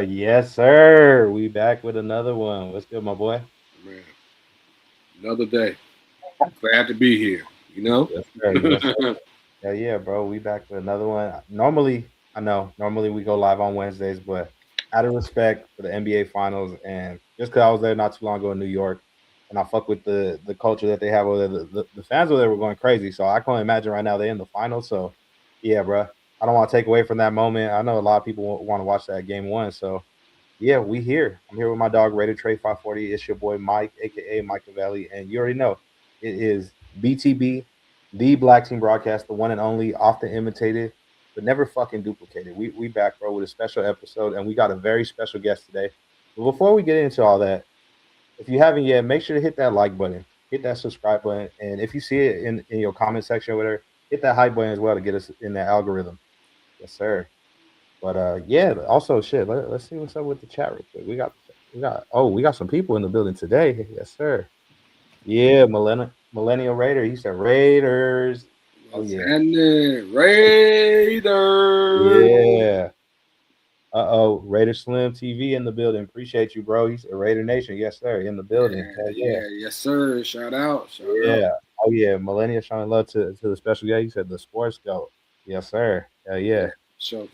Yes, sir. We back with another one. What's good, my boy? Man, another day. Glad to be here. You know. Yes, sir. Yes, sir. Yeah, bro. We back with another one. Normally, I know, normally we go live on Wednesdays, but out of respect for the NBA Finals and just because I was there not too long ago in New York, and I fuck with the culture that they have over there, the fans over there were going crazy. So I can only imagine right now they're in the finals. So, yeah, bro. I don't want to take away from that moment. I know a lot of people want to watch that game one. So, yeah, we here. I'm here with my dog, Raider Trey 540. It's your boy Mike, aka Mike Cavelli, and you already know it is BTB, the Black Team Broadcast, the one and only, often imitated, but never fucking duplicated. We back, bro, with a special episode, and we got a very special guest today. But before we get into all that, if you haven't yet, make sure to hit that like button, hit that subscribe button, and if you see it in your comment section or whatever, hit that hype button as well to get us in that algorithm. Yes, sir. But yeah. Also, shit. Let's see what's up with the chat real quick. We got some people in the building today. Yes, sir. Yeah, Millennial Raider. He said Raiders. Oh What's yeah, happening, Raiders? yeah. Raider Slim TV in the building. Appreciate you, bro. He's a Raider Nation. Yes, sir. In the building. Yeah, Hell yeah, yeah, yes, sir. Shout out, shout out. yeah. Oh yeah, Millennial showing love to the special guy. He said the sports goat. Yes, sir. Hell Yeah, yeah. for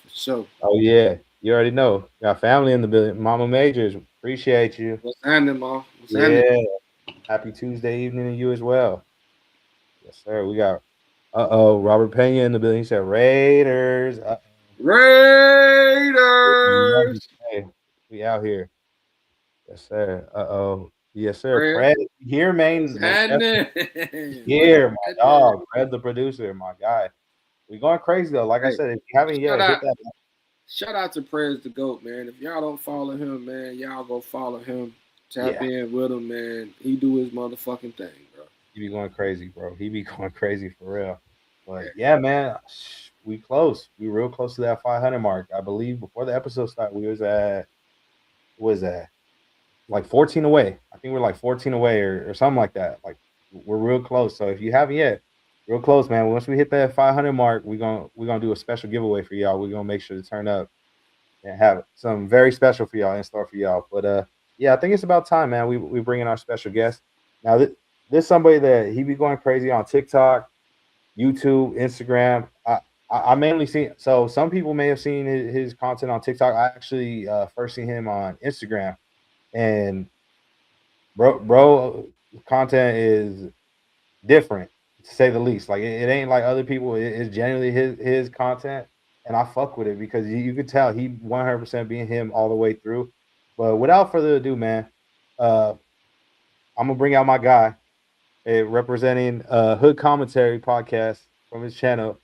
sure. Oh yeah. You already know. Got family in the building. Mama Majors. Appreciate you. What's happening, ma? What's happening? Yeah. Happy Tuesday evening to you as well. Yes, sir. We got Robert Pena in the building. He said Raiders. Raiders. Hey, we out here. Yes, sir. Yes, sir. Fred, Fred here, what's man. Most definitely happening? What's here, my happening? dog. Fred the producer, my guy. We going crazy though. Like I Hey, said, if you haven't shout yet, hit out, that. shout out to Prez the Goat, man. If y'all don't follow him, man, y'all go follow him. Tap Yeah, in with him, man. He do his motherfucking thing, bro. he be going crazy, bro. He be going crazy for real. But Yeah. yeah, man, we close. We real close to that 500 mark. I believe before the episode started, we was at what was that? Like 14 away. I think we're like 14 away or something like that. Like we're real close. So if you haven't yet, real close, man. Once we hit that 500 mark, we're gonna do a special giveaway for y'all. We're gonna make sure to turn up and have something very special for y'all in store for y'all. But yeah, I think it's about time, man. We bring in our special guest. Now this somebody that he be going crazy on TikTok, YouTube, Instagram. I mainly see. So some people may have seen his content on TikTok. I actually first seen him on Instagram, and bro, content is different to say the least. Like it ain't like other people. It's genuinely his content, and I fuck with it because you could tell he 100% being him all the way through. But without further ado, man, uh, I'm gonna bring out my guy, representing Hood Commentary podcast from his channel,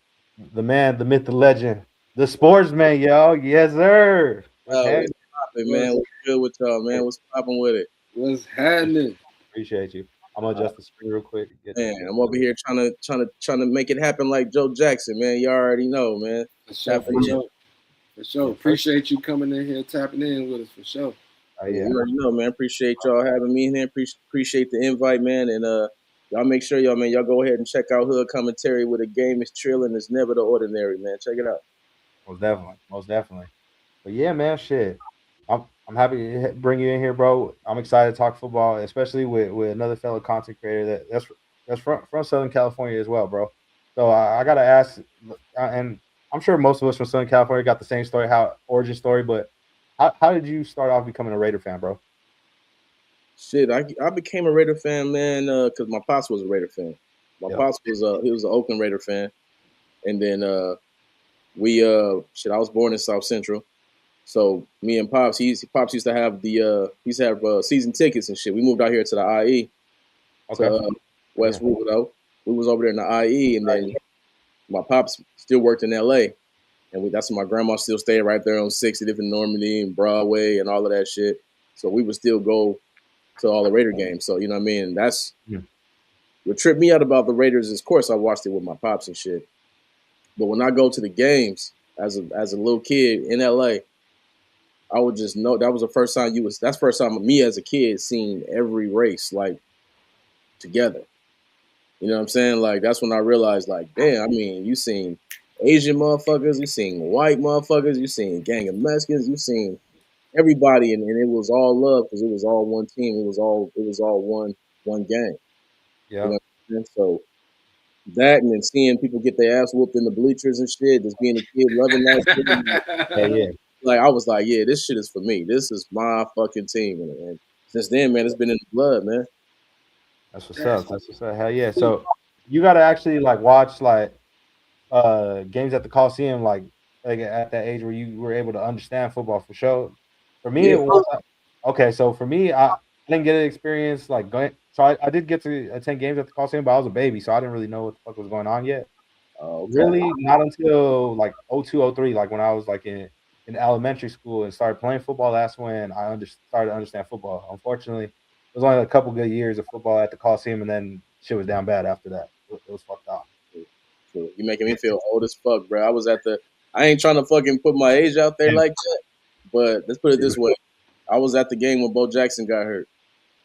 the man, the myth, the legend, the sportsman, yo, yes sir. What's What's happening? poppin', man? What's What's good with y'all, man? What's poppin' with it? what's happening? Appreciate you. I'm gonna adjust the screen real quick. Man, I'm over here trying to make it happen like Joe Jackson, man. You already know, man. For sure, Tapping for in. sure. For sure. Yeah, first, Appreciate you coming in here, tapping in with us for sure. Yeah, yeah, you already know, man. Appreciate y'all having me in here. Appreciate the invite, man. And y'all make sure y'all go ahead and check out Hood Commentary where the game is trilling. It's never the ordinary, man. Check it out. most definitely, most definitely. But yeah, man, shit. I'm happy to bring you in here, bro. I'm excited to talk football, especially with another fellow content creator that's from Southern California as well, bro. So I gotta ask, and I'm sure most of us from Southern California got the same story, how origin story. But how did you start off becoming a Raider fan, bro? Shit, I became a Raider fan, man, because my pops was a Raider fan. My Yep. pops was he was an Oakland Raider fan, and then we I was born in South Central. So me and Pops used to have he used to have season tickets and shit. We moved out here to the IE to Okay. West Yeah. Rubidoux. We was over there in the IE, and then my pops still worked in LA, and that's where my grandma still stayed right there on 60th and Normandy and Broadway and all of that shit. So we would still go to all the Raider games. So you know what I mean. That's Mm. what tripped me out about the Raiders is, of course, I watched it with my pops and shit. But when I go to the games as a little kid in LA, I would just know that was the first time that's the first time me as a kid seeing every race like together. You know what I'm saying? Like that's when I realized, like, damn, I mean, you seen Asian motherfuckers, you seen white motherfuckers, you seen gang of Mexicans, you seen everybody, and it was all love because it was all one team. It was all one gang. You know Yep. what I'm saying? So that and then seeing people get their ass whooped in the bleachers and shit, just being a kid loving that shit. Yeah. Yeah. Like I was like, yeah, this shit is for me. This is my fucking team. And since then, man, it's been in the blood, man. That's what's That's up. That's what's up. Hell yeah. So you gotta actually like watch like games at the Coliseum, like at that age where you were able to understand football for sure. For me, Yeah. it was okay. So for me, I didn't get an experience like going. So I did get to attend games at the Coliseum, but I was a baby, so I didn't really know what the fuck was going on yet. Okay. Really, not until like 02, 03, like when I was like in elementary school and started playing football. That's when I started to understand football. Unfortunately, it was only a couple good years of football at the Coliseum, and then shit was down bad after that. It was fucked up. So you making me feel old as fuck, bro. I ain't trying to fucking put my age out there like that, but let's put it this way. I was at the game when Bo Jackson got hurt.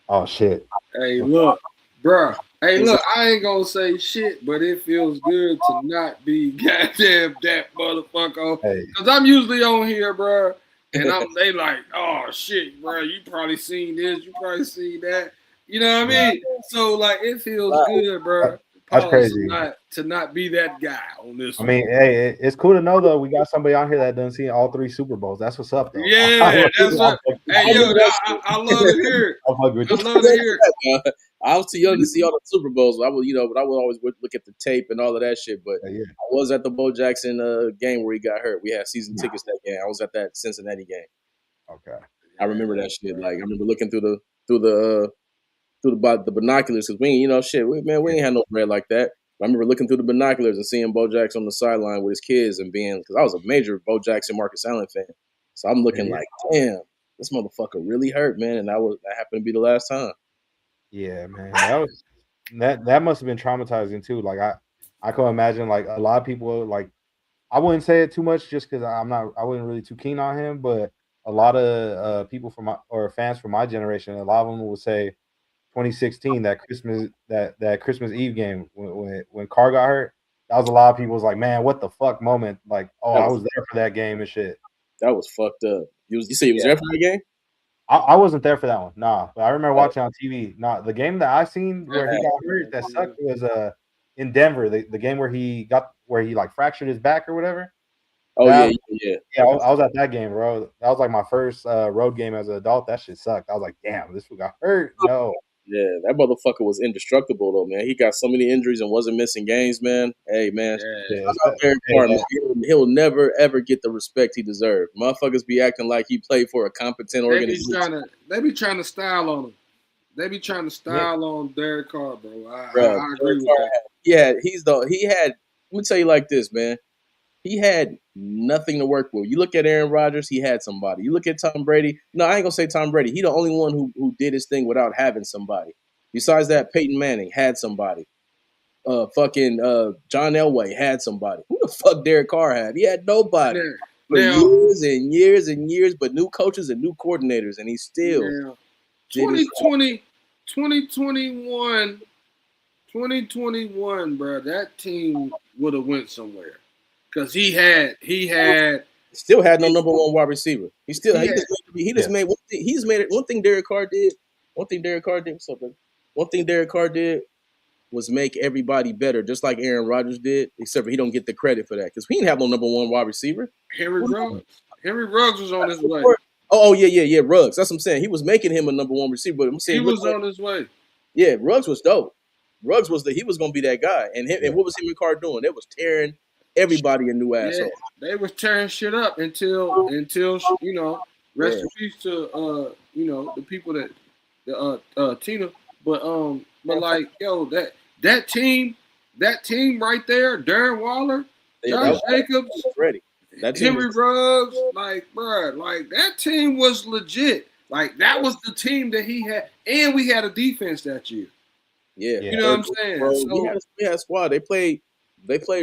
Oh shit. Hey, look, bruh. Hey, It was look, I ain't gonna say shit, but it feels good to not be goddamn that motherfucker. Hey, Cause I'm usually on here, bruh, and they like, oh shit, bruh, you probably seen this, you probably seen that. You know what I mean? So like it feels good, that- bruh. that's Pause crazy. to not be that guy on this I one. mean, hey, it's cool to know though. We got somebody on here that done seen all three Super Bowls. That's what's up though. Yeah, that's what. Hey, I yo, remember that shit. I love to hear it. I'll fuck with I you. love to hear it. I was too young to see all the Super Bowls. But I would always look at the tape and all of that shit. But Yeah, I was at the Bo Jackson game where he got hurt. We had season tickets that game. I was at that Cincinnati game. okay. I remember that shit. Like I remember looking through the binoculars because we ain't had no bread like that. I remember looking through the binoculars and seeing Bo Jackson on the sideline with his kids and being because I was a major Bo Jackson Marcus Allen fan. So I'm looking Yeah, like, damn, this motherfucker really hurt, man. And that happened to be the last time. yeah, man. That must have been traumatizing too. Like I can imagine like a lot of people like I wouldn't say it too much just because I wasn't really too keen on him, but a lot of people from my or fans from my generation, a lot of them would say 2016 that Christmas Eve game when Carr got hurt. That was a lot of people's like, man, what the fuck moment? Like, oh, That I was was there for that game and shit. that was fucked up. You say you was there for that game? I wasn't there for that one, nah. But I remember watching on TV. Nah, the game that I seen where he got hurt that sucked was in Denver. The game where he like fractured his back or whatever. Oh That yeah, yeah. yeah, I was at that game, bro. That was like my first road game as an adult. That shit sucked. I was like, damn, this one got hurt. No. Yeah, that motherfucker was indestructible though, man. He got so many injuries and wasn't missing games, man. Hey, man, Yeah. shout out Derek Carr, man. He'll never ever get the respect he deserved. Motherfuckers be acting like he played for a competent organization. They be trying to style on him. They be trying to style on Derek Carr, bro. I agree with that. He had. Let me tell you like this, man. He had nothing to work with. You look at Aaron Rodgers, he had somebody. You look at Tom Brady. No, I ain't gonna say Tom Brady. He the only one who did his thing without having somebody. Besides that, Peyton Manning had somebody. John Elway had somebody. Who the fuck Derek Carr had? He had nobody for years and years and years, but new coaches and new coordinators, and he still 2021, bro. That team would have went somewhere because he still had no number one wide receiver. He just made one thing. He's made it. One thing Derek Carr did. What's up, brother? One thing Derek Carr did was make everybody better, just like Aaron Rodgers did, except for he don't get the credit for that because he didn't have no number one wide receiver. Henry Ruggs was on his way. Oh, yeah, Ruggs. That's what I'm saying. He was making him a number one receiver, but I'm saying he was on his way. Yeah, Ruggs was dope. Ruggs was he was gonna be that guy. And what was him and Carr doing? They was tearing everybody a new asshole. They was tearing shit up until rest in peace to the people that Tina. But like that team right there, Darren Waller, Josh Jacobs, ready. Henry Ruggs, like that team was legit. Like that was the team that he had, and we had a defense that year. Yeah, you know what I'm saying. Bro, we had a squad. They played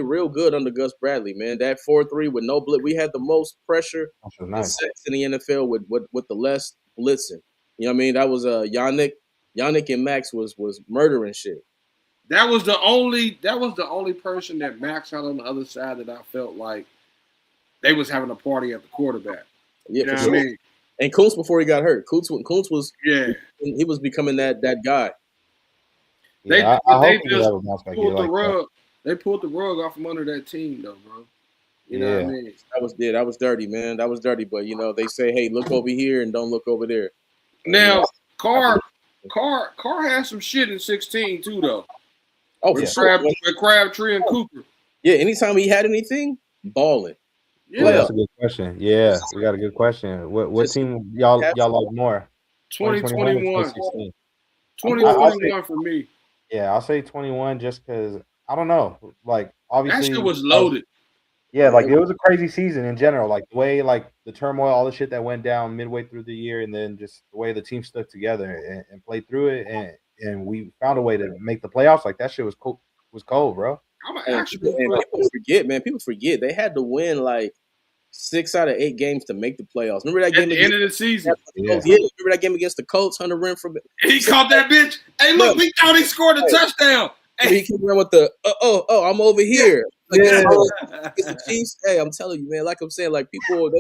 real good under Gus Bradley, man. That 4-3 with no blitz. We had the most pressure in the NFL with the less blitzing. You know what I mean? That was Yannick and Max was murdering shit. That was the only person that Max had on the other side that I felt like they was having a party at the quarterback. Yeah, you know for sure. What I mean? And Kuntz before he got hurt. Kuntz was he was becoming that guy. They pulled the rug. They pulled the rug off from under that team, though, bro. You know what I mean? That was dirty, man. That was dirty. But they say, hey, look over here and don't look over there. Now, Carr had some shit in 16 too, though. Oh, with Crabtree and Cooper. Yeah, anytime he had anything, balling. Yeah, that's a good question. Yeah, we got a good question. What team y'all like more? 2021. 2021 for me. Yeah, I'll say 21 just because I don't know. Like obviously, that shit was loaded. Yeah, like it was a crazy season in general. Like the way, like the turmoil, all the shit that went down midway through the year, and then just the way the team stuck together and played through it, and we found a way to make the playoffs. Like that shit was cool. Was cold, bro. People forget they had to win like 6 out of 8 games to make the playoffs. Remember that game at the end of the season? Remember that game against the Colts? Hunter Renfrow. He caught that bitch. Hey, look, we thought he scored a touchdown. He came around with the I'm over here. Like, it's the Chiefs. Hey, I'm telling you, man. Like I'm saying, like people, us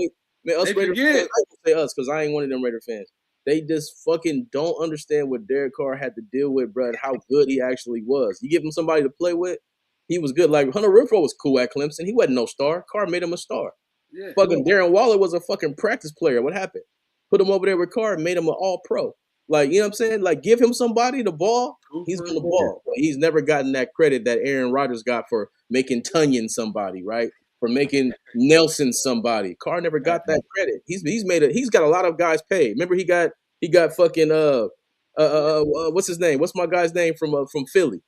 Raider fans. I don't say us because I ain't one of them Raider fans. They just fucking don't understand what Derek Carr had to deal with, bro, and how good he actually was. You give him somebody to play with, he was good. Like Hunter Renfrow was cool at Clemson. He wasn't no star. Carr made him a star. Yeah. Fucking Darren Waller was a fucking practice player. What happened? Put him over there with Carr and made him an all-pro. Like, you know what I'm saying? Like, give him somebody the ball, he's going to ball. But he's never gotten that credit that Aaron Rodgers got for making Tunyon somebody, right? For making Nelson somebody. Carr never got that credit. He's got a lot of guys paid. Remember he got fucking what's his name? What's my guy's name from Philly?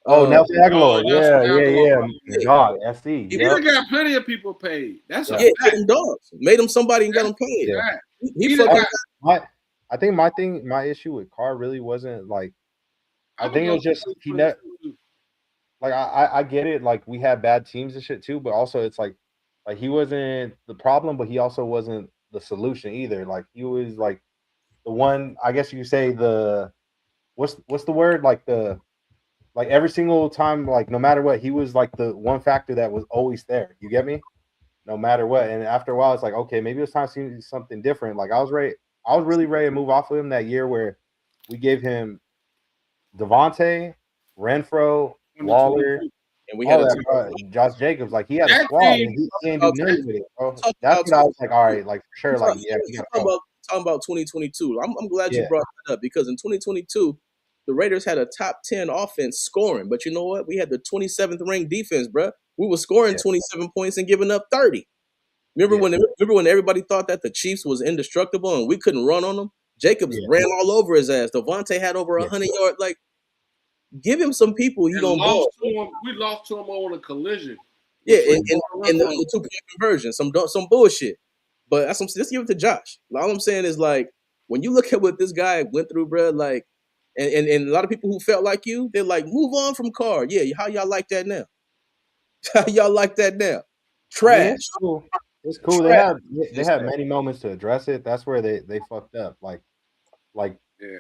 Nelson Aguilar. Yeah. God, SC. He got plenty of people paid. That's a fact. Dogs. Made him somebody and got him paid. Yeah. I think my issue with Carr really wasn't like. I think it was just like I get it. Like we had bad teams and shit too, but also it's like he wasn't the problem, but he also wasn't the solution either. Like he was like the one. I guess you could say the what's the word like every single time, like no matter what, he was like the one factor that was always there. You get me? No matter what. And after a while, it's like, okay, maybe it's time to see something different. Like I was really ready to move off of him that year where we gave him Devontae, Renfro, Waller, and we had Josh Jacobs. Like he had a squad and he didn't do nothing with it, bro. That's when I was like, all right, like for sure, like yeah, we got talking about 2022. I'm glad you brought that up because in 2022 the Raiders had a top 10 offense scoring, but you know what? We had the 27th ranked defense, bro. We were scoring 27 points and giving up 30. Remember when everybody thought that the Chiefs was indestructible and we couldn't run on them? Jacobs ran all over his ass. Devontae had over 100 yards. Like, give him some people. He gonna ball. We lost to him on a collision. Yeah, in the 2-point conversion, some bullshit. But let's give it to Josh. All I'm saying is, like, when you look at what this guy went through, bro, like, and a lot of people who felt like you, they're like, move on from Carr. Yeah, how y'all like that now? How y'all like that now? Trash. I mean, it's cool. Trash. They had many moments to address it. That's where they fucked up. Like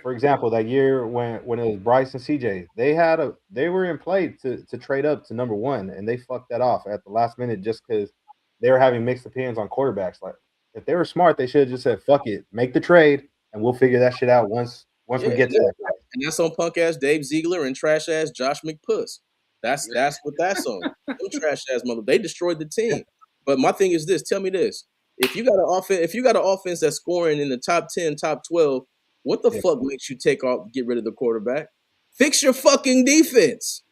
for example, that year when it was Bryce and CJ, they were in play to trade up to number 1, and they fucked that off at the last minute just because they were having mixed opinions on quarterbacks. Like, if they were smart, they should have just said, "Fuck it, make the trade, and we'll figure that shit out once we get to that." And that's on punk ass Dave Ziegler and trash ass Josh McPuss. That's what that's on. Them trash ass mother. They destroyed the team. But my thing is this: tell me this: if you got an offense that's scoring in the top 10, top 12, what the fuck makes you get rid of the quarterback? Fix your fucking defense.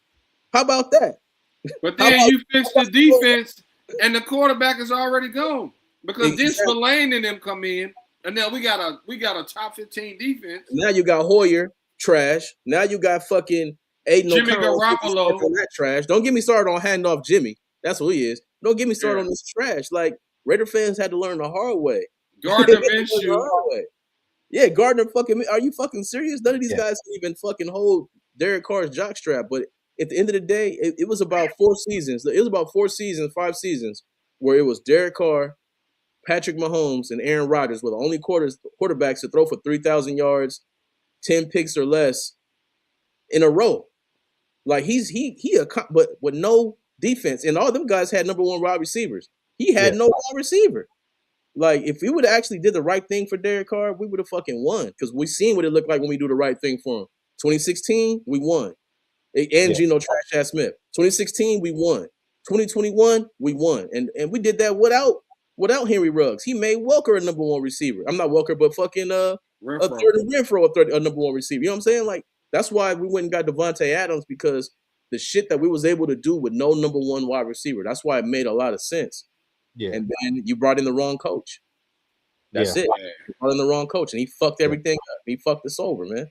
How about that? But then you fix the defense, and the quarterback is already gone because this Spillane and them come in, and now we got a top 15 defense. Now you got Hoyer, trash. Now you got fucking Aiden Jimmy Garoppolo. That trash. Don't get me started on handing off Jimmy. That's who he is. Don't get me started on this trash. Like, Raider fans had to learn the hard way. Gardner Minshew. Yeah, Gardner fucking. Are you fucking serious? None of these guys can even fucking hold Derek Carr's jockstrap. But at the end of the day, it was about 4 seasons. It was about 5 seasons where it was Derek Carr, Patrick Mahomes, and Aaron Rodgers were the only quarterbacks to throw for 3,000 yards, 10 picks or less in a row. Like, but with no defense, and all them guys had number 1 wide receivers. He had no wide receiver. Like, if we would have actually did the right thing for Derek Carr, we would have fucking won. Because we seen what it looked like when we do the right thing for him. 2016, we won. And Geno Trash-Ass Smith. 2016, we won. 2021, we won. And we did that without Henry Ruggs. He made Welker a number 1 receiver. I'm not Welker, but fucking Renfro a number 1 receiver. You know what I'm saying? Like, that's why we went and got Devontae Adams, because the shit that we was able to do with no number 1 wide receiver. That's why it made a lot of sense. Yeah. And then you brought in the wrong coach. That's it. You brought in the wrong coach, and he fucked everything up. He fucked us over, man.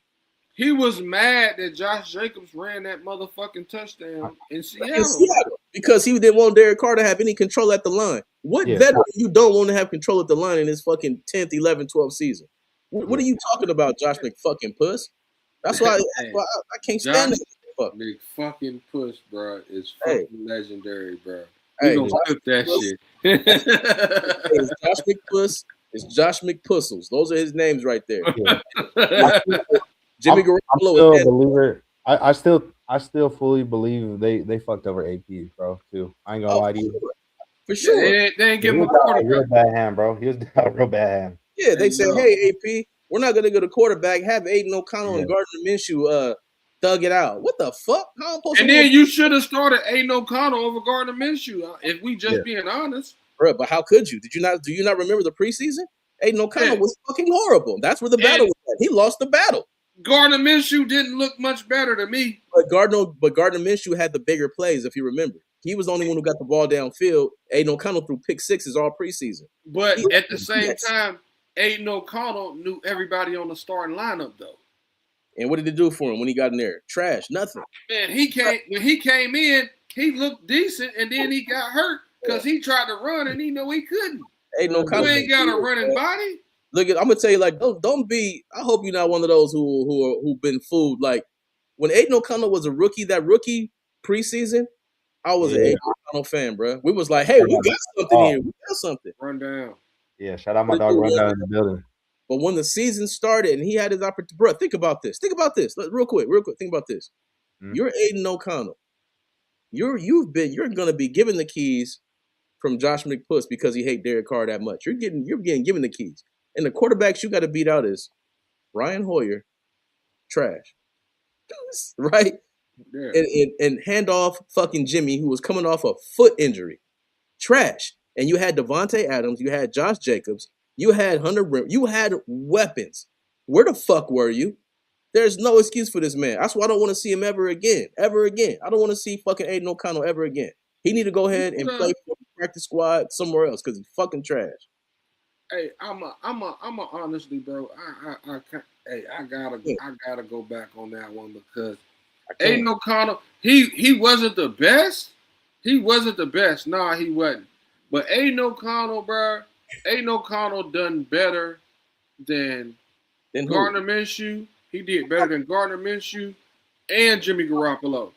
He was mad that Josh Jacobs ran that motherfucking touchdown in Seattle. Because he didn't want Derek Carr to have any control at the line. What veteran you don't want to have control at the line in his fucking 10th, 11th, 12th season? What are you talking about, Josh McFucking Puss? That's why I can't stand this. McFucking Puss, bro, is fucking legendary, bro. We gonna flip that shit. It's Josh McPuss. It's Josh McPussles. Those are his names right there. Jimmy Garoppolo. I still fully believe they fucked over AP, bro. Too. I ain't gonna lie to you. For sure. They ain't give him a real bad hand, bro. He was a real bad hand. Yeah, they said, "Hey, AP, we're not gonna go to quarterback. Have Aiden O'Connell and Gardner Minshew thug it out." What the fuck? How am I supposed to then you should have started Aiden O'Connell over Gardner Minshew, if we just being honest. Bro, but how could you? Do you not remember the preseason? Aiden O'Connell was fucking horrible. That's where the battle was at. He lost the battle. Gardner Minshew didn't look much better to me. But Gardner Minshew had the bigger plays, if you remember. He was the only one who got the ball downfield. Aiden O'Connell threw pick sixes all preseason. But at the same time, Aiden O'Connell knew everybody on the starting lineup, though. And what did it do for him when he got in there? Trash, nothing. Man, when he came in, he looked decent, and then he got hurt because he tried to run and he knew he couldn't. Aiden O'Connell, you ain't got a running body. Look, I'm gonna tell you, like, don't be. I hope you're not one of those who've been fooled. Like, when Aiden O'Connell was a rookie, that rookie preseason, I was an Aiden O'Connell fan, bro. We was like, hey, we got something here. We got something. Run down. Yeah, shout out my dog Run Down in the building. But when the season started and he had his opportunity, bro, think about this. Real quick. Think about this. Mm-hmm. You're Aiden O'Connell. You're gonna be given the keys from Josh McPuss because he hate Derek Carr that much. You're getting given the keys. And the quarterbacks you got to beat out is Ryan Hoyer, trash, right? Yeah. And hand off fucking Jimmy, who was coming off a foot injury, trash. And you had Devontae Adams, you had Josh Jacobs, you had Hunter Brim, you had weapons. Where the fuck were you? There's no excuse for this man. That's why I don't want to see him ever again. Ever again. I don't want to see fucking Aiden O'Connell ever again. He need to go ahead and play for the practice squad somewhere else because he's fucking trash. Hey, I'm a honestly, bro. I can't. Hey, I gotta go back on that one because Aiden O'Connell, he wasn't the best. He wasn't the best. Nah, he wasn't. But Aiden O'Connell, bro, Aiden O'Connell done better than Gardner Minshew. He did better than Gardner Minshew and Jimmy Garoppolo.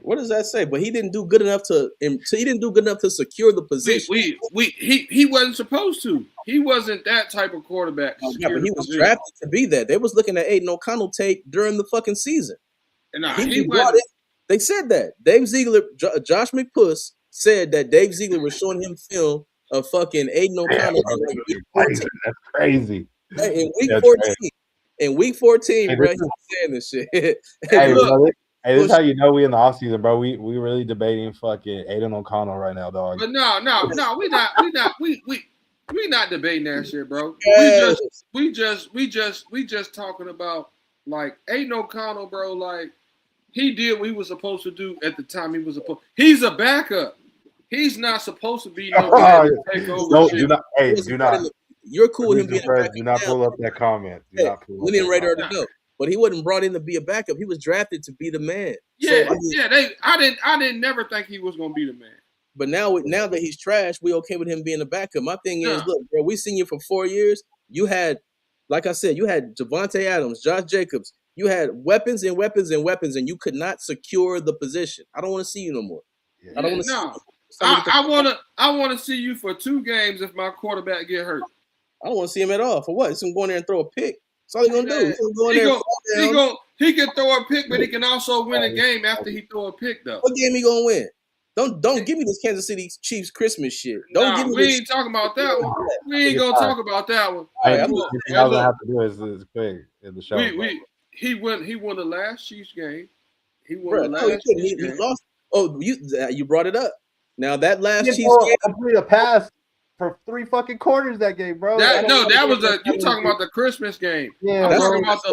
What does that say? But he didn't do good enough to. He didn't do good enough to secure the position. He wasn't supposed to. He wasn't that type of quarterback. Yeah, but he was drafted to be that. They was looking at Aiden O'Connell tape during the fucking season. Nah, he brought it. They said that Dave Ziegler, Josh McPuss said that Dave Ziegler was showing him film of fucking Aiden O'Connell. That's crazy. In week 14. In week 14, bro, he's saying this shit. Hey, look, this is how you know we in the offseason, bro. We really debating fucking Aiden O'Connell right now, dog. But no, we not debating that shit, bro. We just talking about like Aiden O'Connell, bro. Like he did what he was supposed to do at the time he was supposed. He's a backup. He's not supposed to be nobody to take over. No, do not. You're cool with him being a backup. Do not pull up that comment. We didn't rate her to go. But he wasn't brought in to be a backup. He was drafted to be the man. Yeah, I didn't never think he was gonna be the man. But now that he's trash, we okay with him being a backup. My thing is, look, bro, we seen you for 4 years. You had, like I said, you had Javonte Adams, Josh Jacobs. You had weapons and weapons and weapons, and you could not secure the position. I don't want to see you no more. I don't want to see you. I want to see you for 2 games if my quarterback get hurt. I don't want to see him at all. For what? He's gonna go in there and throw a pick. That's all he's gonna do. He's gonna go in there. He can throw a pick, but he can also win a game after he throw a pick, though. What game he gonna win? Don't give me this Kansas City Chiefs Christmas shit. Give me we ain't talking about that one. We ain't gonna talk about that one. All I have to do is quick in the show. He won the last Chiefs game. He won the last Chiefs game. He lost. Oh, you brought it up. Now that last Chiefs game, complete a pass for 3 fucking quarters that game, bro. That was you talking about the Christmas game. Yeah, I'm talking about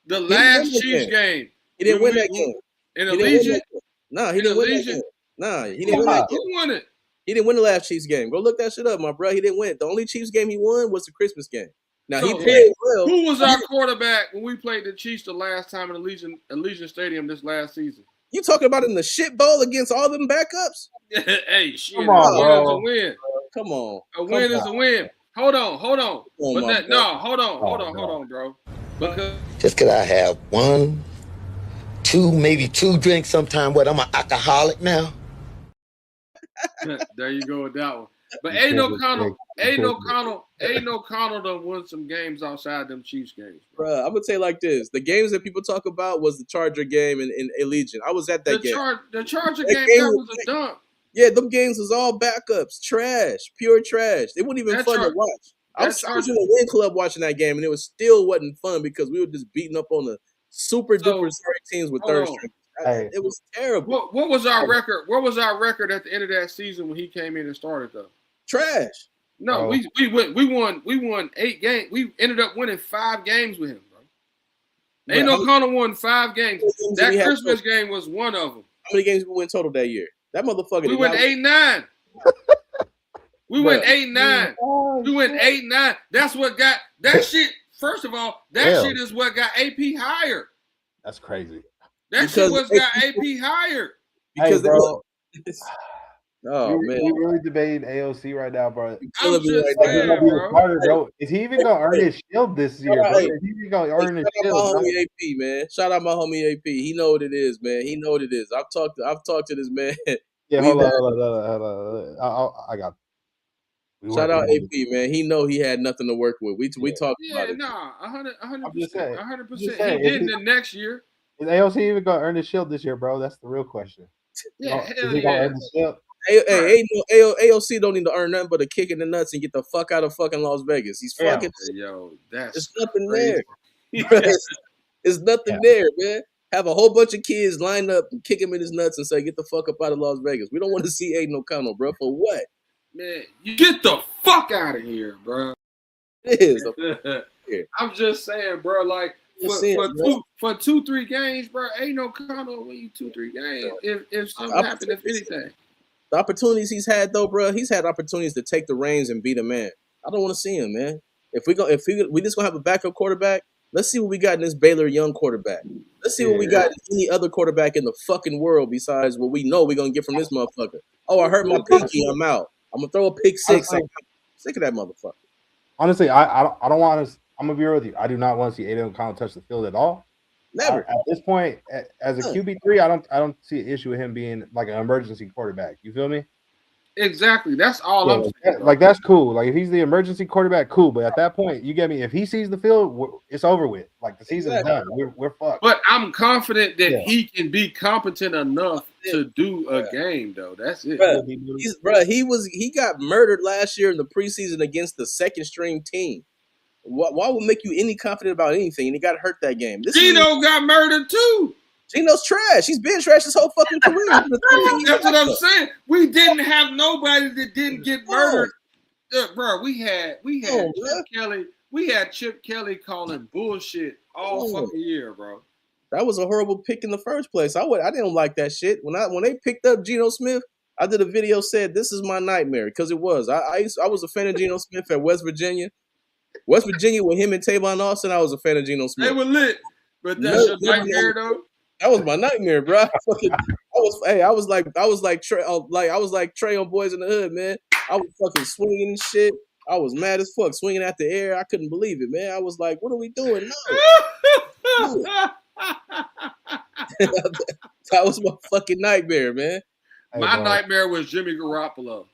the last Chiefs game. He didn't win that game. In Allegiant? No, he didn't win that game. No, he didn't win that game. Who won it? He didn't win the last Chiefs game. Go look that shit up, my bro. He didn't win it. The only Chiefs game he won was the Christmas game. Now he played well. Who was our quarterback when we played the Chiefs the last time in Allegiant Stadium this last season? You talking about in the shit bowl against all them backups? Hey, shit. Come on, bro. Is a win. Come on. A win is a win. Hold on. Hold on, bro. Because just could I have 1, 2, maybe 2 drinks sometime? What, I'm an alcoholic now? There you go with that one. But Aiden O'Connell done won some games outside them Chiefs games. Bro, I'm gonna say it like this: the games that people talk about was the Charger game in Allegiant. I was at that game. The Charger game that was a dunk. Yeah, them games was all backups, trash, pure trash. They weren't even fun to watch. I was in the win club watching that game, and it wasn't fun because we were just beating up on the super duper sorry teams with third string. It was terrible. What was our record? What was our record at the end of that season when he came in and started though? Trash. No, we won 8 games. We ended up winning 5 games with him, bro. Aiden O'Connell won 5 games. That Christmas game was one of them. How many games we win total that year? That motherfucker. We went 8-9. We went 8-9. We went 8-9. That's what got that shit. First of all, shit is what got AP hired. That's crazy. That shit was got AP hired. Because bro. Oh man, we really debating AOC right now, bro. I'm just saying, bro. Is he even gonna earn his shield this year, bro? Is he even gonna earn his shield? Shout out my homie AP, man. Shout out my homie AP. He know what it is, man. He know what it is. I've talked to this man. Yeah, hold on. I got. Shout out AP, man. He know he had nothing to work with. We talked about it. Yeah, 100%. He saying, did the next year. Is AOC even gonna earn his shield this year, bro? That's the real question. Yeah, is he gonna earn the shield? AOC don't need to earn nothing but a kick in the nuts and get the fuck out of fucking Las Vegas. He's fucking. Yo, there's nothing there. There's nothing there, man. Have a whole bunch of kids lined up and kick him in his nuts and say, "Get the fuck up out of Las Vegas." We don't want to see Aiden O'Connell, bro. For what? Man, you get the fuck out of here, bro. It is. I'm just saying, bro. Like for 2-3 games, bro. Ain't no Connor win you 2-3 games. If something happened, if anything. The opportunities he's had though, bro, he's had opportunities to take the reins and be the man. I don't want to see him, man. If we just gonna have a backup quarterback, let's see what we got in this Baylor young quarterback. Let's see what we got in any other quarterback in the fucking world besides what we know we're gonna get from this motherfucker. Oh, I hurt my pinky, I'm out. I'm gonna throw a pick six. I'm sick of that motherfucker. Honestly, I don't want to. I'm gonna be real with you. I do not want to see Aiden O'Connell touch the field at all. Never. At this point, as a QB3, I don't see an issue with him being like an emergency quarterback. You feel me? Exactly. That's all I'm saying. Like that's cool. Like if he's the emergency quarterback, cool. But at that point, you get me. If he sees the field, it's over with. Like the season's done. We're fucked. But I'm confident that he can be competent enough to do a game, though. That's it. He got murdered last year in the preseason against the second string team. Why would make you any confident about anything? And he got hurt that game. Gino got murdered too. Gino's trash. He's been trash his whole fucking career. That's what I'm saying. We didn't have nobody that didn't get murdered. Bro, we had Chip Kelly. We had Chip Kelly calling bullshit all fucking year, bro. That was a horrible pick in the first place. I didn't like that shit. When they picked up Geno Smith, I did a video said this is my nightmare because it was. I was a fan of Geno Smith at West Virginia. West Virginia with him and Tavon Austin, I was a fan of Geno Smith. They were lit, but that's your nightmare though. That was my nightmare, bro. I was like Trey on Boys in the Hood, man. I was fucking swinging and shit. I was mad as fuck, swinging at the air. I couldn't believe it, man. I was like, "What are we doing?" No. That was my fucking nightmare, man. My nightmare was Jimmy Garoppolo.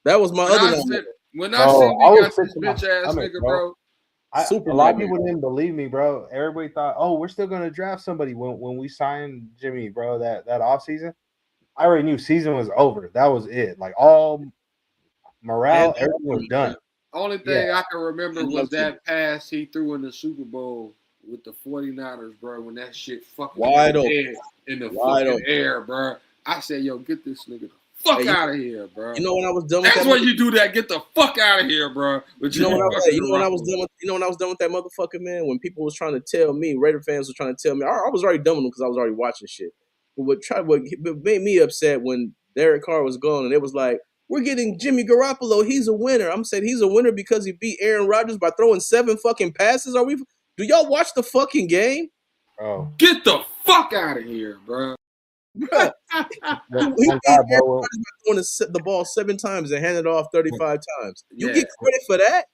That was my other nightmare. When I seen we got this bitch ass nigga, bro. A lot of people didn't believe me, bro. Everybody thought, oh, we're still gonna draft somebody when we signed Jimmy, bro. That offseason. I already knew season was over. That was it. Like all morale, everything was done. Only thing I can remember was that pass he threw in the Super Bowl with the 49ers, bro, when that shit fucking wide open in the fucking air, bro. I said, yo, get this nigga the fuck out of here, bro. You know when I was done with That's when you do that. Get the fuck out of here, bro. But you know when I was done with that motherfucker, man? When people was trying to tell me, Raider fans were trying to tell me, I was already done with them because I was already watching shit. But what made me upset when Derek Carr was gone and it was like, we're getting Jimmy Garoppolo. He's a winner. I'm saying he's a winner because he beat Aaron Rodgers by throwing 7 fucking passes. Do y'all watch the fucking game? Oh, get the fuck out of here, bro. Bro. He beat Aaron Rodgers by throwing the ball 7 times and handed it off 35 times. You get credit for that?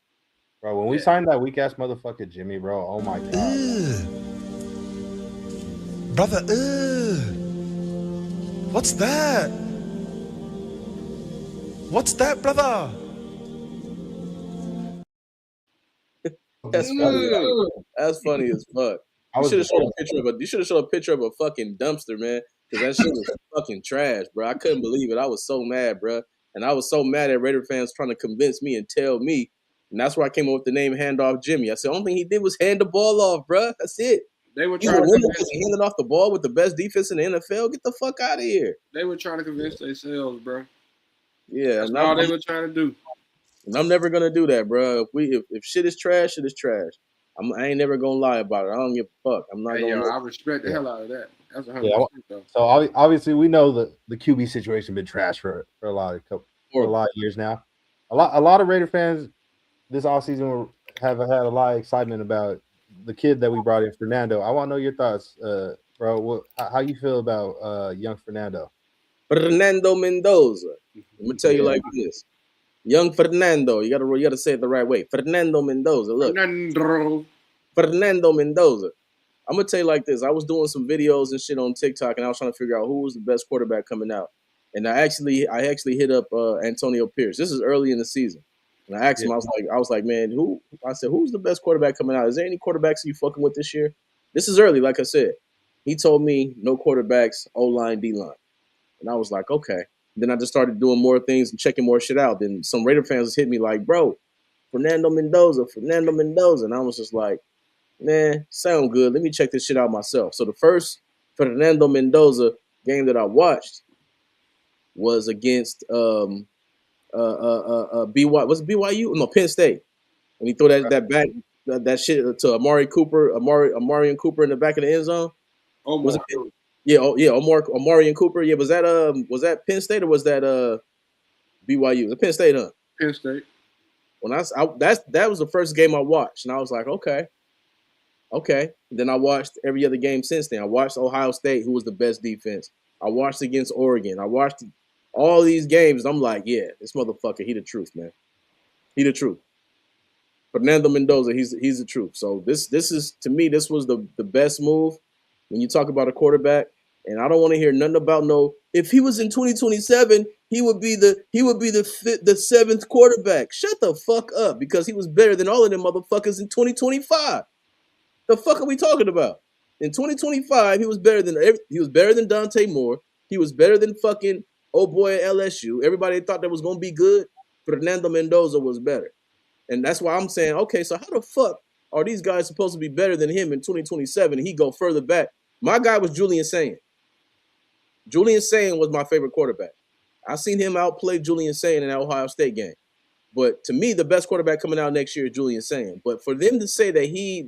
Bro, when we signed that weak ass motherfucker Jimmy, bro, oh my god. Brother, what's that? What's that, brother? That's funny. That's funny as fuck. You should have showed a picture of a fucking dumpster, man. Because that shit was fucking trash, bro. I couldn't believe it. I was so mad, bro. And I was so mad at Raider fans trying to convince me and tell me. And that's where I came up with the name Handoff Jimmy. I said, the only thing he did was hand the ball off, bro. That's it. They were trying to convince he handed off the ball with the best defense in the NFL. Get the fuck out of here. They were trying to convince themselves, bro. Yeah, that's all they were trying to do. And I'm never gonna do that, bro. If shit is trash, shit is trash. I ain't never gonna lie about it. I don't give a fuck. I'm not gonna. I respect the hell out of that. That's 100%. Though. So obviously we know the QB situation been trash for a lot of years now. A lot of Raider fans this offseason have had a lot of excitement about the kid that we brought in, Fernando. I want to know your thoughts, bro. How you feel about young Fernando? Fernando Mendoza. Let me tell you like this. Young Fernando. You gotta say it the right way. Fernando Mendoza. Look. Fernando Mendoza. I'm gonna tell you like this. I was doing some videos and shit on TikTok and I was trying to figure out who was the best quarterback coming out. And I actually hit up Antonio Pierce. This is early in the season. And I asked him, I was like, man, who's the best quarterback coming out? Is there any quarterbacks you fucking with this year? This is early, like I said. He told me no quarterbacks, O-line, D-line. And I was like, okay. Then I just started doing more things and checking more shit out. Then some Raider fans hit me like, bro, Fernando Mendoza. And I was just like, man, sound good. Let me check this shit out myself. So the first Fernando Mendoza game that I watched was against BYU? No, Penn State. When he threw that back that shit to Amari Cooper in the back of the end zone? Was Omar. it? Yeah, Amari and Cooper. Yeah, was that Penn State or was that BYU? The Penn State, huh? Penn State. When that was the first game I watched, and I was like, okay. And then I watched every other game since then. I watched Ohio State, who was the best defense. I watched against Oregon. I watched all these games. I'm like, yeah, this motherfucker, he the truth, man. He the truth. Fernando Mendoza, he's the truth. So this is, to me, this was the best move when you talk about a quarterback. And I don't want to hear nothing about if he was in 2027, he would be the seventh quarterback. Shut the fuck up, because he was better than all of them motherfuckers in 2025. The fuck are we talking about? In 2025, he was better than Dante Moore. He was better than fucking old boy at LSU. Everybody thought that was gonna be good. Fernando Mendoza was better. And that's why I'm saying, okay, so how the fuck are these guys supposed to be better than him in 2027 and he go further back? My guy was Julian Sayin. Julian Sayin was my favorite quarterback. I seen him outplay Julian Sayin in that Ohio State game. But to me, the best quarterback coming out next year is Julian Sayin. But for them to say that he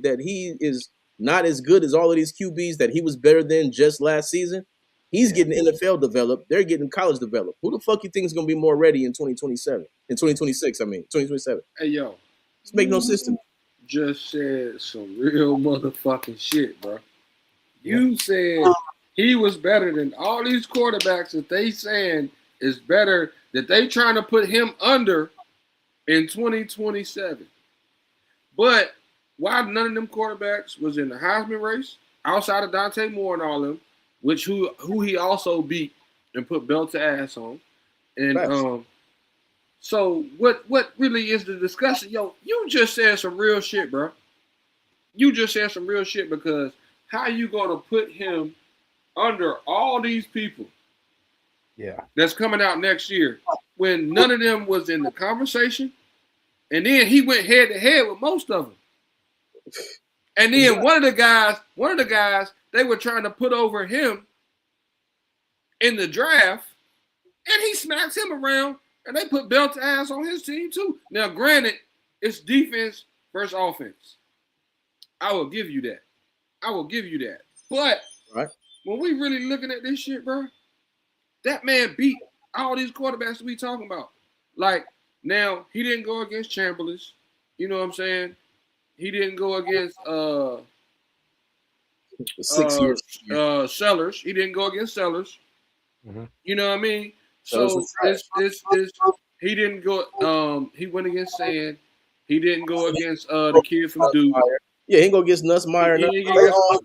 is not as good as all of these QBs that he was better than just last season, he's getting NFL developed. They're getting college developed. Who the fuck you think is going to be more ready in 2027? In 2026, 2027. Hey, yo. This make no sense to me. Just said some real motherfucking shit, bro. You said he was better than all these quarterbacks that they saying is better, that they trying to put him under in 2027. But why none of them quarterbacks was in the Heisman race outside of Dante Moore and all them, which who he also beat and put belt to ass on. And so what really is the discussion? Yo, you just said some real shit, bro. You just said some real shit, because how you gonna put him under all these people that's coming out next year when none of them was in the conversation? And then he went head to head with most of them. And then one of the guys, they were trying to put over him in the draft, and he smacks him around, and they put belt to ass on his team too. Now, granted, it's defense versus offense. I will give you that. But when we really looking at this shit, bro, that man beat all these quarterbacks that we talking about. Like, now, he didn't go against Chamberlain. You know what I'm saying? He didn't go against Sellers. He didn't go against Sellers. Mm-hmm. You know what I mean? So he didn't go. He went against Sand. He didn't go against the kid from Duke. Yeah, he didn't go against Nussmeier.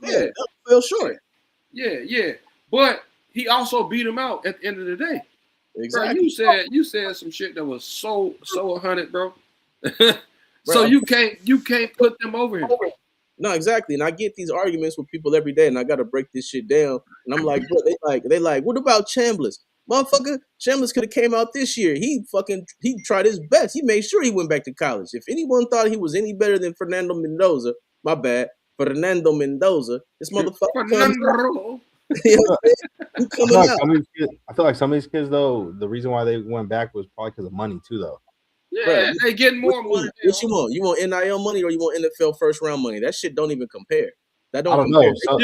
Yeah, fell short. Yeah. But he also beat him out at the end of the day. Exactly. Bro, you said some shit that was so 100, bro. So you can't put them over him. No, exactly. And I get these arguments with people every day, and I gotta break this shit down. And I'm like, bro, they like, what about Chambliss? Motherfucker, Chambliss could have came out this year. He tried his best. He made sure he went back to college. If anyone thought he was any better than Fernando Mendoza, my bad. Fernando Mendoza, this motherfucker comes out. I feel like some of these kids, though, the reason why they went back was probably because of money too, though. Yeah, they getting more money. What you want? You want NIL money or you want NFL first round money? That shit don't even compare. That don't. I don't know. So,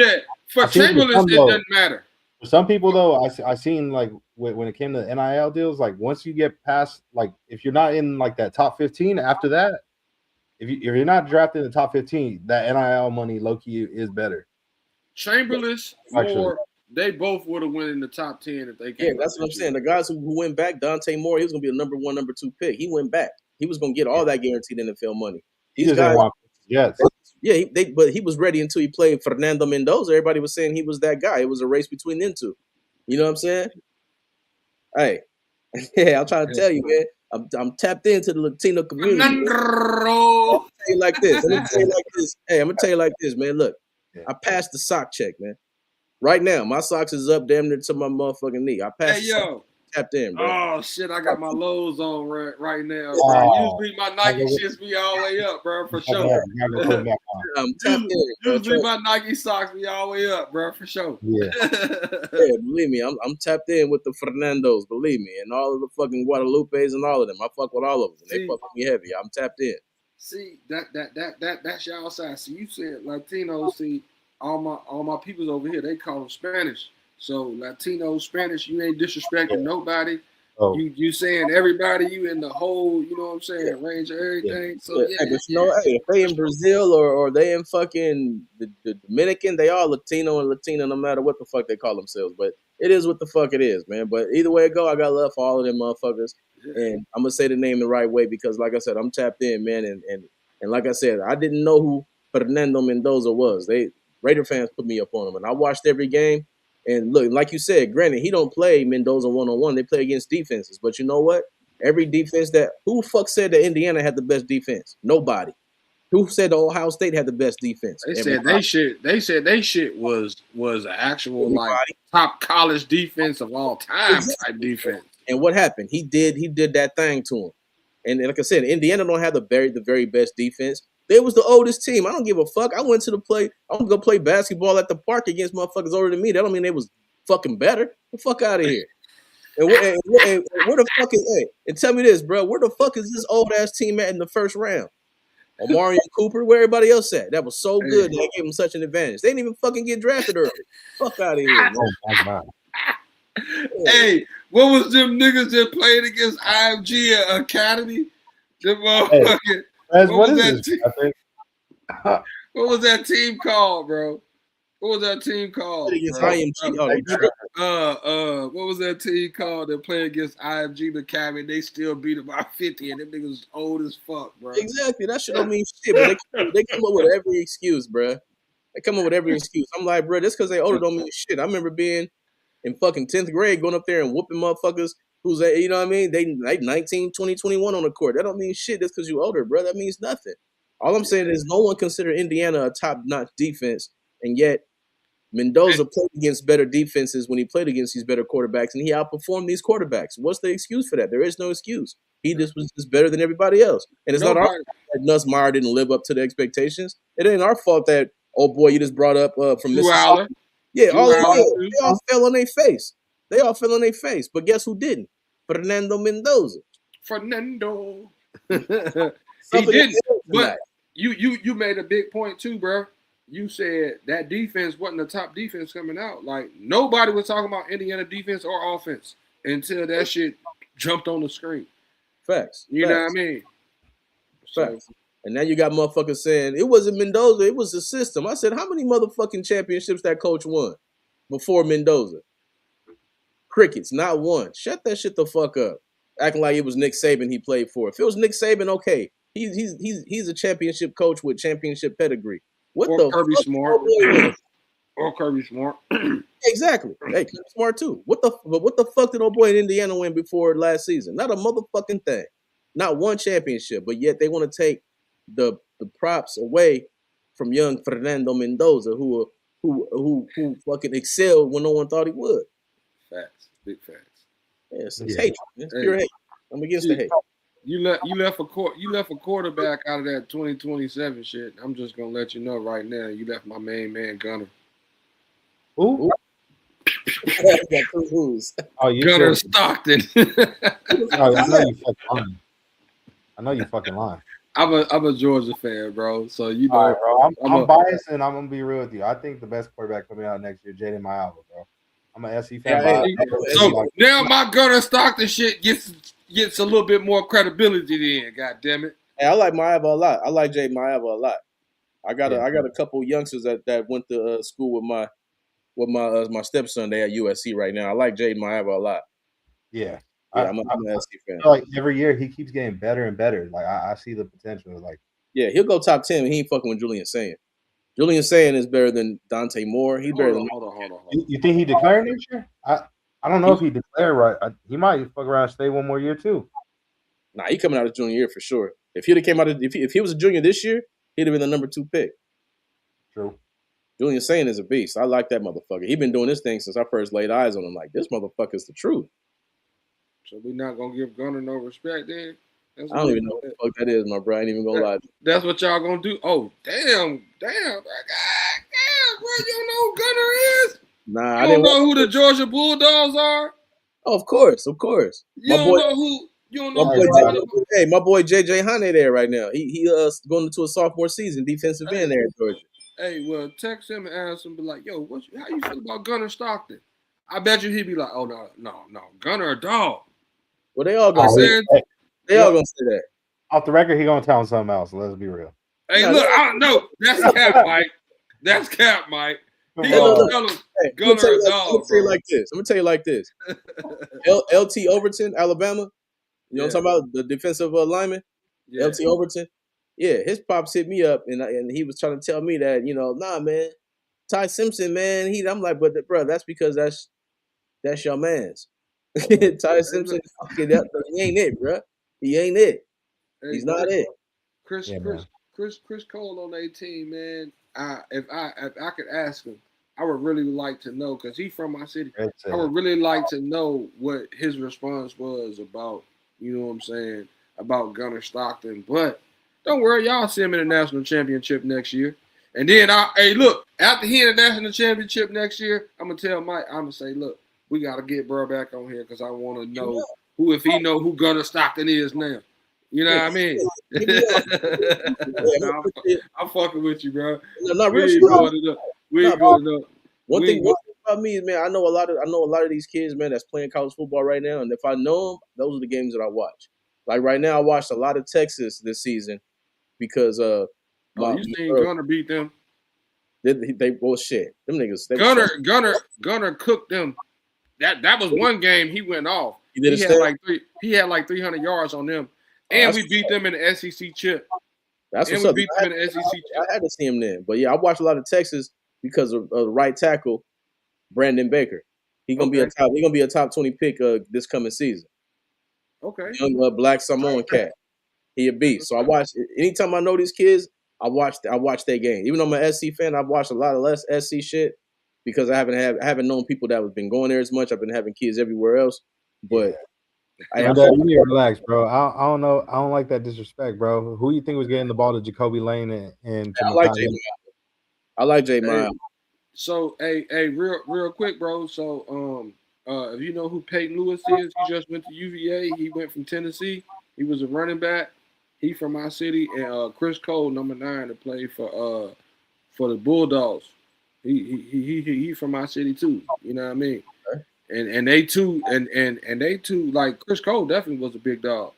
for Chamberlain, it doesn't matter. For some people, though, I seen like when it came to NIL deals, like once you get past, like if you're not in like that top 15, after that, if you're not drafted in the top 15, that NIL money low key is better. Chamberlain, Moore, they both would have went in the top 10 if they came. Yeah, that's what I'm saying. The guys who went back, Dante Moore, he was gonna be a number 1, number 2 pick. He went back. He was gonna get all that guaranteed NFL money. These guys, but he was ready until he played Fernando Mendoza. Everybody was saying he was that guy. It was a race between them two. You know what I'm saying? Hey, yeah, I'm trying to tell you, man. I'm tapped into the Latino community. I'm gonna tell you like this. Hey, I'm gonna tell you like this, man. Look, I passed the sock check, man. Right now, my socks is up damn near to my motherfucking knee. I passed. Hey, yo. Tapped in, bro. Oh shit, I got my lows on right now. Usually my Nike shits be all the way up, bro, for sure. I'm tapped in. Usually my Nike socks be all the way up, bro, for sure. Yeah, believe me, I'm tapped in with the Fernandos, believe me, and all of the fucking Guadalupes and all of them. I fuck with all of them. They fuck with me heavy. I'm tapped in. See that's y'all side. See, you said Latinos. See, all my peoples over here, they call them Spanish. So Latino, Spanish, you ain't disrespecting nobody. Oh, You saying everybody, you in the whole, you know what I'm saying, range of everything. So Hey, but if they in Brazil or they in fucking the Dominican, they all Latino and Latina, no matter what the fuck they call themselves. But it is what the fuck it is, man. But either way it go, I got love for all of them motherfuckers, and I'm gonna say the name the right way because, like I said, I'm tapped in, man, and like I said, I didn't know who Fernando Mendoza was. Raider fans put me up on him, and I watched every game. And look, like you said, granted, he don't play Mendoza 1-on-1. They play against defenses, but you know what? Every defense who fuck said that Indiana had the best defense? Nobody. Who said the Ohio State had the best defense? They said they shit was an actual like top college defense of all time type defense. And what happened? He did that thing to him. And like I said, Indiana don't have the very best defense. They was the oldest team. I don't give a fuck. I went to the play. I'm gonna go play basketball at the park against motherfuckers older than me. That don't mean they was fucking better. The fuck out of here. And where the fuck is and tell me this, bro? Where the fuck is this old ass team at in the first round? Omari Cooper, where everybody else at? That was so good that gave them such an advantage. They didn't even fucking get drafted early. Fuck out of here, man. oh my God. Hey, what was them niggas that played against IMG Academy? Them motherfucking. What was that team called, bro? What was that team called? What was that team called that played against IMG Academy? They still beat them by 50, and them niggas old as fuck, bro. Exactly. That shit don't mean shit, but they come up with every excuse, bro. They come up with every excuse. I'm like, bro, just because they older don't mean shit. I remember being in fucking 10th grade going up there and whooping motherfuckers who's, you know what I mean? They like 19, 20, 21 on the court. That don't mean shit just because you older, bro. That means nothing. All I'm saying is no one considered Indiana a top-notch defense, and yet Mendoza played against better defenses when he played against these better quarterbacks, and he outperformed these quarterbacks. What's the excuse for that? There is no excuse. He just was just better than everybody else. And it's not our fault that Nussmeier didn't live up to the expectations. It ain't our fault that, oh boy, you just brought up from Mississippi. Yeah, they all fell on their face. They all fell on their face. But guess who didn't? Fernando Mendoza. Fernando. He didn't. But you made a big point too, bro. You said that defense wasn't the top defense coming out. Like, nobody was talking about Indiana defense or offense until that shit jumped on the screen. Facts. You know what I mean? Facts. So, and now you got motherfuckers saying, it wasn't Mendoza, it was the system. I said, how many motherfucking championships that coach won before Mendoza? Crickets, not one. Shut that shit the fuck up. Acting like it was Nick Saban he played for. If it was Nick Saban, okay. He's a championship coach with championship pedigree. What or the Kirby fuck? Smart. Or Kirby Smart. Exactly. Hey, Kirby Smart too. What the fuck did old boy in Indiana win before last season? Not a motherfucking thing. Not one championship. But yet they want to take the props away from young Fernando Mendoza, who fucking excelled when no one thought he would. Facts. Big facts. Yes, it's hate. It's pure hate. I'm against the hate. You left a quarterback out of that 2027 shit. I'm just gonna let you know right now. You left my main man Gunner. Who? Gunner Stockton. I know you fucking lying. I'm a Georgia fan, bro. So you know, right, bro. I'm biased, and I'm gonna be real with you. I think the best quarterback coming out next year, Jaden Maeva, bro. I'm an SC fan. So now my Gunner Stockton shit gets a little bit more credibility then. God damn it. Hey, I like Maeva a lot. I like Jaden Maeva a lot. I got a couple youngsters that went to school with my stepson. They at USC right now. I like Jaden Maeva a lot. Yeah. I'm an SC fan. Like every year he keeps getting better and better. Like I see the potential. Like, yeah, he'll go top 10. He ain't fucking with Julian Sayin. Julian Sayin is better than Dante Moore. He's better than. Hold on. You think he declared next year? I don't know if he declared right. He might fuck around and stay one more year too. Nah, he coming out of junior year for sure. If he'd have came out, if he was a junior this year, he'd have been the number 2 pick. True. Julian Sayin is a beast. I like that motherfucker. He been doing this thing since I first laid eyes on him. Like, this motherfucker's the truth. So we not gonna give Gunner no respect then? I don't even know what the fuck that is, my bro. I ain't even gonna lie. That's what y'all gonna do? Oh, damn, bro. God damn, bro. You don't know who Gunner is? Nah, I don't know who the Georgia Bulldogs are? Oh, of course. You don't know who You don't My know boy, who running. my boy JJ Hane there right now. He going into a sophomore season, defensive end there in Georgia. Hey, well, text him and ask him, be like, yo, how you feel about Gunnar Stockton? I bet you he'd be like, oh, no, Gunnar a dog. Well, they all gonna Oh, say they all gonna say that. Off the record, he gonna tell him something else. Let's be real. Hey, No, look, I don't know. That's cap, Mike. That's cap, Mike. He gonna tell him Gunnar a dog. I'm gonna tell you like this. I'm gonna tell you like this. LT Overton, Alabama. You know what I'm talking about? The defensive lineman, LT Overton. Yeah, his pops hit me up and he was trying to tell me that, nah, man, Ty Simpson, man. I'm like, but bro, that's because that's your man's. Ty Simpson, he ain't it, bro. He ain't it. He's not it. Chris Cole on 18, man. If I could ask him, I would really like to know because he's from my city. I would really like to know what his response was about. You know what I'm saying about Gunnar Stockton, but don't worry, y'all see him in the national championship next year. And then look, after he in the national championship next year, I'm gonna tell Mike, I'm gonna say, look, we gotta get bro back on here because I want to know if he know who Gunnar Stockton is now. You know what I mean? I'm fucking with you, bro. We ain't going to know. One thing about me is, man, I know a lot of these kids, man, that's playing college football right now, and if I know them, those are the games that I watch. Like right now, I watched a lot of Texas this season because you seen Gunnar beat them? They bullshit. Them niggas. Gunnar cooked them. That was one game he went off. He had like 300 yards on them, and we beat them in the SEC chip. That's what's up. I had to see him then, but yeah, I watched a lot of Texas because of right tackle Brandon Baker. He's gonna be a top 20 pick this coming season. Okay. Young black Samoan cat. He a beast. So I watch. Anytime I know these kids, I watch their game. Even though I'm an SC fan, I've watched a lot of less SC shit because I haven't known people that have been going there as much. I've been having kids everywhere else, but. You need to relax, bro. I don't know. I don't like that disrespect, bro. Who you think was getting the ball to Jacoby Lane and to I like J Miles. So, real quick, bro. So, if you know who Peyton Lewis is, he just went to UVA. He went from Tennessee. He was a running back. He from my city, and Chris Cole, number 9, to play for the Bulldogs. He from my city too. You know what I mean? Okay. And they too, like Chris Cole definitely was a big dog,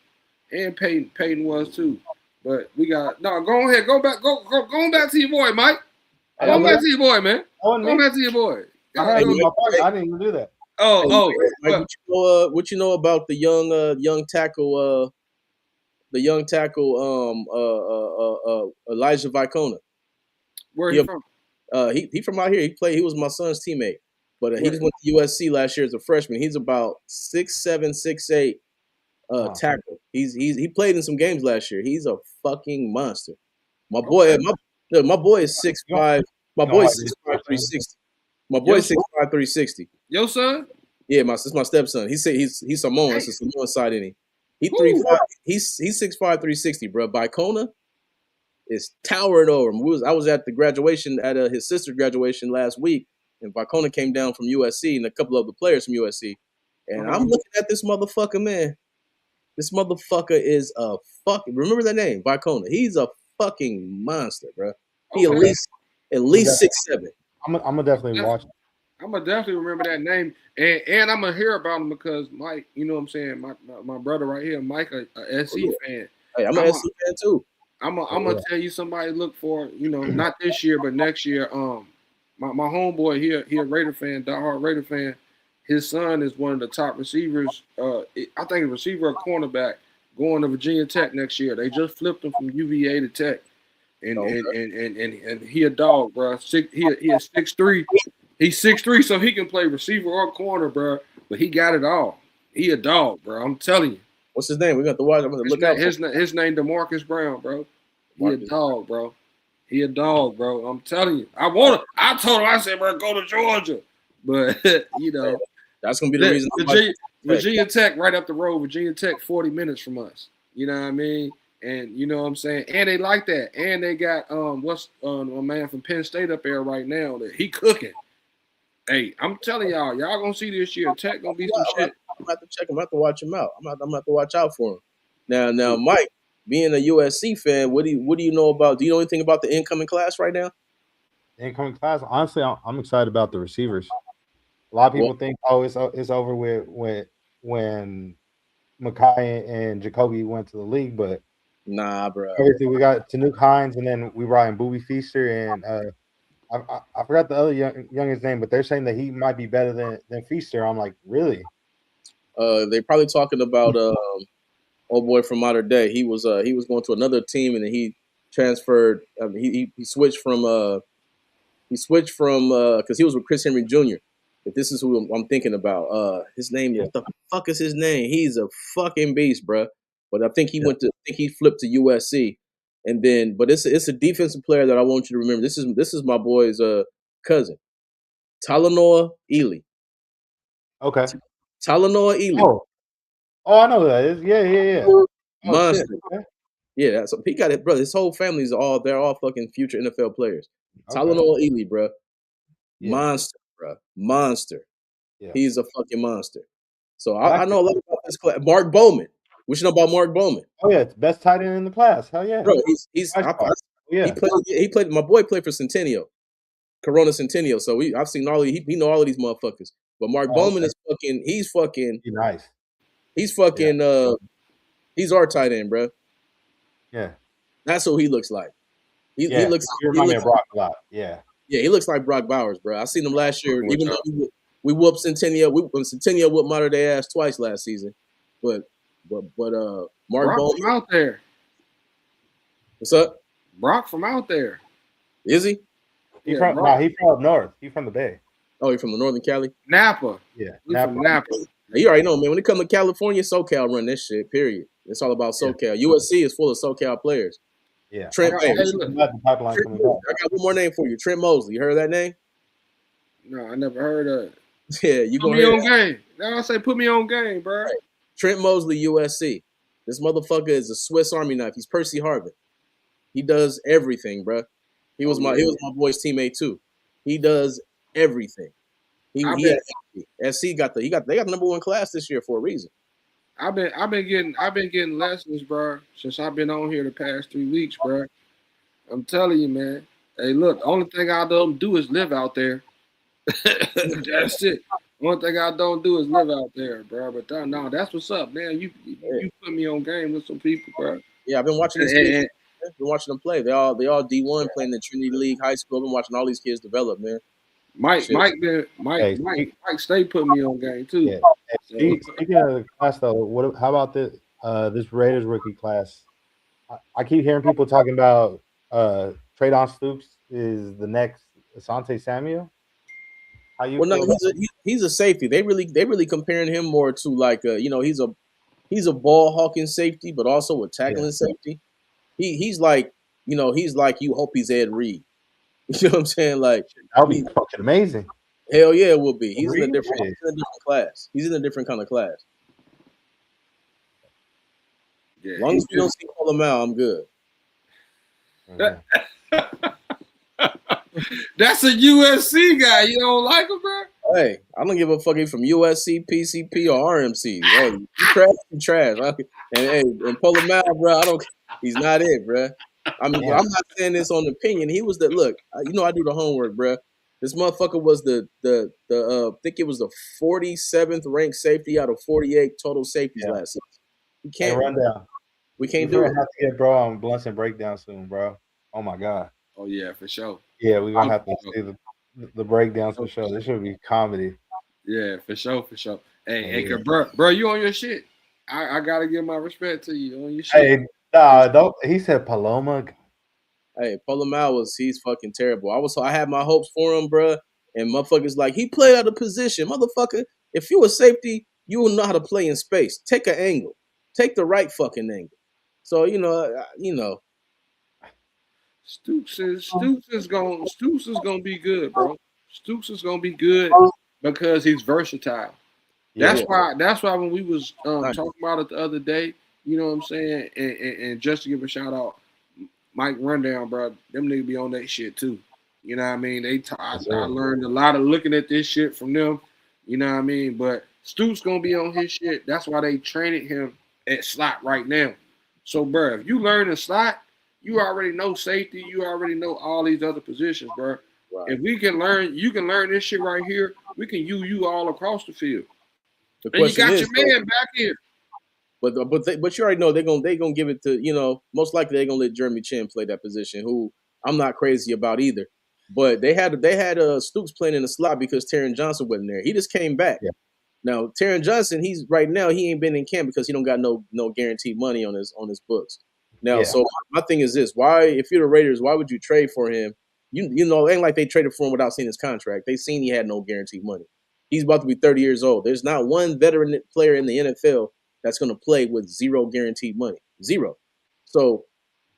and Peyton was too. But we got go ahead, go back to your boy, Mike. Go back to your boy, man. Go back to your boy. I didn't even do that. Mike, what you know about the young tackle Elijah Vicona? Where he from? He from out here. He was my son's teammate. But he just went to USC last year as a freshman. He's about 6'7", 6'8", tackle. He played in some games last year. He's a fucking monster. My boy is 6'5". My boy is 6'5", 360. My boy is 6'5", 360. Your son? Yeah, it's my stepson. He's Samoan. That's a Samoan side in him. He's 6'5", 360, bro. Vicona is towering over him. I was at the graduation at his sister's graduation last week. And Vicona came down from USC and a couple of the players from USC. And I'm looking at this motherfucker, man. This motherfucker is a fucking, remember that name, Vicona. He's a fucking monster, bro. He at least 6'7". I'm gonna definitely watch it. I'm gonna definitely remember that name, and I'm gonna hear about him because Mike, you know what I'm saying, my brother right here, Mike, a SC fan. Hey, I'm a SC fan too. I'm gonna tell you somebody to look for, not this year, but next year. My homeboy here, he a Raider fan, diehard Raider fan. His son is one of the top receivers. I think a receiver or cornerback going to Virginia Tech next year. They just flipped him from UVA to Tech, and he a dog, bro. He is 6'3". He's 6'3", so he can play receiver or corner, bro. But he got it all. He a dog, bro. I'm telling you. What's his name? We got to watch. I'm gonna look out. His name DeMarcus Brown, bro. He a dog, bro. He a dog, bro. I'm telling you. I told him, I said, bro, go to Georgia. But, that's going to be the reason. Virginia Tech right up the road. Virginia Tech 40 minutes from us. You know what I mean? And you know what I'm saying? And they like that. And they got, a man from Penn State up there right now that he cooking. Hey, I'm telling y'all going to see this year. Tech going to be some shit. gonna have to check him. I'm gonna have to watch him out. I'm gonna have to watch out for him. Now, Mike, being a USC fan, what do you know about? Do you know anything about the incoming class right now? Incoming class. Honestly, I'm excited about the receivers. A lot of Well, people think, oh, it's over with when Makai and Jacoby went to the league, but nah, bro. obviously we got Tanuk Hines, and then we brought in Boobie Feaster, and I forgot the other youngest name, but they're saying that he might be better than Feaster. I'm like, really? They probably talking about old boy from Modern Day. He was going to another team, and then he transferred. He switched from because he was with Chris Henry Jr. If this is who I'm thinking about, his name, what the fuck is his name? He's a fucking beast, bro. But I think I think he flipped to USC, and then, but it's a defensive player that I want you to remember. This is my boy's cousin, Talanoa Ely. Okay. Talanoa Ely, Oh, I know who that is. Yeah. Oh shit. monster. Okay. Yeah, that's he got it, bro. His whole family's they're all fucking future NFL players. Okay. Talanoa Ely, bro, Yeah. monster, bro, monster. Yeah. He's a fucking monster. So I like I know a lot about this class. Mark Bowman. What you know about Mark Bowman? Oh yeah, it's best tight end in the class. Hell yeah. Bro, he's Nice spot. Yeah. he played my boy played for Centennial, Corona Centennial. So I've seen he know all of these motherfuckers. But Mark Bowman is fucking He's nice. he's fucking he's our tight end, bro. Yeah. That's who he looks like. He looks You remind me of Brock a lot. Yeah. Yeah, he looks like Brock Bowers, bro. I seen him last year. Even though we whooped Centennial, Centennial whooped Modern Day ass twice last season. But Mark Brock Bowman from out there. What's up? Brock from out there. Is he? He's from up north. He's from the Bay. Oh, he's from the Northern Cali? Napa. Yeah. From Napa. You already know, man. When it comes to California, SoCal run this shit, period. It's all about SoCal. Yeah. USC is full of SoCal players. Yeah. Trent, I got one more name for you. Trent Mosley. You heard that name? No, I never heard of it. Yeah, you put me on game. Now I say put me on game, bro. Right. Trent Mosley, USC. This motherfucker is a Swiss Army knife. He's Percy Harvin. He does everything, bro. He was my boy's teammate too. He does everything. SC got they got the number one class this year for a reason. I've been getting lessons, bro, since I've been on here the past 3 weeks, bro. I'm telling you, man. Hey, look, the only thing I don't do is live out there. That's it. One thing I don't do is live out there, bro. But no, that's what's up, man. You put me on game with some people, bro. Yeah, I've been watching these kids. I've been watching them play. They all D1 playing the Trinity League High School. I've been watching all these kids develop, man. Mike stay putting me on game too. Yeah. Speaking of the class though, how about this Raiders rookie class? I keep hearing people talking about Traydon Stoops is the next Asante Samuel. How you? Well, no, he's a safety. They really comparing him more to like he's a ball hawking safety, but also a tackling safety. He's like you hope he's Ed Reed. You know what I'm saying? Like that would be fucking amazing. Hell yeah, it would be. He's in a different class. He's in a different kind of class. Yeah, as long as we don't see Colomel, I'm good. That's a USC guy. You don't like him, bro? Hey, I don't give a fuck if he's from USC, PCP, or RMC. Hey, you trash. And Colomel, bro, he's not it, bro. I mean, I'm not saying this on opinion. He was I do the homework, bro. This motherfucker was I think it was the 47th ranked safety out of 48 total safeties last season. We can't run down. We can't do it. Have to get bro on Blunts and Breakdown soon, bro. Oh my god. Oh yeah, for sure. Yeah, we're gonna have to see the breakdowns for sure. This should be comedy. Yeah, for sure. Hey, bro, you on your shit. I gotta give my respect to you on your shit. Hey, don't. He said Paloma. Hey, Paloma he's fucking terrible. I had my hopes for him, bro. And motherfuckers like he played out of position, motherfucker. If you a safety, you will know how to play in space. Take an angle. Take the right fucking angle. So Stoops is gonna be good, bro. Stoops is gonna be good because he's versatile. That's why when we was talking about it the other day, you know what I'm saying, and just to give a shout out, Mike Rundown, bro, them niggas be on that shit too. You know what I mean? I learned a lot of looking at this shit from them. You know what I mean? But Stoops gonna be on his shit. That's why they training him at slot right now. So, bro, if you learn the slot, you already know safety. You already know all these other positions, bro. Right. If we can learn, you can learn this shit right here. We can use you all across the field. The And you question got is, your man back here. but you already know they're gonna give it to most likely they're gonna let Jeremy Chin play that position, who I'm not crazy about either. But they had Stoops playing in the slot because Taron Johnson wasn't there. He just came back. Yeah. Now Taron Johnson, he's right now he ain't been in camp because he don't got no guaranteed money on his books. Now, Yeah. so my thing is this: why, if you're the Raiders, why would you trade for him? You know, it ain't like they traded for him without seeing his contract. They seen he had no guaranteed money. He's about to be 30 years old. There's not one veteran player in the NFL that's going to play with zero guaranteed money. Zero. So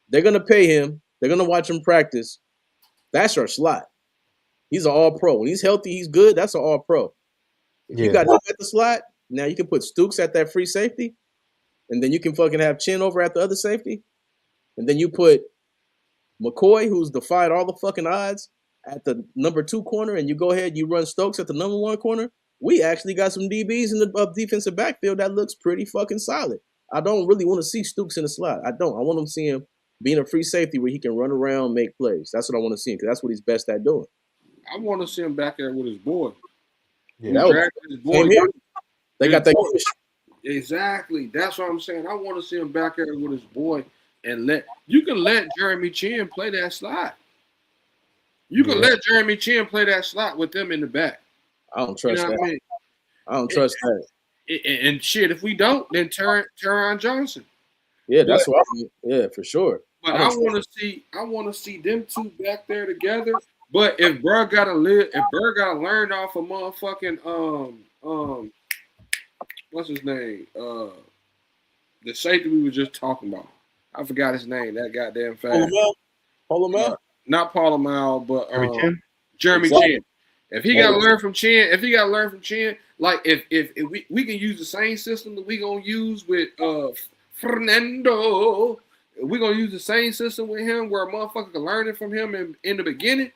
they're going to pay him. They're going to watch him practice. That's your slot. He's an all-pro. When he's healthy, he's good. That's an all-pro. If you got him at the slot, now you can put Stooks at that free safety, and then you can fucking have Chin over at the other safety, and then you put McCoy, who's defied all the fucking odds, at the number 2 corner, and you go ahead, you run Stokes at the number 1 corner. We actually got some DBs in the defensive backfield that looks pretty fucking solid. I don't really want to see Stooks in the slot. I don't. I want him to see him being a free safety where he can run around, make plays. That's what I want to see because that's what he's best at doing. I want to see him back there with his boy. Yeah. His boy. They got that. Exactly. That's what I'm saying. I want to see him back there with his boy and let Jeremy Chin play that slot. You can let Jeremy Chin play that slot with them in the back. I don't trust that. I mean? I don't trust that. And shit, if we don't, then Taron Johnson. Yeah, that's what I mean. Yeah, for sure. But I want to see them two back there together. But if Burr gotta learn off of motherfucking what's his name? The safety we were just talking about. I forgot his name. That goddamn fast. Paul not Paul Amal, but Jeremy exactly. Chin. If he gotta learn from Chin, like if we can use the same system that we gonna use with Fernando, we gonna use the same system with him where a motherfucker can learn it from him in the beginning,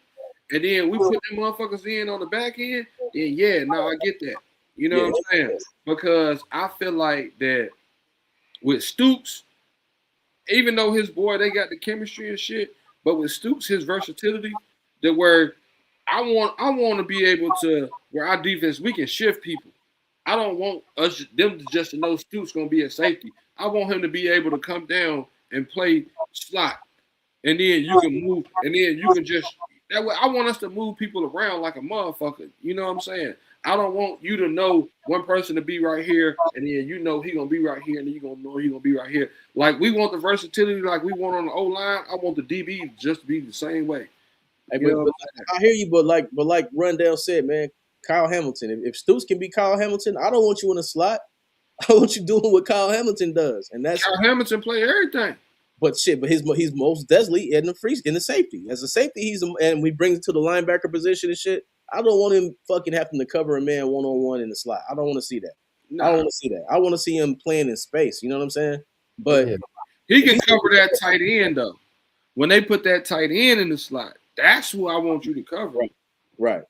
and then we put them motherfuckers in on the back end. Then I get that. You know what I'm saying? Because I feel like that with Stoops, even though his boy, they got the chemistry and shit, but with Stoops, his versatility, that where I want to be able to, where our defense, we can shift people. I don't want them just to know Stoops going to be a safety. I want him to be able to come down and play slot. And then you can move, and then you can just, that way, I want us to move people around like a motherfucker. You know what I'm saying? I don't want you to know one person to be right here, and then you know he gonna be right here, and then you gonna know he gonna be right here. Like we want the versatility, like we want on the O-line. I want the DB just to be the same way. Hey, but I hear you, but like Rundell said, man, Kyle Hamilton. If Stoops can be Kyle Hamilton, I don't want you in the slot. I want you doing what Kyle Hamilton does, and that's Kyle Hamilton play everything. But he's most deadly in the safety. As a safety, and we bring it to the linebacker position and shit. I don't want him fucking having to cover a man one-on-one in the slot. I don't want to see that. I don't want to see that. I want to see him playing in space. You know what I'm saying? But he can cover that tight end though. When they put that tight end in the slot, that's who I want you to cover. Right.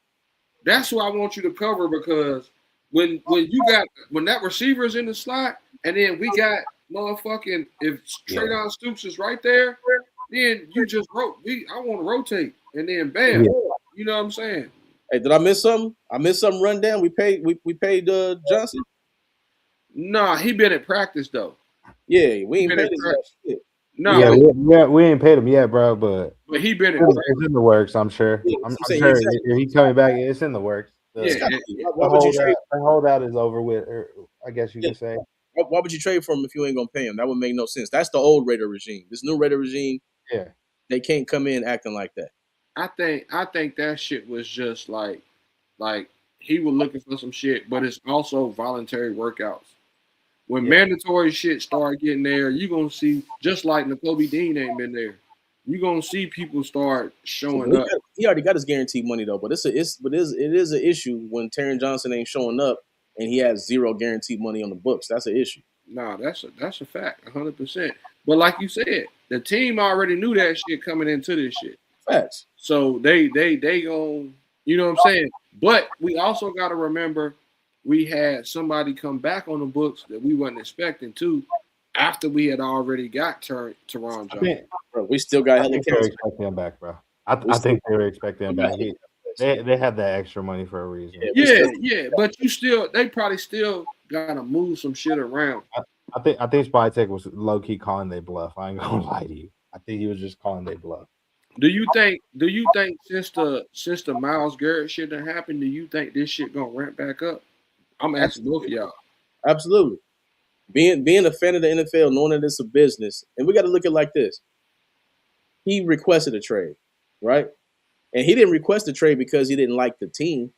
That's who I want you to cover because when that receiver's in the slot and then we got motherfucking if Taron Stoops is right there, then you just I want to rotate and then bam. You know what I'm saying? Hey, did I miss something? I missed something rundown. We paid Johnson. Nah, he been at practice though. Yeah, we ain't paid him. No, we ain't paid him yet, bro. But he been it's in the works. I'm sure. Yeah, I'm sure if he's coming back, it's in the works. The holdout is over with. Or I guess you could say. Why would you trade for him if you ain't gonna pay him? That would make no sense. That's the old Raider regime. This new Raider regime, they can't come in acting like that. I think that shit was just like he was looking for some shit, but it's also voluntary workouts. When mandatory shit start getting there, you gonna see just like Nakobe Dean ain't been there. You gonna see people start showing up. He already got his guaranteed money though, but it is an issue when Taron Johnson ain't showing up and he has zero guaranteed money on the books. That's an issue. Nah, that's a fact, 100%. But like you said, the team already knew that shit coming into this shit. Facts. So they gon', you know what I'm saying? But we also got to remember we had somebody come back on the books that we wasn't expecting to after we had already got Taron Johnson. Bro, we still got I hella think they were cash. expecting him back, bro. I think they were expecting him back. They had that extra money for a reason. Yeah, but they probably still gotta move some shit around. I think Spytek was low key calling they bluff. I ain't gonna lie to you. I think he was just calling they bluff. Do you think since the Myles Garrett shit that happened, do you think this shit gonna ramp back up? I'm asking both of y'all. Absolutely. Being a fan of the NFL, knowing that it's a business, and we got to look at it like this. He requested a trade, right? And he didn't request a trade because he didn't like the team.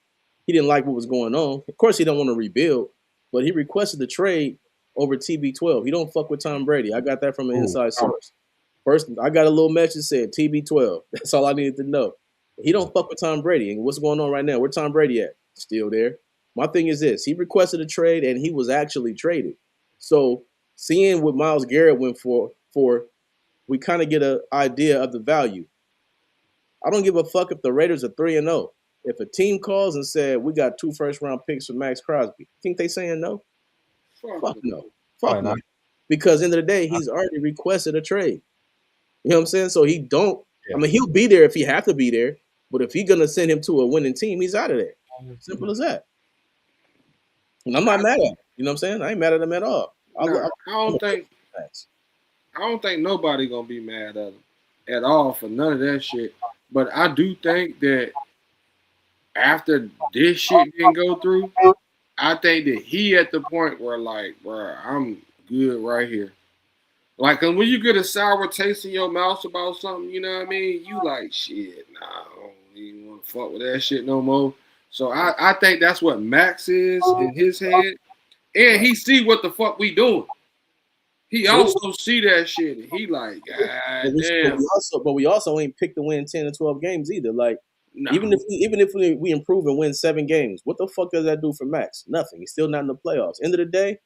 He didn't like what was going on. Of course, he don't want to rebuild, but he requested the trade over TB12. He don't fuck with Tom Brady. I got that from an inside source. First, I got a little message that said TB12. That's all I needed to know. He don't fuck with Tom Brady. And what's going on right now? Where Tom Brady at? Still there. My thing is this. He requested a trade, and he was actually traded. So seeing what Myles Garrett went for we kind of get an idea of the value. I don't give a fuck if the Raiders are 3-0. If a team calls and said, we got 2 first-round picks for Max Crosby, you think they saying no? Fuck no. Fuck no. Because end of the day, he's already requested a trade. You know what I'm saying? So he don't – I mean, he'll be there if he have to be there. But if he's going to send him to a winning team, he's out of there. Simple as that. And I'm not mad at him. You know what I'm saying? I ain't mad at him at all. I don't think nobody gonna be mad at him at all for none of that shit. But I do think that after this shit didn't go through, I think that he at the point where like, bro, I'm good right here. Like, and when you get a sour taste in your mouth about something, you know what I mean? You like, shit, nah, I don't even want to fuck with that shit no more. So I think that's what Max is in his head. And he see what the fuck we doing. He also see that shit, and he like, God damn. But we also ain't picked to win 10 or 12 games either. Like, even if we improve and win 7 games, what the fuck does that do for Max? Nothing. He's still not in the playoffs. End of the day,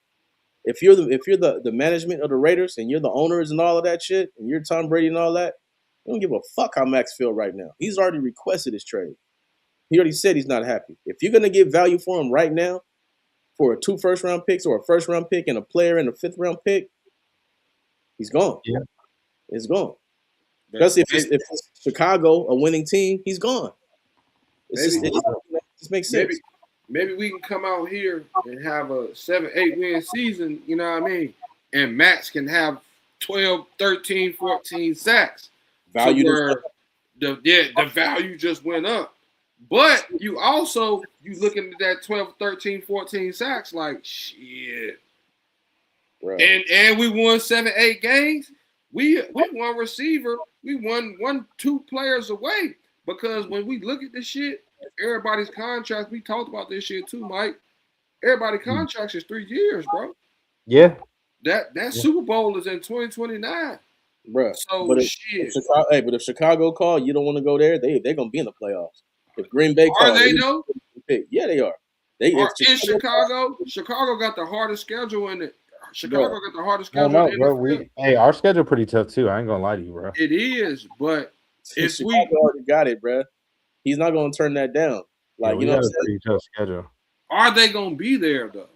if you're the management of the Raiders and you're the owners and all of that shit, and you're Tom Brady and all that, you don't give a fuck how Max feel right now. He's already requested his trade. He already said he's not happy. If you're gonna give value for him right now, for 2 first-round picks or a first-round pick and a player and a 5th-round pick, he's gone. Yeah, it's gone. Because if it's Chicago, a winning team, he's gone. It just makes sense. Maybe we can come out here and have a 7-8 win season, you know what I mean? And Max can have 12, 13, 14 sacks. The value just went up. But you looking at that 12, 13, 14 sacks like shit. Right. And we won 7-8 games. We won receiver. We won 2 players away. Because when we look at this shit, everybody's contract, we talked about this shit too, Mike. Everybody's contracts is 3 years, bro. Yeah. That Super Bowl is in 2029. Bro. So but shit. If Chicago call, you don't want to go there, they're gonna be in the playoffs. If Green Bay call, are they though? Yeah, they are. In Chicago, Chicago got the hardest schedule in it. Chicago got the hardest schedule in bro. Our schedule pretty tough too. I ain't gonna lie to you, bro. It is, but if Chicago already got it, bro, he's not gonna turn that down. Like, you know what I'm saying? Pretty tough schedule. Are they gonna be there though?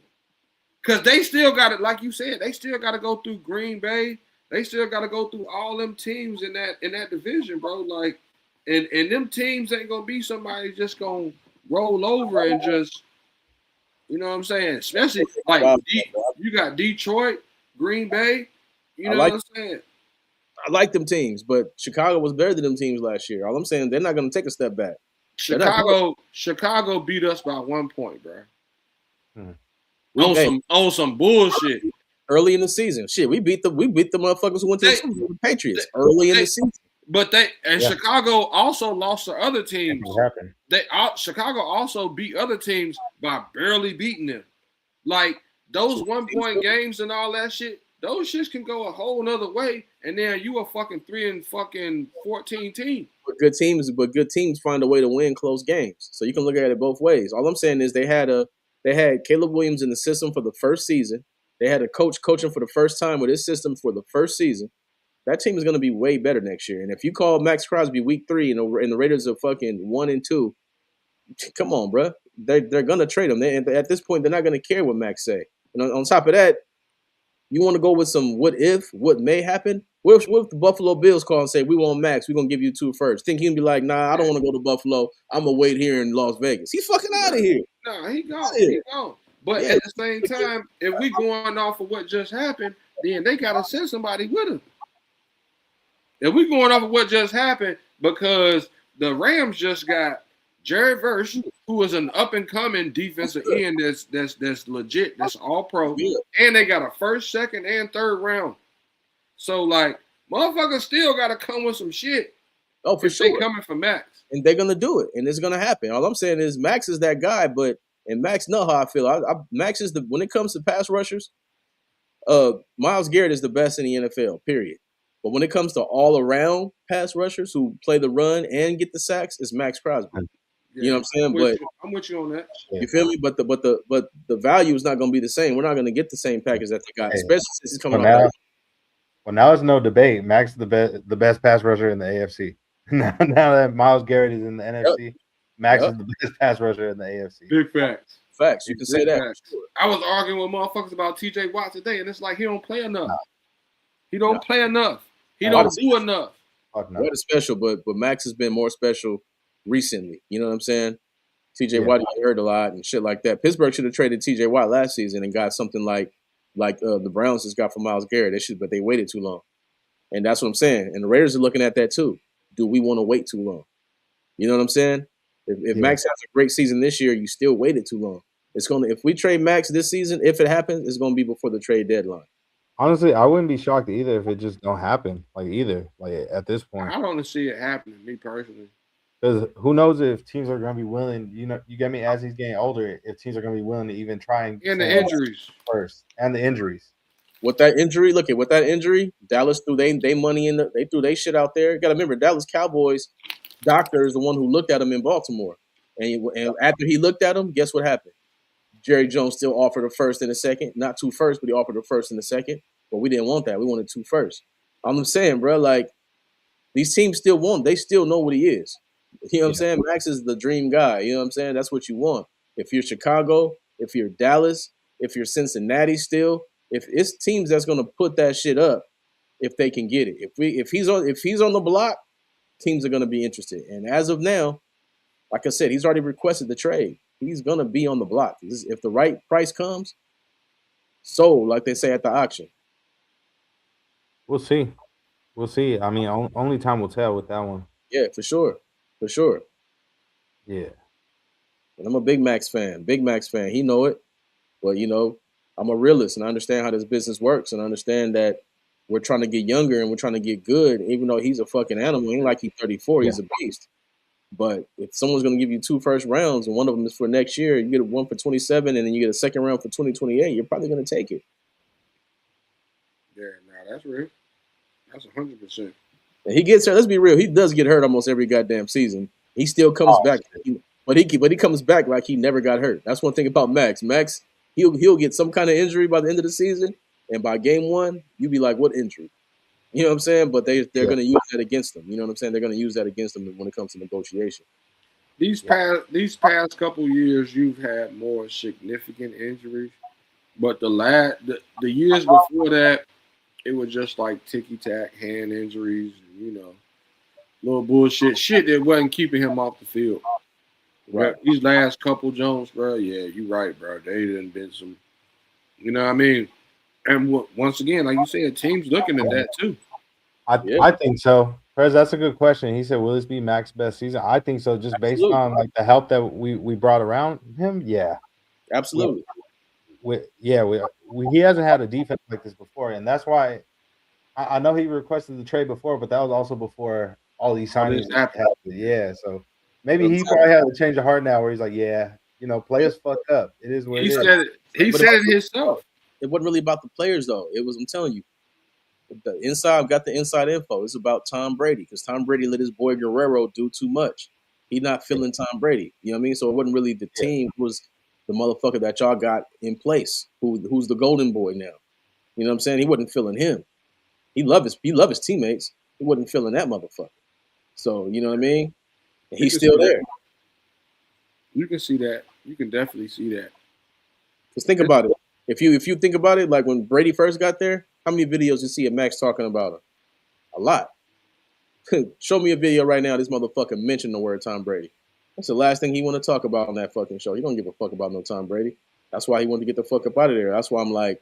Because they still got it, like you said, they still got to go through Green Bay. They still got to go through all them teams in that division, bro. Like, and them teams ain't gonna be somebody just gonna roll over and just, you know what I'm saying? Especially like you got Detroit, Green Bay. You know what I'm saying? I like them teams, but Chicago was better than them teams last year. All I'm saying, they're not gonna take a step back. Chicago beat us by 1 point, bro. On some bullshit. Early in the season, shit, we beat the motherfuckers who went to the Patriots early in the season. But Chicago also lost to other teams. Chicago also beat other teams by barely beating them. Like those 1 point games and all that shit, those shits can go a whole nother way, and then you a fucking 3-14 team. But good teams find a way to win close games. So you can look at it both ways. All I'm saying is they had Caleb Williams in the system for the first season. They had a coach coaching for the first time with his system for the first season. That team is going to be way better next year. And if you call Max Crosby week 3 and the Raiders are fucking 1-2, come on, bro. they're gonna trade him. At this point, they're not gonna care what Max say. And on top of that, you want to go with some what may happen? What if the Buffalo Bills call and say, we want Max, we're going to give you 2 first? Think he'd be like, nah, I don't want to go to Buffalo. I'm going to wait here in Las Vegas. He's fucking out of here. No, he gone. He gone. But at the same time, if we going off of what just happened, then they got to send somebody with him. If we going off of what just happened, because the Rams just got Jared Verse, who is an up-and-coming defensive end that's legit, that's all-pro, and they got a first, second, and third round. So, like, motherfuckers still got to come with some shit. Oh, for sure. They coming for Max. And they're going to do it, and it's going to happen. All I'm saying is Max is that guy, and Max know how I feel. Max is when it comes to pass rushers, Myles Garrett is the best in the NFL, period. But when it comes to all-around pass rushers who play the run and get the sacks, it's Max Crosby. Yeah, you know what I'm saying? I'm with you on that. You feel me? But the value is not going to be the same. We're not going to get the same package that they got, especially since he's coming out. Well, now it's no debate. Max is the best pass rusher in the AFC. now that Myles Garrett is in the NFC, Max is the best pass rusher in the AFC. Big facts. Facts. You can say that. I was arguing with motherfuckers about TJ Watt today, and it's like he don't play enough. He don't play enough. He don't do enough. What is special, but Max has been more special recently. You know what I'm saying? TJ Watt hurt a lot and shit like that. Pittsburgh should have traded TJ Watt last season and got something like the Browns just got for Myles Garrett. But they waited too long. And that's what I'm saying. And the Raiders are looking at that too. Do we want to wait too long? You know what I'm saying? If Max has a great season this year, you still waited too long. If we trade Max this season, if it happens, it's gonna be before the trade deadline. Honestly, I wouldn't be shocked either if it just don't happen. Like at this point, I don't see it happening. Me personally, because who knows if teams are gonna be willing? You get me. As he's getting older, if teams are gonna be willing to even try and the injuries first and the injuries. With that injury, Dallas threw they money in. They threw they shit out there. You got to remember, Dallas Cowboys doctor is the one who looked at him in Baltimore, and after he looked at him, guess what happened? Jerry Jones still offered a first and a second, not 2 firsts, but he offered a first and a second. But we didn't want that. We wanted 2 firsts. I'm saying, bro, like these teams still want. They still know what he is. You know what I'm saying? Max is the dream guy. You know what I'm saying? That's what you want. If you're Chicago, if you're Dallas, if you're Cincinnati still, if it's teams that's gonna put that shit up, if they can get it. If he's on the block, teams are gonna be interested. And as of now, like I said, he's already requested the trade. He's gonna be on the block. If the right price comes, sold, like they say at the auction. We'll see. I mean, only time will tell with that one. Yeah, for sure. Yeah. And I'm a big Max fan. He know it. But, I'm a realist, and I understand how this business works, and I understand that we're trying to get younger and we're trying to get good, even though he's a fucking animal. He ain't like he's 34. He's a beast. But if someone's going to give you 2 first rounds and one of them is for next year, you get one for 27 and then you get a second round for 2028, you're probably going to take it. Yeah, that's real. That's 100%. And he gets hurt. Let's be real. He does get hurt almost every goddamn season. He still comes back. But he comes back like he never got hurt. That's one thing about Max. Max, he'll get some kind of injury by the end of the season, and by game 1, you be like, what injury? You know what I'm saying? But they're going to use that against them. You know what I'm saying? They're going to use that against them when it comes to negotiation. These past couple years, you've had more significant injuries, but the years before that, it was just like ticky-tack hand injuries, little bullshit shit that wasn't keeping him off the field. Right. These last couple Jones, bro, yeah, you're right, bro. They done been some, you know what I mean? And once again, like you said, teams looking at that too. I think so. Prez, that's a good question. He said, will this be Max's best season? I think so, just based on like the help that we brought around him. Yeah. Absolutely. He hasn't had a defense like this before, and that's why I know he requested the trade before, but that was also before all these signings happened. Yeah, so maybe he probably had a change of heart now where he's like, players fucked up. It is what it is. He said it himself. It wasn't really about the players, though. It was, I'm telling you, the inside got the inside info. It's about Tom Brady because Tom Brady let his boy Guerrero do too much. He's not feeling Tom Brady. You know what I mean? So it wasn't really the team. It was the motherfucker that y'all got in place, who's the golden boy now. You know what I'm saying? He wasn't feeling him. He loved his teammates. He wasn't feeling that motherfucker. So, you know what I mean? And he's still there. You can see that. You can definitely see that. Because think about it. If you think about it, like when Brady first got there, how many videos you see of Max talking about him? A lot. Show me a video right now. This motherfucker mentioned the word Tom Brady. That's the last thing he want to talk about on that fucking show. He don't give a fuck about no Tom Brady. That's why he wanted to get the fuck up out of there. That's why I'm like,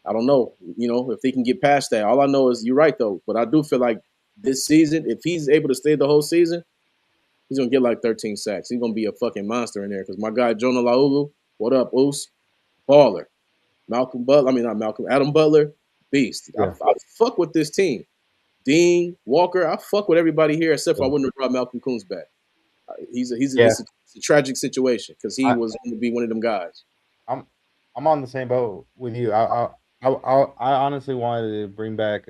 I don't know, if he can get past that. All I know is you're right though. But I do feel like this season, if he's able to stay the whole season, he's gonna get like 13 sacks. He's gonna be a fucking monster in there. Because my guy Jonah Laulu, what up, Oos? Baller. Adam Butler, beast. Yeah. I fuck with this team. Dean, Walker, I fuck with everybody here except for I wouldn't have brought Malcolm Coons back. It's a tragic situation because he was going to be one of them guys. I'm on the same boat with you. I honestly wanted to bring back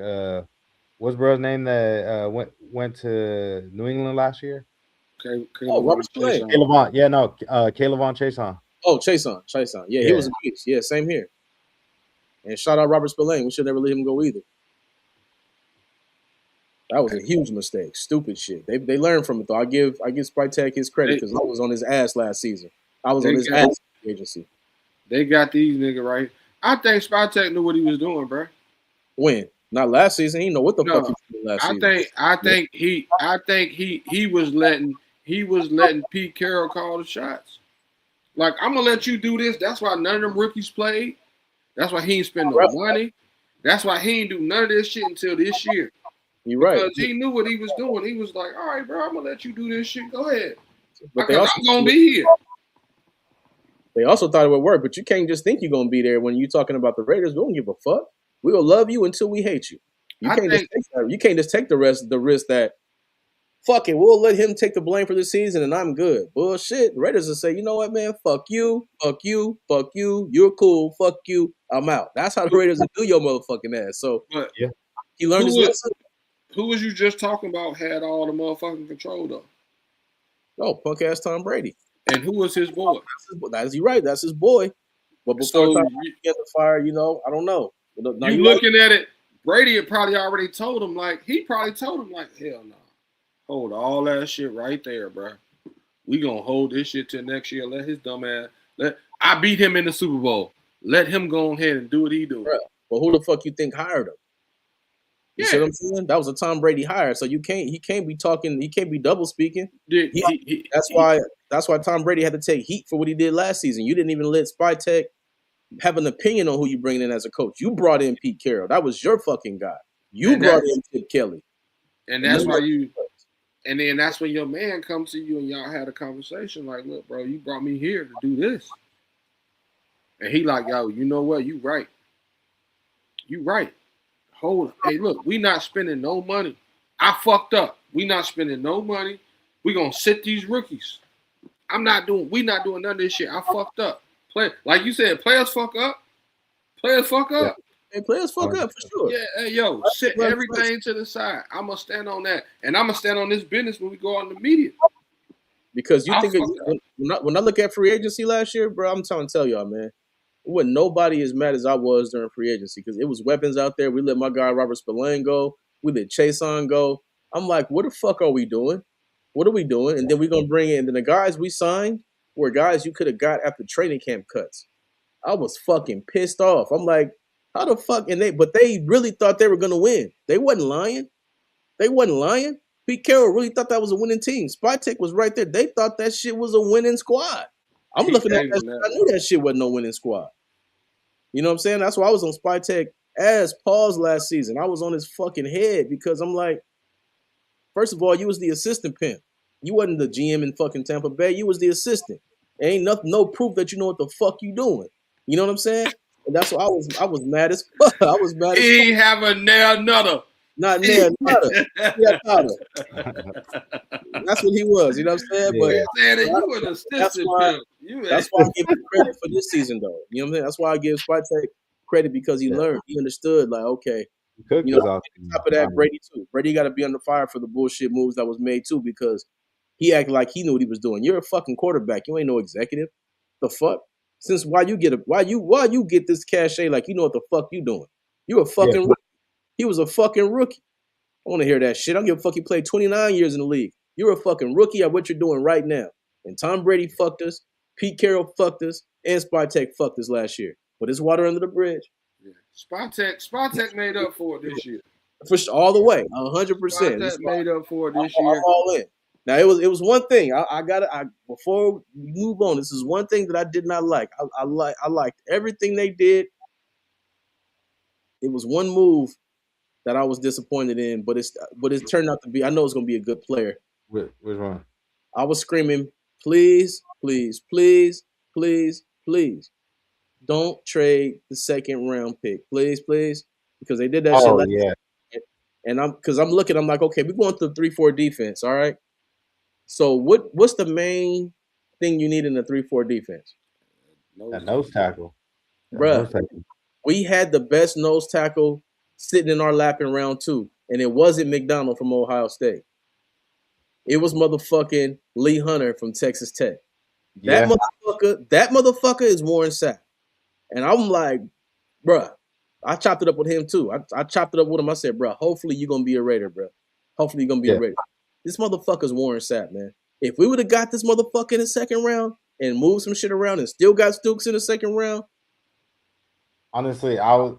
what's bro's name that went to New England last year? Robert Spillane. K'Lavon Chason. Oh, Chason. Yeah, he was a beast. Yeah, same here. And shout out Robert Spillane. We should never let him go either. That was a huge mistake. Stupid shit. They learned from it though. I give Spytek his credit because I was on his ass last season. I was on his ass agency. They got these niggas right. I think Spytek knew what he was doing, bro. When? Not last season. He didn't know what the fuck he was doing last season. I think he was letting Pete Carroll call the shots. Like, I'm gonna let you do this. That's why none of them rookies played. That's why he ain't spend no money. That's why he ain't do none of this shit until this year. You're right. Because he knew what he was doing. He was like, all right, bro, I'm gonna let you do this shit. Go ahead. But I'm gonna be here. They also thought it would work, but you can't just think you're gonna be there when you're talking about the Raiders. We don't give a fuck. We'll love you until we hate you. You can't just take the risk that fuck it, we'll let him take the blame for the season and I'm good. Bullshit. The Raiders will say, you know what, man? Fuck you. You're cool. Fuck you. I'm out. That's how the Raiders will do your motherfucking ass. So he learned his lesson. Who was you just talking about had all the motherfucking control though? Oh, punk ass Tom Brady. And who was his boy? That's you right. That's his boy. But before Tom Brady get the fire, I don't know. You looking at it, Brady had probably already told him, like, hell no. Hold all that shit right there, bro. We gonna hold this shit till next year. Let his dumb ass. I beat him in the Super Bowl. Let him go ahead and do what he do. Well, who the fuck you think hired him? You see what I'm saying? That was a Tom Brady hire, so he can't be talking. He can't be double speaking. That's why Tom Brady had to take heat for what he did last season. You didn't even let Spytek have an opinion on who you bring in as a coach. You brought in Pete Carroll. That was your fucking guy. You brought in Chip Kelly, and that's why you. And then that's when your man comes to you and y'all had a conversation like, look, bro, you brought me here to do this. And he like, yo, you know what? You right. Hey, look, we not spending no money. I fucked up. We not spending no money. We gonna sit these rookies. We not doing none of this shit. I fucked up. Like you said, players fuck up. Hey, players fuck up for sure. Yeah, hey, yo, sit everything to the side. I'm going to stand on that. And I'm going to stand on this business when we go out in the media. Because you think when I look at free agency last year, bro, I'm trying to tell y'all, man, it wasn't nobody as mad as I was during free agency because it was weapons out there. We let my guy Robert Spillane go. We let Chason go. I'm like, what the fuck are we doing? What are we doing? And then we're going to bring in. And then the guys we signed were guys you could have got after training camp cuts. I was fucking pissed off. I'm like, how the fuck? But they really thought they were going to win. They wasn't lying. Pete Carroll really thought that was a winning team. Spytek was right there. They thought that shit was a winning squad. I'm looking at that shit. I knew that shit wasn't no winning squad. You know what I'm saying? That's why I was on Spytek as pause last season. I was on his fucking head because I'm like, first of all, you was the assistant pimp. You wasn't the GM in fucking Tampa Bay. You was the assistant. There ain't no proof that you know what the fuck you doing. You know what I'm saying? And that's why I was mad as fuck. I was mad as fuck. He ain't have a nail nutter. Not nail nutter. Yeah, nutter. That's what he was. You know what I'm saying? Yeah. But you were the assistant pimp. That's why I give him credit for this season, though. You know what I'm saying? That's why I give Spytek credit because he learned. He understood, like, okay. On top of that, Brady, too. Brady got to be under fire for the bullshit moves that was made, too, because he acted like he knew what he was doing. You're a fucking quarterback. You ain't no executive. The fuck? Since why you get this cachet like you know what the fuck you doing? You a fucking rookie. He was a fucking rookie. I want to hear that shit. I don't give a fuck. He played 29 years in the league. You're a fucking rookie at what you're doing right now. And Tom Brady fucked us. Pete Carroll fucked us, and Spytek fucked us last year. But it's water under the bridge. Yeah. Spytek made up for it this year. For all the way, 100%. Spytek made up for it this year. I'm all in. Now it was one thing I before we move on. This is one thing that I did not like. I liked everything they did. It was one move that I was disappointed in, but it turned out to be. I know it's gonna be a good player. Which one? I was screaming, please, please, please, please, please, don't trade the second round pick, please, please, because they did that shit. Yeah. And I'm looking. I'm like, okay, we're going to the 3-4 defense, all right. So what's the main thing you need in the 3-4 defense? A nose tackle. Bruh, we had the best nose tackle sitting in our lap in round 2, and it wasn't McDonald from Ohio State. It was motherfucking Lee Hunter from Texas Tech. That motherfucker is Warren Sapp. And I'm like, bruh, I chopped it up with him too. I chopped it up with him. I said, bruh, hopefully you're going to be a Raider, bruh. Hopefully you're going to be a Raider. This motherfucker's Warren Sapp, man. If we would have got this motherfucker in the second round and moved some shit around and still got Stooks in the second round. Honestly, I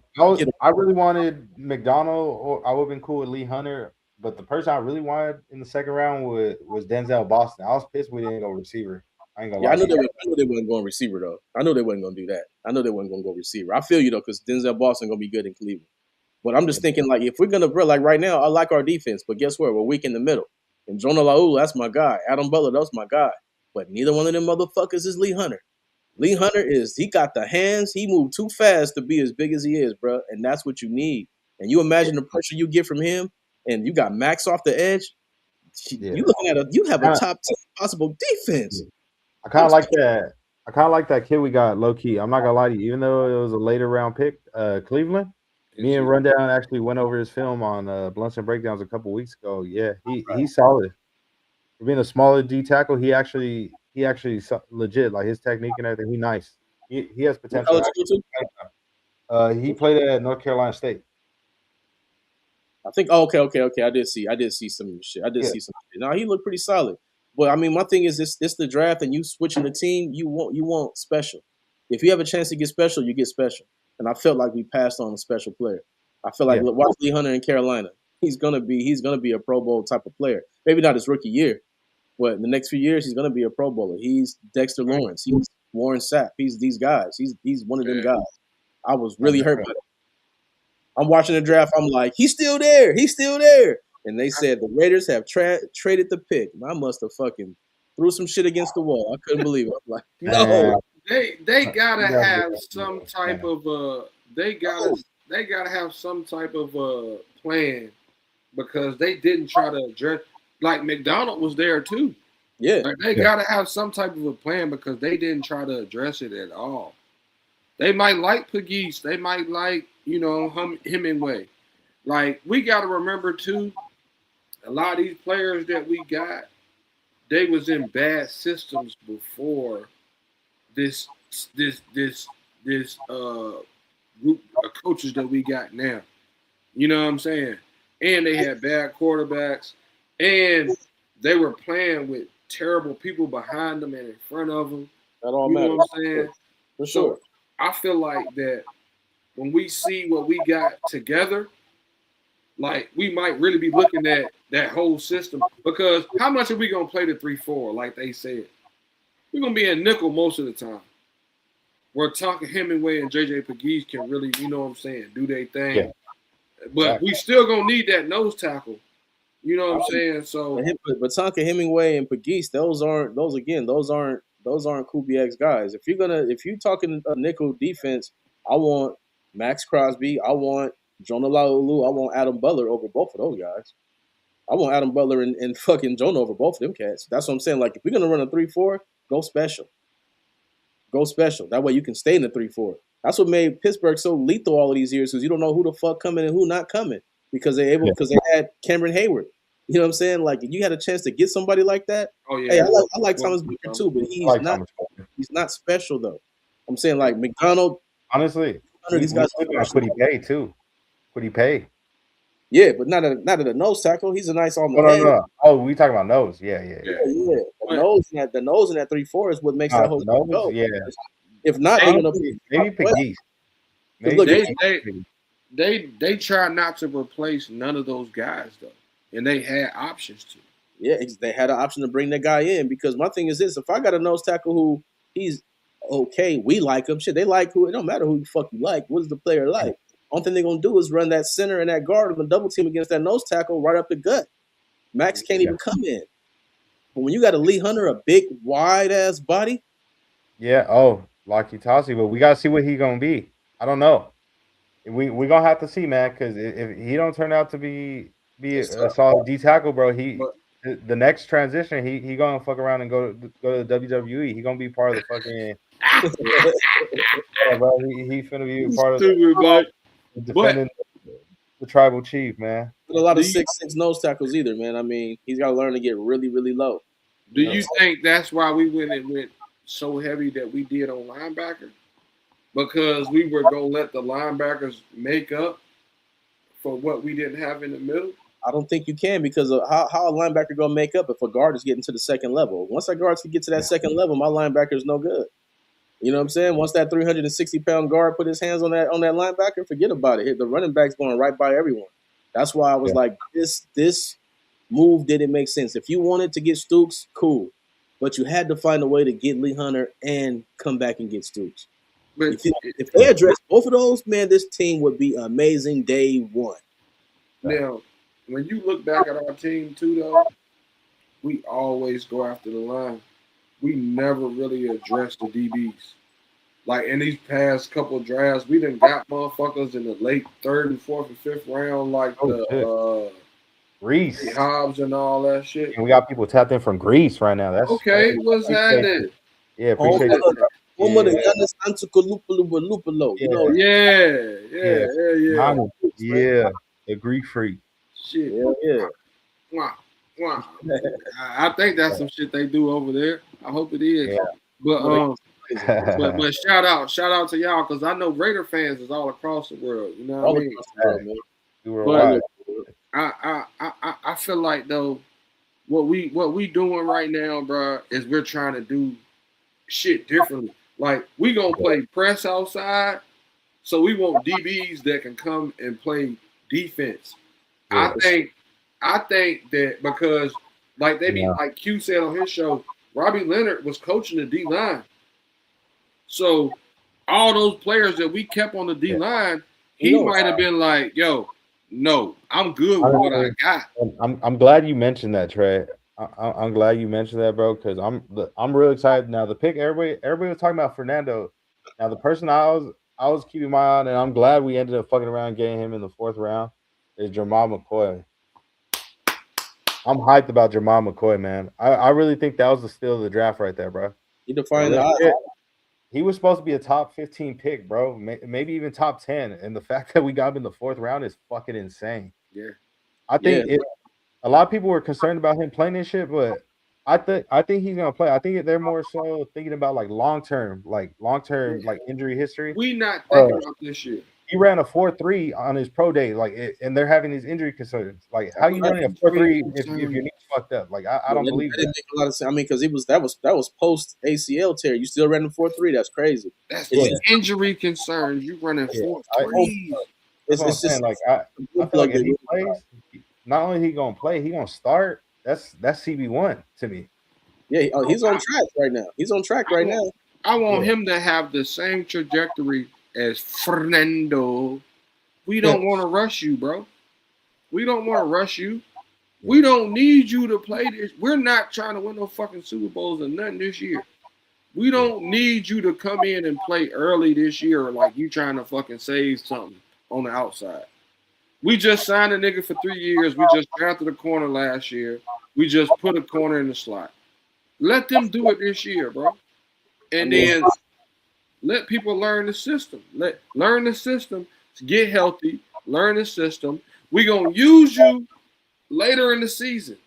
really wanted McDonald, or I would have been cool with Lee Hunter. But the person I really wanted in the second round was Denzel Boston. I was pissed we didn't go receiver. I ain't gonna lie. I knew they wasn't going receiver though. I knew they wasn't gonna do that. I know they wasn't gonna go receiver. I feel you though, because Denzel Boston gonna be good in Cleveland. But I'm just thinking, like, if we're gonna, like right now, I like our defense, but guess what? We're weak in the middle. And Jonah Laulu, that's my guy. Adam Butler, that's my guy. But neither one of them motherfuckers is Lee Hunter. Lee Hunter he got the hands. He moved too fast to be as big as he is, bro. And that's what you need. And you imagine the pressure you get from him, and you got Max off the edge. You looking at you have a top 10 possible defense. I kind of like that. I kind of like that kid we got, low key. I'm not gonna lie to you, even though it was a later round pick, Cleveland. Me and Rundown actually went over his film on Blunts and Breakdowns a couple weeks ago. Yeah, he's solid. For being a smaller D tackle, he actually legit, like his technique and everything. He nice. He has potential. He played at North Carolina State. I think. Oh, okay. I did see some shit. See some shit. Now he looked pretty solid. But I mean, my thing is this the draft, and you switching the team. You want special. If you have a chance to get special, you get special. And I felt like we passed on a special player. I feel like watch Lee Hunter in Carolina. He's gonna be a Pro Bowl type of player. Maybe not his rookie year, but in the next few years he's gonna be a Pro Bowler. He's Dexter Lawrence. He's Warren Sapp. He's these guys. He's one of them guys. I was really hurt by it. I'm watching the draft. I'm like, he's still there. He's still there. And they said the Raiders have traded the pick. I must have fucking threw some shit against the wall. I couldn't believe it. I'm like, no. They gotta have some type of they gotta have some type of plan, because they didn't try to address, like McDonald was there too. Yeah. Like they gotta have some type of a plan, because they didn't try to address it at all. They might like Pegues, they might like, Hemingway. Like, we gotta remember too, a lot of these players that we got, they was in bad systems before this group of coaches that we got now. You know what I'm saying? And they had bad quarterbacks, and they were playing with terrible people behind them and in front of them. That all matters. You know what I'm saying? For sure. So I feel like that when we see what we got together, like, we might really be looking at that whole system, because how much are we going to play the 3-4, like they said? We're going to be in nickel most of the time. We're talking Hemingway and J.J. Pegues can really, do their thing. Yeah. But we still going to need that nose tackle. You know what I'm saying? So, but talking Hemingway and Pegues, those aren't Kubiak's guys. If you're talking a nickel defense, I want Max Crosby, I want Jonah Laulu, I want Adam Butler over both of those guys. I want Adam Butler and fucking Jonah over both of them cats. That's what I'm saying. Like, if we're gonna run a 3-4, go special. Go special. That way you can stay in the 3-4. That's what made Pittsburgh so lethal all of these years, because you don't know who the fuck coming and who not coming, because they had Cameron Hayward. You know what I'm saying? Like, if you had a chance to get somebody like that. Oh yeah. Hey, I like Thomas Booker too, but he's not special though. I'm saying, like, McDonald. Honestly, these guys put he pay too. What he pay? Yeah, but not at a nose tackle. He's a nice on the head. No. Oh, we talking about nose. Yeah. the nose in that 3-4 is what makes that whole thing go. Yeah. If not, they're gonna maybe Pegues. They try not to replace none of those guys though, and they had options to. Yeah, they had an option to bring that guy in because my thing is this: if I got a nose tackle who he's okay, we like him. Shit, they like who. It don't matter who the fuck you like. What is the player like? Only thing they're gonna do is run that center and that guard and double team against that nose tackle right up the gut. Max can't even come in. But when you got a Lee Hunter, a big wide ass body. Yeah. Oh, Lucky Tossie, but we gotta see what he gonna be. I don't know. We gonna have to see, man, because if he don't turn out to be a solid D tackle, bro, the next transition, he gonna fuck around and go to the WWE. He gonna be part of the fucking. Yeah, bro, he finna be part of defending the tribal chief, man. Not a lot of 6'6" nose tackles either, man. I mean, he's got to learn to get really, really low. Do you think that's why we went so heavy that we did on linebacker? Because we were gonna let the linebackers make up for what we didn't have in the middle? I don't think you can because of how a linebacker gonna make up if a guard is getting to the second level. Once that guard can get to that second level, my linebacker is no good. You know what I'm saying? Once that 360-pound guard put his hands on that linebacker, forget about it. The running back's going right by everyone. That's why I was like, this move didn't make sense. If you wanted to get Stoops, cool, but you had to find a way to get Lee Hunter and come back and get Stoops. But if they address both of those, man, this team would be amazing day one. Now, when you look back at our team too, though, we always go after the line. We never really address the DBs. Like in these past couple of drafts, we done got motherfuckers in the late 3rd and 4th and 5th round, like Greece, Hobbs and all that shit. And we got people tapped in from Greece right now. That's okay. What's happening? Yeah, appreciate it. Yeah, the Greek freak. Shit. Yeah. Wow. I think that's some shit they do over there. I hope it is. Yeah. But shout out to y'all because I know Raider fans is all across the world. You know what I mean? But I feel like though what we doing right now, bro, is we're trying to do shit differently. Like we gonna play press outside, so we want DBs that can come and play defense. Yeah. I think that because like they be like Q said on his show, Robbie Leonard was coaching the D line. So all those players that we kept on the D line, he might have been like, "Yo, no, I'm good with what I got." I'm glad you mentioned that, Trey. I'm glad you mentioned that, bro, because I'm real excited now. The pick, everybody was talking about Fernando. Now the person I was keeping my eye on, and I'm glad we ended up fucking around getting him in the 4th round, is Jamal McCoy. I'm hyped about Jamal McCoy, man. I really think that was the steal of the draft right there, bro. He defined the He was supposed to be a top 15 pick, bro. Maybe even top 10. And the fact that we got him in the 4th round is fucking insane. Yeah. I think a lot of people were concerned about him playing this shit, but I think he's gonna play. I think they're more so thinking about like long term like injury history. We not thinking about this shit. He ran a 4.3 on his pro day, and they're having these injury concerns. Like, how you running a 4.3 if your knee's fucked up? Like, I don't believe that. Make a lot of sense. I mean, because that was post ACL tear. You still ran a 4.3? That's crazy. That's the injury concerns. You running 4.3. It's just like I feel like if he plays, not only he gonna play, he gonna start. That's CB1 to me. Yeah, he's on track right now. He's on track right now. I want him to have the same trajectory as Fernando. We don't want to rush you, bro. We don't want to rush you. We don't need you to play this. We're not trying to win no fucking Super Bowls or nothing this year. We don't need you to come in and play early this year like you trying to fucking save something on the outside. We just signed a nigga for 3 years. We just drafted a corner last year. We just put a corner in the slot. Let them do it this year, bro. And then let people learn the system. Learn the system to get healthy. Learn the system. We're going to use you later in the season.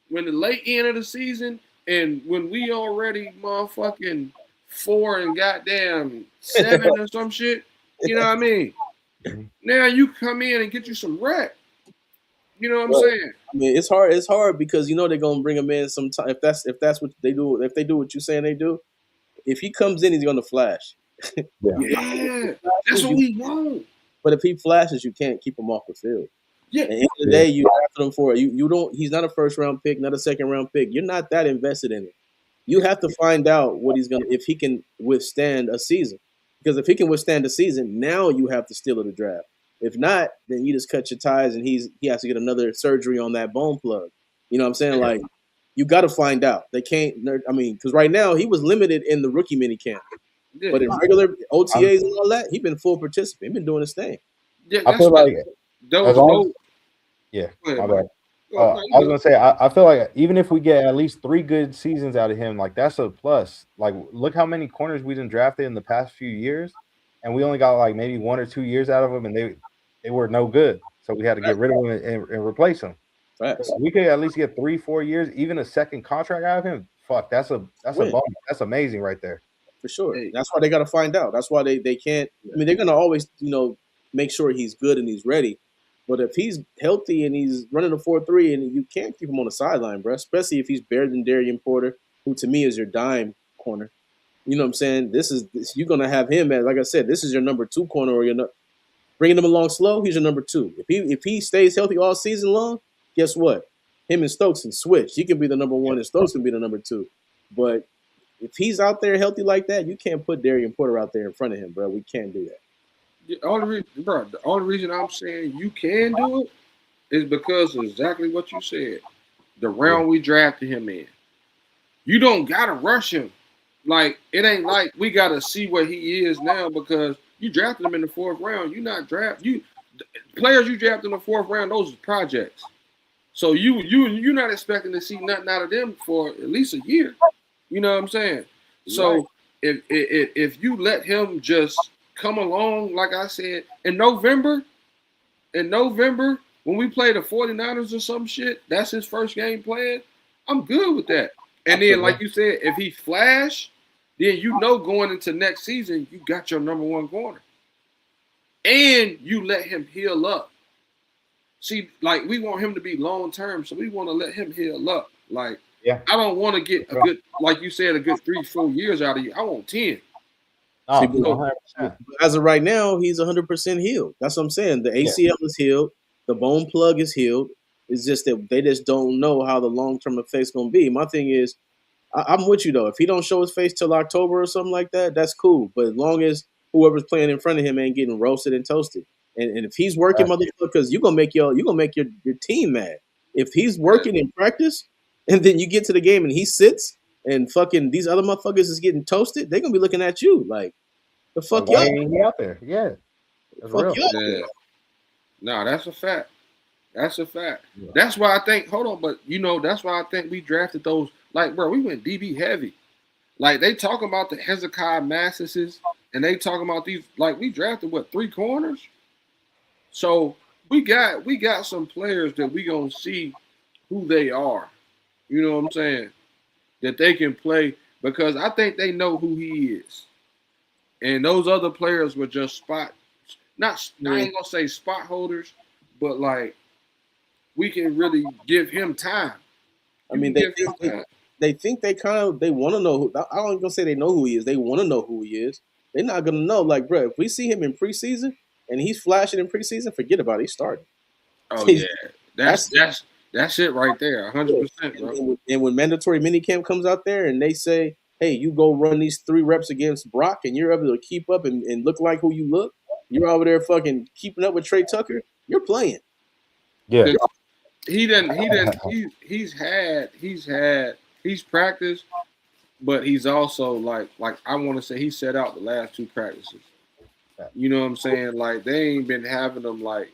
When the late end of the season and when we already motherfucking 4 and goddamn 7 or some shit. You know what I mean? Now you come in and get you some rep. You know what I'm But, saying? I mean, it's hard. It's hard because they're gonna bring him in sometime. If that's what they do, if they do what you're saying they do, if he comes in, he's gonna flash. Yeah. Yeah, that's Flashes, what we want. but if he flashes, you can't keep him off the field. Yeah, At the end of the day, you drafted him for it. You don't. He's not a first round pick, not a second round pick. You're not that invested in it. You have to find out what he's gonna if he can withstand a season. Because if he can withstand a season, now you have to steal at the draft. If not, then you just cut your ties and he has to get another surgery on that bone plug. You know what I'm saying? Like you got to find out. They can't. I mean, because right now he was limited in the rookie mini camp, yeah, but in regular OTAs and all that, he's been full participant. He's been doing his thing. yeah. I That's feel what like as those. long Those. as, yeah, Go ahead, my bro. bad. No, I you was good. gonna say I feel like even if we get at least 3 good seasons out of him, like that's a plus. Like look how many corners we done drafted in the past few years, and we only got like maybe 1 or 2 years out of them, and they were no good. So we had to get rid of them and replace them. Facts. We could at least get 3-4 years, even a second contract out of him. Fuck, that's a Win. bonus. That's amazing right there. For sure. Hey. That's why they got to find out. That's why they can't. I mean, they're gonna always make sure he's good and he's ready. But if he's healthy and he's running a 4.3, and you can't keep him on the sideline, bro, especially if he's better than Darian Porter, who to me is your dime corner. You know what I'm saying? You're gonna have him as, like I said, this is your number 2 corner, or you're not bringing him along slow. He's your number 2. If he stays healthy all season long, guess what? Him and Stokes can switch. He can be the number 1, and Stokes can be the number 2. But if he's out there healthy like that, you can't put Darian Porter out there in front of him, bro. We can't do that. The only reason I'm saying you can do it is because of exactly what you said. The round we drafted him in. You don't gotta rush him. Like it ain't like we gotta see what he is now because you drafted him in the 4th round. Players you drafted in the 4th round, those are projects. So you're not expecting to see nothing out of them for at least a year. You know what I'm saying? So if you let him just come along, like I said, in November, when we play the 49ers or some shit, that's his first game playing, I'm good with that. And then, like you said, if he flash, then going into next season, you got your number 1 corner. And you let him heal up. See, like we want him to be long term, so we want to let him heal up. Like, I don't want to get a good, like you said, a good 3-4 years out of you. I want 10. Oh, as of right now, he's 100% healed. That's what I'm saying. The ACL is healed. The bone plug is healed. It's just that they just don't know how the long-term effect's going to be. My thing is, I'm with you, though. If he don't show his face till October or something like that, that's cool. But as long as whoever's playing in front of him ain't getting roasted and toasted. And if he's working, motherfuckers, you're gonna make your team mad. If he's working in practice and then you get to the game and he sits and fucking these other motherfuckers is getting toasted, they're gonna be looking at you like the fuck y'all ain't out there. Yeah. That's fuck real. Yeah. No, that's a fact. That's a fact. Yeah. That's why I think that's why I think we drafted those. Like, bro, we went DB heavy. Like they talking about the Hezekiah Massises and they talking about these, like we drafted 3 corners? So we got some players that we gonna see who they are. You know what I'm saying? That they can play because I think they know who he is. And those other players were just I ain't gonna say spot holders, but like we can really give him time. I mean, they think they want to know who. I don't gonna say they know who he is. They want to know who he is. They're not gonna know. Like, bro, if we see him in preseason and he's flashing in preseason, forget about it. He's starting. Oh yeah, that's it right there, 100%, bro. And when mandatory minicamp comes out there and they say, "Hey, you go run these 3 reps against Brock, and you're able to keep up and look like who you look," you're over there fucking keeping up with Trey Tucker. You're playing. Yeah. He's practiced, but he's also like I want to say he set out the last 2 practices. You know what I'm saying? Like they ain't been having them like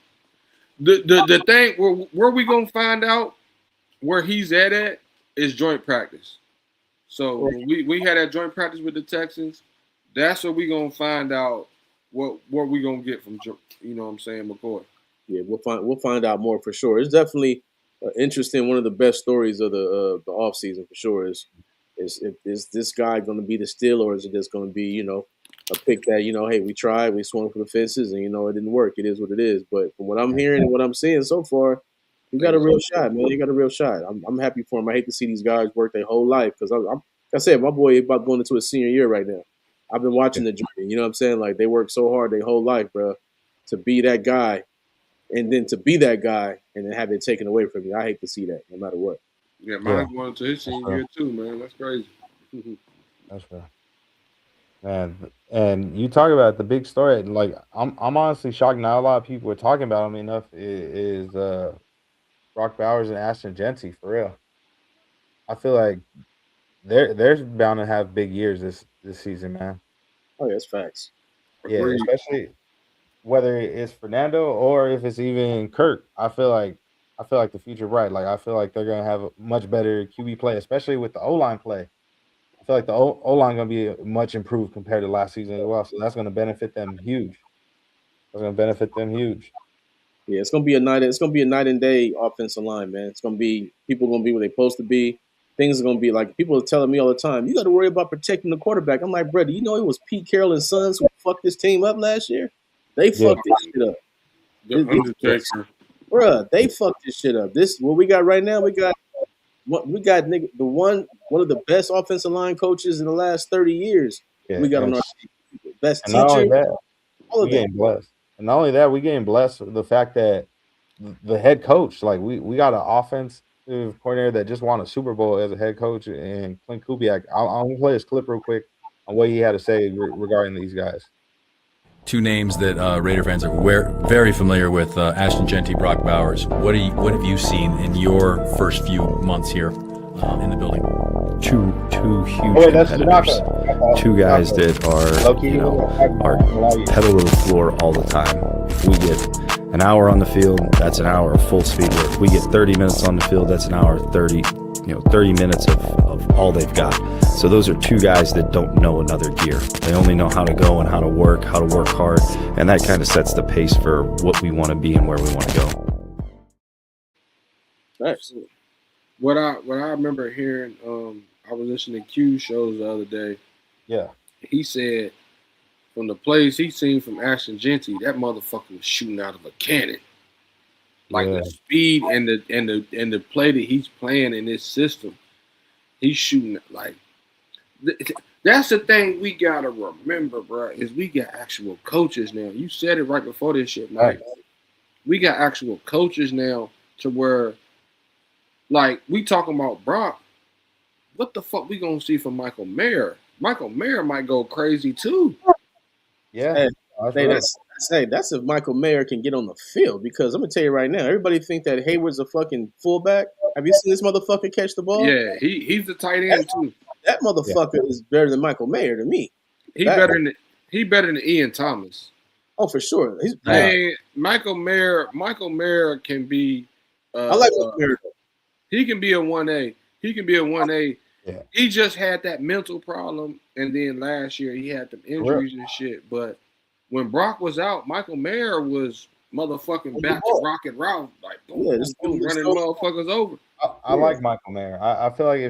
the thing where we gonna find out where he's at is joint practice. So when we had that joint practice with the Texans, that's where we gonna find out what we gonna get from McCoy. Yeah, we'll find out more for sure. It's definitely interesting. One of the best stories of the off season for sure is this guy going to be the steal, or is it just going to be a pick that hey, we tried, we swung for the fences, and it didn't work. It is what it is. But from what I'm hearing and what I'm seeing so far, He got a real shot, man. He got a real shot. I'm happy for him. I hate to see these guys work their whole life because I'm like I said, my boy about going into his senior year right now. I've been watching the journey. You know what I'm saying? Like they work so hard their whole life, bro, to be that guy, and then to be that guy and then have it taken away from you. I hate to see that, no matter what. Yeah, mine's going to his senior year too, man. That's crazy. That's right. Man, and you talk about the big story. Like I'm honestly shocked. Not a lot of people are talking about him enough. Is Brock Bowers and Ashton Jeanty for real? I feel like they're bound to have big years this season, man. Oh, yeah, that's facts. Yeah, especially whether it's Fernando or if it's even Kirk. I feel like the future bright. Like I feel like they're gonna have a much better QB play, especially with the O line play. I feel like the O line gonna be much improved compared to last season as well. So that's gonna benefit them huge. That's gonna benefit them huge. Yeah, it's gonna be a night. It's gonna be a night and day offensive line, man. It's gonna be people gonna be where they're supposed to be. Things are gonna be like people are telling me all the time. You got to worry about protecting the quarterback. I'm like, brother, you know it was Pete Carroll and Sons who fucked this team up last year. They fucked this shit up. The Undertaker. Bruh, they fucked this shit up. This what we got right now. We got nigga, one of the best offensive line coaches in the last 30 years. Yeah, We got on our best and not only teacher. that, All we of that. getting blessed. And not only that, we getting blessed with the fact that the head coach, like we got an offensive coordinator that just won a Super Bowl as a head coach, and Clint Kubiak. I'm gonna play this clip real quick on what he had to say regarding these guys. Two names that Raider fans are very familiar with: Ashton Jeanty, Brock Bowers. What have you seen in your first few months here in the building? Two huge competitors. Two guys that are pedal to the floor all the time. If we get an hour on the field, that's an hour of full speed work. If we get 30 minutes on the field, that's an hour 30 minutes of all they've got. So those are two guys that don't know another gear. They only know how to go and how to work hard, and that kind of sets the pace for what we want to be and where we want to go. Nice. What I remember hearing, I was listening to Q shows the other day. Yeah, He said from the plays he seen from Ashton Jeanty, that motherfucker was shooting out of a cannon. Like the speed and the play that he's playing in this system, he's shooting like. That's the thing we gotta remember, bro. Is we got actual coaches now. You said it right before this shit, Mike. Right. We got actual coaches now to where, like, we talking about Brock. What the fuck we gonna see from Michael Mayer? Michael Mayer might go crazy too. Yeah. That's if Michael Mayer can get on the field, because I'm gonna tell you right now, everybody think that Hayward's a fucking fullback. Have you seen this motherfucker catch the ball? Yeah, he's a tight end too. That motherfucker is better than Michael Mayer to me. He better than Ian Thomas. Oh, for sure. Michael Mayer can be. I like Mayer. He can be a 1A. He can be a 1A. Yeah. He just had that mental problem, and then last year he had them injuries and shit. But when Brock was out, Michael Mayer was motherfucking back to rocket route, like running motherfuckers over. I like Michael Mayer. I feel like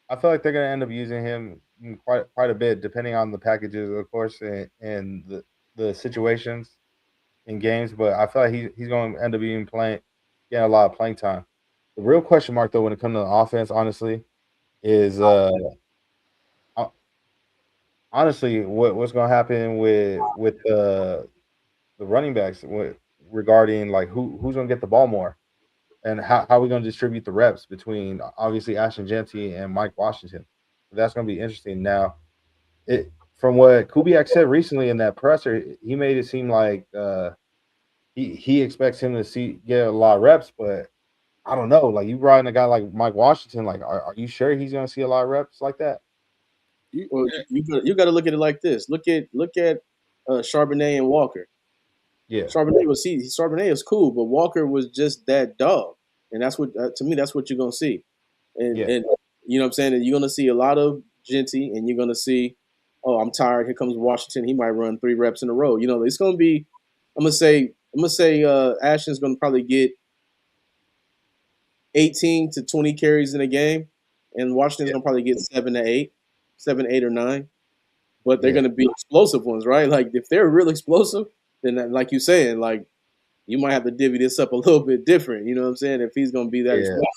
I feel like they're gonna end up using him quite a bit, depending on the packages, of course, and the situations in games. But I feel like he's going to end up getting a lot of playing time. The real question mark, though, when it comes to the offense, honestly, is honestly what's going to happen with the running backs regarding like who's going to get the ball more, and how are we going to distribute the reps between obviously Ashton Jeanty and Mike Washington. That's going to be interesting. Now, from what Kubiak said recently in that presser, he made it seem like he expects him to get a lot of reps, but I don't know. Like, you brought in a guy like Mike Washington. Like, are you sure he's going to see a lot of reps like that? You got to look at it like this. Look at Charbonnet and Walker. Yeah, Charbonnet is cool, but Walker was just that dog, and that's what to me that's what you're gonna see, and you know what I'm saying. And you're gonna see a lot of Jeanty, and you're gonna see, oh, I'm tired. Here comes Washington. He might run 3 reps in a row. You know, it's gonna be. I'm gonna say Ashton's gonna probably get 18 to 20 carries in a game, and Washington's gonna probably get 7 to 8 or 9. But they're gonna be explosive ones, right? Like if they're real explosive, then like you're saying, like you might have to divvy this up a little bit different. You know what I'm saying? If he's going to be that responsible.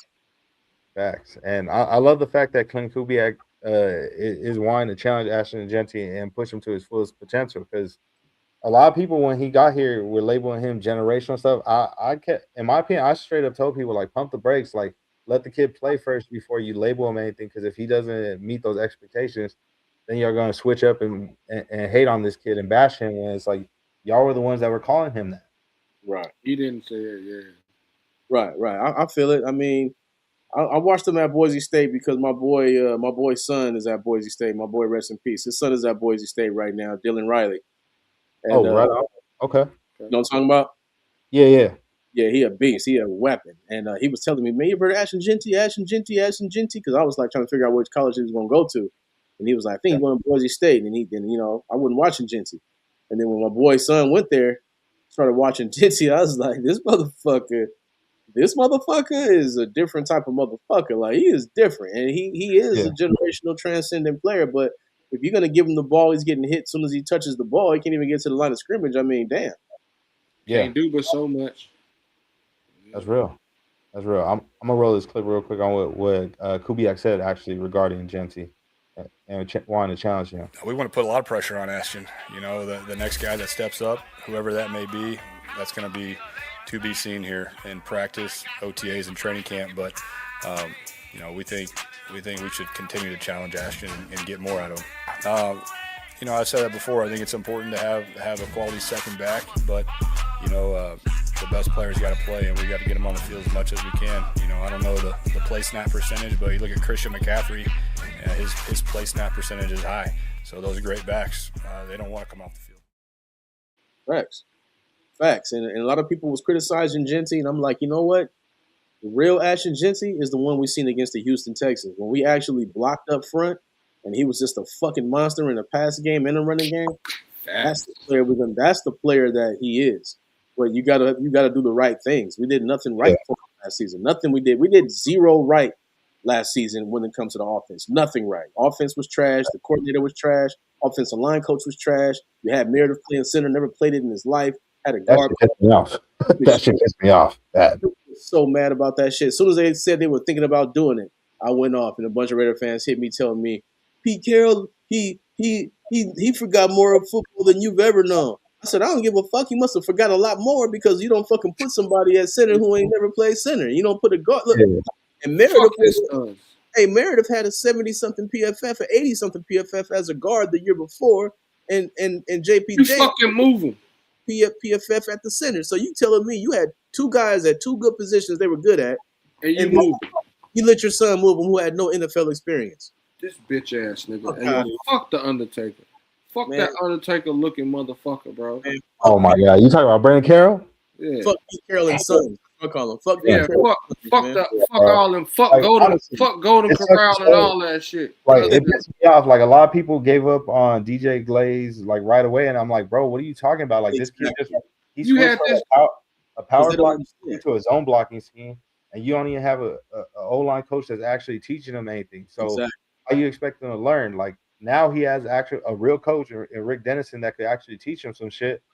Facts. And I love the fact that Clint Kubiak is wanting to challenge Ashton Jeanty and push him to his fullest potential, because a lot of people, when he got here, were labeling him generational stuff. I kept, in my opinion, I straight up told people, like, pump the brakes, like, let the kid play first before you label him anything, because if he doesn't meet those expectations, then you're going to switch up and hate on this kid and bash him when it's like, y'all were the ones that were calling him that. Right. He didn't say it, yeah. Right. I feel it. I mean, I watched him at Boise State because my boy's son is at Boise State. My boy, rest in peace. His son is at Boise State right now, Dylan Riley. And, right on. Okay. You know what I'm talking about? Yeah. Yeah, he a beast. He a weapon. And he was telling me, man, you heard Ashton Jeanty, because I was like trying to figure out which college he was going to go to. And he was like, I think he's going to Boise State. And I wasn't watching Jeanty. And then when my boy's son went there, started watching Jeanty, I was like, this motherfucker is a different type of motherfucker. Like, he is different. And he is a generational transcendent player. But if you're going to give him the ball, he's getting hit as soon as he touches the ball. He can't even get to the line of scrimmage. I mean, damn. Yeah. Can't do but so much. That's real. I'm going to roll this clip real quick on what Kubiak said, actually, regarding Jeanty and wanting to challenge him. We want to put a lot of pressure on Ashton. You know, the next guy that steps up, whoever that may be, that's going to be seen here in practice, OTAs, and training camp. But, we think we should continue to challenge Ashton and get more out of him. I said that before. I think it's important to have a quality second back, but the best players got to play, and we got to get them on the field as much as we can. I don't know the play snap percentage, but you look at Christian McCaffrey, his play snap percentage is high. So those are great backs. They don't want to come off the field. Facts. And a lot of people was criticizing Jeanty, and I'm like, you know what? The real Ashton Jeanty is the one we seen against the Houston Texans, when we actually blocked up front, and he was just a fucking monster in the pass game and the running game. That's the player that's the player that he is. But you gotta do the right things. We did nothing right for him last season. Nothing we did. We did zero right last season when it comes to the offense. Nothing right. Offense was trash. The coordinator was trash. Offensive line coach was trash. You had Meredith playing center, never played it in his life. Had a guard. That shit pissed me off. That shit pissed me off. Bad. I was so mad about that shit. As soon as they said they were thinking about doing it, I went off, and a bunch of Raider fans hit me telling me, Pete Carroll, he forgot more of football than you've ever known. I said, I don't give a fuck. You must have forgot a lot more because you don't fucking put somebody at center who ain't never played center. You don't put a guard. Look, and Meredith had a 70-something PFF, an 80-something PFF as a guard the year before, and JPJ. You fucking move him. PFF at the center. So you telling me you had two guys at two good positions they were good at, and you moved him. You let your son move him who had no NFL experience. This bitch ass nigga. Hey, fuck the Undertaker. Fuck that Undertaker looking motherfucker, bro. Man, oh my God. You talking about Brandon Carroll? Yeah. Fuck Pete Carroll and Sons. I call him. Fuck all them. Fuck like, Golden. Honestly, fuck Golden Corral and all that shit. Like it pissed me off. Like a lot of people gave up on DJ Glaze like right away, and I'm like, bro, what are you talking about? Like this kid just he switched from a power blocking scheme to a zone blocking scheme, and you don't even have a O-line coach that's actually teaching him anything. So how you expect them to learn? Like now he has actually a real coach in Rick Dennison that could actually teach him some shit.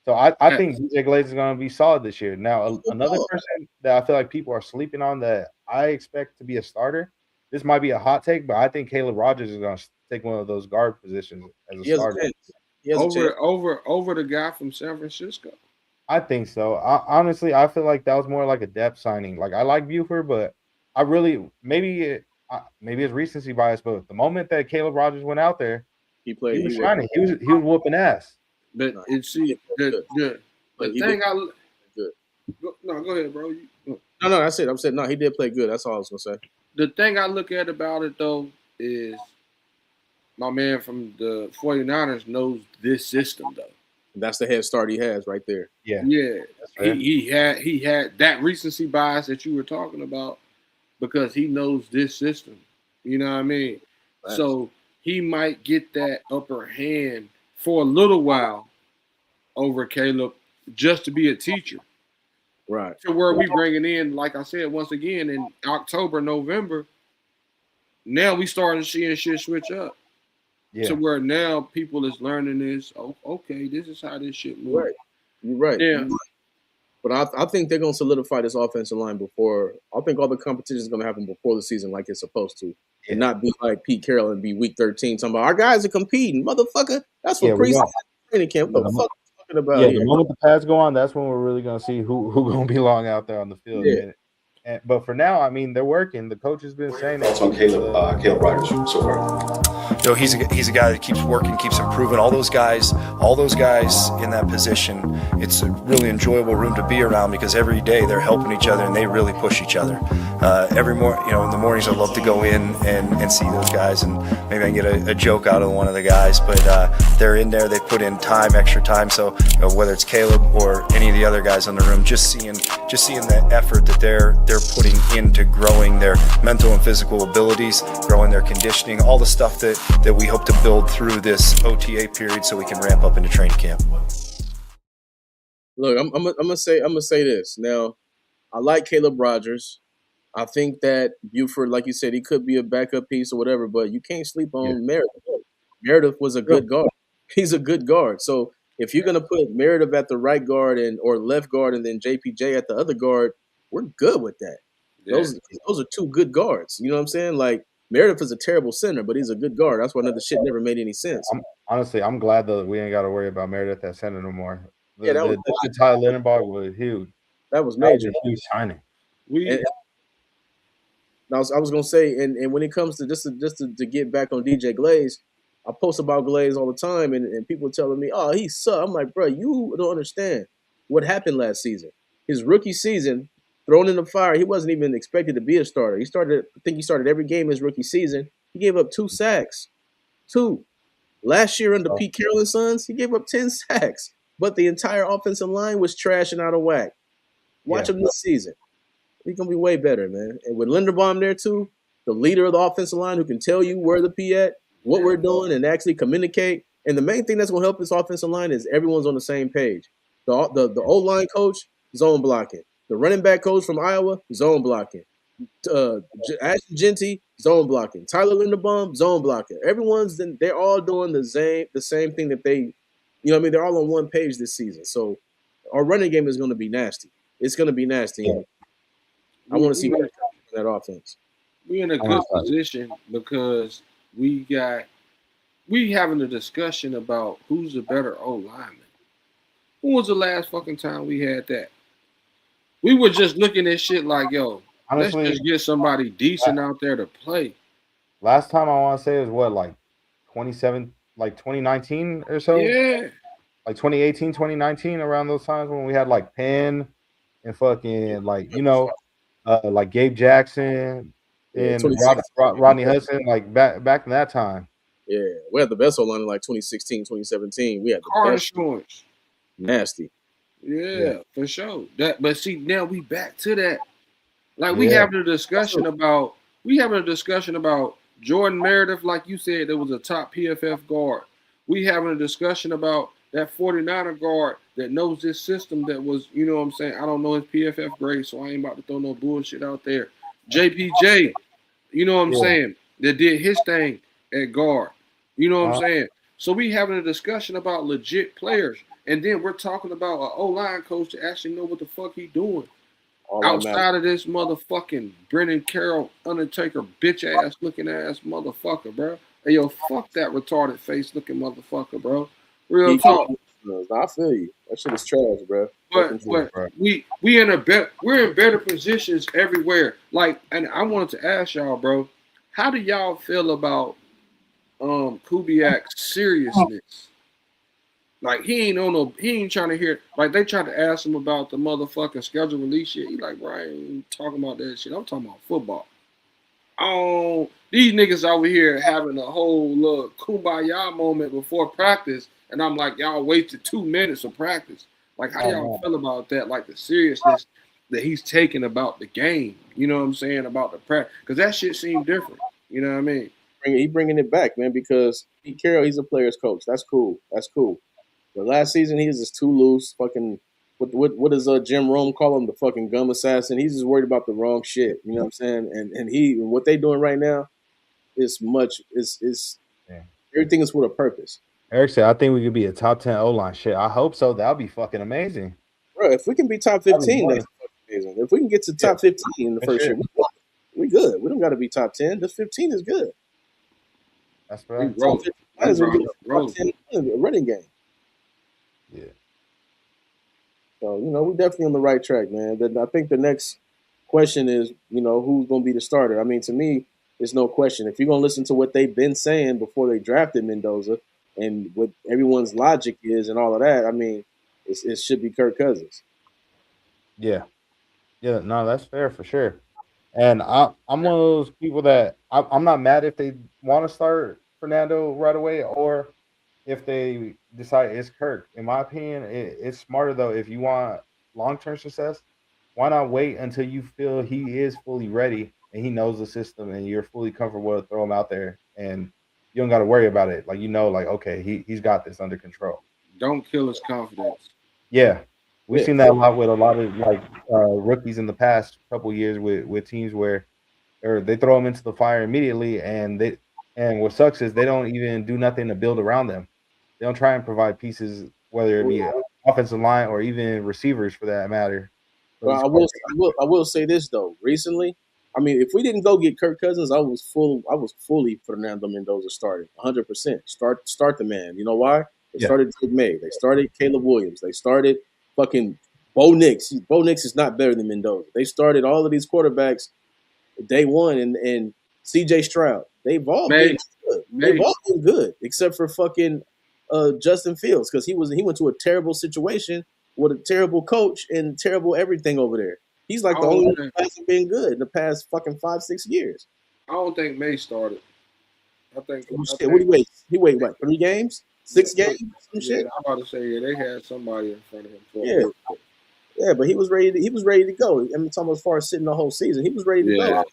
So I think DJ Glaze is going to be solid this year. Now, another person that I feel like people are sleeping on that I expect to be a starter, this might be a hot take, but I think Caleb Rogers is going to take one of those guard positions as a starter. Over the guy from San Francisco. I think so. Honestly, I feel like that was more like a depth signing. Like I like Buford, but I really maybe it's recency bias, but the moment that Caleb Rogers went out there, he was shining. He was whooping ass. But and see the thing go ahead, bro. No, that's it. I'm saying no, he did play good. That's all I was gonna say. The thing I look at about it though is my man from the 49ers knows this system though. That's the head start he has right there. Yeah. He had that recency bias that you were talking about because he knows this system. You know what I mean? Right. So he might get that upper hand for a little while over Caleb just to be a teacher. Right. To where we bringing in, like I said, once again in October, November, now we starting seeing shit switch up. Yeah. To where now people is learning this, okay, this is how this shit moves. Right. You're right. Yeah. But I think they're going to solidify this offensive line before. I think all the competition is going to happen before the season, like it's supposed to, and not be like Pete Carroll and be week 13 talking about our guys are competing, motherfucker. That's for preseason training camp. What the fuck are you talking about? Yeah, the moment the pads go on, that's when we're really gonna see who going to be long out there on the field. Yeah. But for now, I mean, they're working. The coach has been saying that. On Caleb Rogers so far. You know, he's a guy that keeps working, keeps improving. All those guys in that position, it's a really enjoyable room to be around because every day they're helping each other and they really push each other. Every morning, you know, in the mornings I love to go in and see those guys, and maybe I can get a joke out of one of the guys. But they're in there, they put in time, extra time. So you know, whether it's Caleb or any of the other guys in the room, just seeing the effort that they're putting into growing their mental and physical abilities, growing their conditioning, all the stuff that we hope to build through this OTA period so we can ramp up into training camp. Look, I'm gonna say this. Now, I like Caleb Rogers. I think that Buford, like you said, he could be a backup piece or whatever, but you can't sleep on Meredith. Meredith was a good guard. He's a good guard. So if you're gonna put Meredith at the right guard or left guard and then JPJ at the other guard, we're good with that. Yeah. Those are two good guards. You know what I'm saying? Like Meredith is a terrible center, but he's a good guard. That's why another shit never made any sense. I'm glad that we ain't got to worry about Meredith at center no more. The Tyler Lindenberg was huge. That was major. That was a huge signing. I was gonna say, and when it comes to just to get back on DJ Glaze, I post about Glaze all the time, and people telling me, "Oh, he sucked." I'm like, bro, you don't understand what happened last season. His rookie season, thrown in the fire, he wasn't even expected to be a starter. I think he started every game his rookie season. He gave up 2 sacks. 2. Last year under Pete Carroll and Sons, he gave up 10 sacks. But the entire offensive line was trash and out of whack. Watch him this season. He's going to be way better, man. And with Linderbaum there too, the leader of the offensive line who can tell you where the P at, what we're doing, and actually communicate. And the main thing that's going to help this offensive line is everyone's on the same page. The O-line coach, zone blocking. The running back coach from Iowa, zone blocking. Ashton Jeanty, zone blocking. Tyler Linderbaum, zone blocking. They're all doing the same thing that they, you know what I mean? They're all on one page this season. So our running game is going to be nasty. It's going to be nasty. Yeah. I want to see that offense. We're in a good position because we having a discussion about who's the better O lineman. When was the last fucking time we had that? We were just looking at shit like, yo, honestly, let's just get somebody decent out there to play. Last time I want to say is what, like 2019 or so? Yeah. Like 2018, 2019, around those times when we had like Penn and fucking like, you know, like Gabe Jackson and Rodney Hudson, like back in that time. Yeah, we had the best O-line in like 2016, 2017. We had the car best. Insurance. Nasty. Yeah, for sure. But see, now we back to that. Like we having a discussion about Jordan Meredith, like you said, that was a top PFF guard. We having a discussion about that 49er guard that knows this system that was, you know what I'm saying? I don't know his PFF grade, so I ain't about to throw no bullshit out there. JPJ, you know what I'm saying? That did his thing at guard. You know what I'm saying? So we having a discussion about legit players. And then we're talking about an O-line coach to actually know what the fuck he doing. Outside of this motherfucking Brennan Carroll, Undertaker, bitch-ass looking ass motherfucker, bro. Hey, yo, fuck that retarded face looking motherfucker, bro. Real talk. I feel you. That shit is trash, bro. But we're in better positions everywhere. Like, and I wanted to ask y'all, bro, how do y'all feel about Kubiak's seriousness? Like he ain't trying to hear. Like they tried to ask him about the motherfucking schedule release shit. He like, bro, I ain't talking about that shit. I'm talking about football. Oh, these niggas over here having a whole little kumbaya moment before practice, and I'm like, y'all wasted 2 minutes of practice. Like, how y'all feel about that? Like the seriousness that he's taking about the game. You know what I'm saying about the practice? Because that shit seemed different. You know what I mean? He bringing it back, man. Because Pete Carroll, he's a player's coach. That's cool. But last season, he was just too loose. Fucking, what does Jim Rome call him? The fucking gum assassin. He's just worried about the wrong shit. You know what I'm saying? And what they doing right now is everything is with a purpose. Eric said, I think we could be a top 10 O-line. Shit, I hope so. That'll be fucking amazing. Bro, if we can be top 15 next season, if we can get to top 15 in the first year, we good. We don't got to be top 10. Just 15 is good. That's right. Top 15 might as well be top 10 in the running game. Yeah. So, we're definitely on the right track, man. But I think the next question is, who's going to be the starter? I mean, to me, there's no question. If you're going to listen to what they've been saying before they drafted Mendoza and what everyone's logic is and all of that, I mean, it should be Kirk Cousins. Yeah. Yeah, no, that's fair for sure. And I'm one of those people that I'm not mad if they want to start Fernando right away or if they decide it's Kirk. In my opinion, it's smarter though. If you want long-term success, why not wait until you feel he is fully ready and he knows the system and you're fully comfortable to throw him out there and you don't got to worry about it. Like, okay, he's got this under control. Don't kill his confidence. Yeah. We've seen that a lot with a lot of rookies in the past couple years with teams where they throw them into the fire immediately and what sucks is they don't even do nothing to build around them. They don't try and provide pieces, whether it be offensive line or even receivers for that matter. Well, I will say this though. Recently, I mean, if we didn't go get Kirk Cousins, I was fully Fernando Mendoza starting 100%. Start the man. You know why? They started Drake May. They started Caleb Williams. They started fucking Bo Nix. Bo Nix is not better than Mendoza. They started all of these quarterbacks day one and CJ Stroud. They've all been good. They've all been good except for fucking Justin Fields because he went to a terrible situation with a terrible coach and terrible everything over there. He's like the only one who hasn't been good in the past fucking 5-6 years. I don't think May started. What do you wait? He waited what, 3 games? 6 games? Some shit? I'm about to say they had somebody in front of him. Yeah, but he was ready to go. I mean, it's almost as far as sitting the whole season. He was ready to go.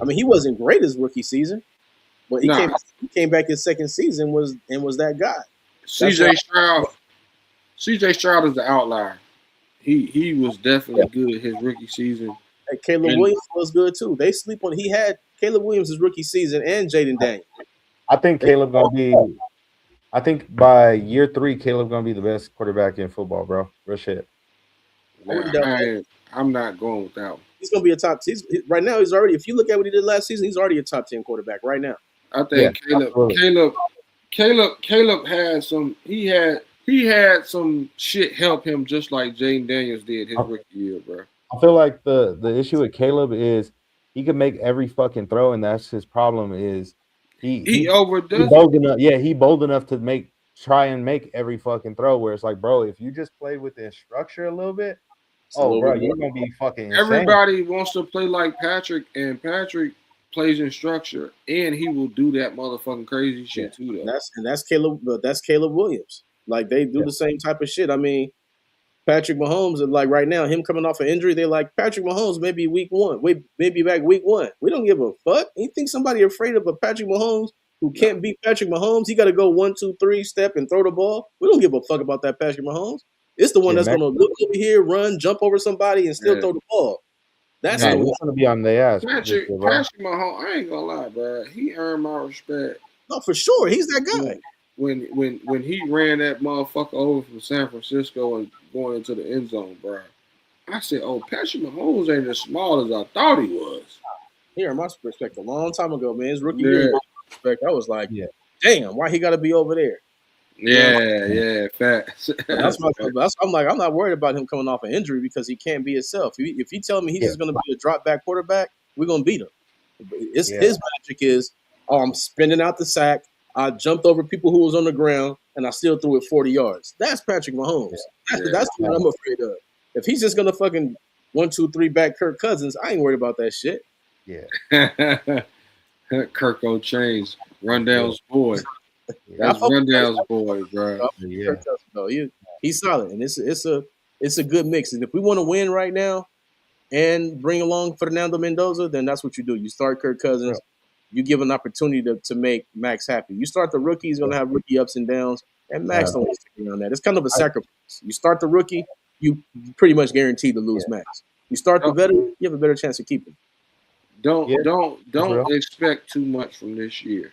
I mean, he wasn't great his rookie season, but he came back his second season was that guy. CJ Stroud is the outlier. He was definitely good his rookie season. And Caleb Williams was good too. They sleep on. He had Caleb Williams' rookie season and Jaden Daniels. I think Caleb gonna be. I think by year 3, Caleb gonna be the best quarterback in football, bro. Real shit. I'm not going with that one. He's gonna be a top. Right now, he's already. If you look at what he did last season, he's already a top 10 quarterback right now. I think Caleb had some. He had some shit help him just like Jaden Daniels did his rookie year, bro. I feel like the issue with Caleb is he can make every fucking throw, and that's his problem. Is he overdoes? Bold enough, he bold enough to try and make every fucking throw. Where it's like, bro, if you just play within structure a little bit, bro, you're gonna be fucking insane. Everybody wants to play like Patrick, and Patrick plays in structure, and he will do that motherfucking crazy shit too. Though. That's Caleb. That's Caleb Williams. Like they do the same type of shit. I mean, Patrick Mahomes, like right now, him coming off an injury, they're like Patrick Mahomes maybe week 1, maybe back week 1. We don't give a fuck. You think somebody afraid of a Patrick Mahomes who can't beat Patrick Mahomes? He got to go 1, 2, 3 step and throw the ball. We don't give a fuck about that Patrick Mahomes. It's the one that's going to look over here, run, jump over somebody, and still throw the ball. That's going to be on their ass. Patrick Mahomes, I ain't gonna lie, bro. He earned my respect. No, for sure, he's that guy. When he ran that motherfucker over from San Francisco and going into the end zone, bro, I said, "Oh, Patrick Mahomes ain't as small as I thought he was." He earned my respect a long time ago, man. His rookie year, respect. I was like, "Damn, why he got to be over there?" Yeah, facts. I'm like, I'm not worried about him coming off an injury because he can't be himself. If he tell me he's just going to be a drop back quarterback, we're going to beat him. His magic is, I'm spinning out the sack. I jumped over people who was on the ground, and I still threw it 40 yards. That's Patrick Mahomes. That's what I'm afraid of. If he's just going to fucking 1, 2, 3 back Kirk Cousins, I ain't worried about that shit. Yeah. Kirk O'Chains, Rundell's boy. That's Rundell's boy, bro. He's solid, and it's a good mix. And if we want to win right now and bring along Fernando Mendoza, then that's what you do. You start Kirk Cousins. You give an opportunity to make Max happy. You start the rookie, he's going to have rookie ups and downs, and Max don't want to stick around that. It's kind of a sacrifice. You start the rookie, you pretty much guaranteed to lose Max. You start the veteran, you have a better chance of keeping. Don't expect too much from this year.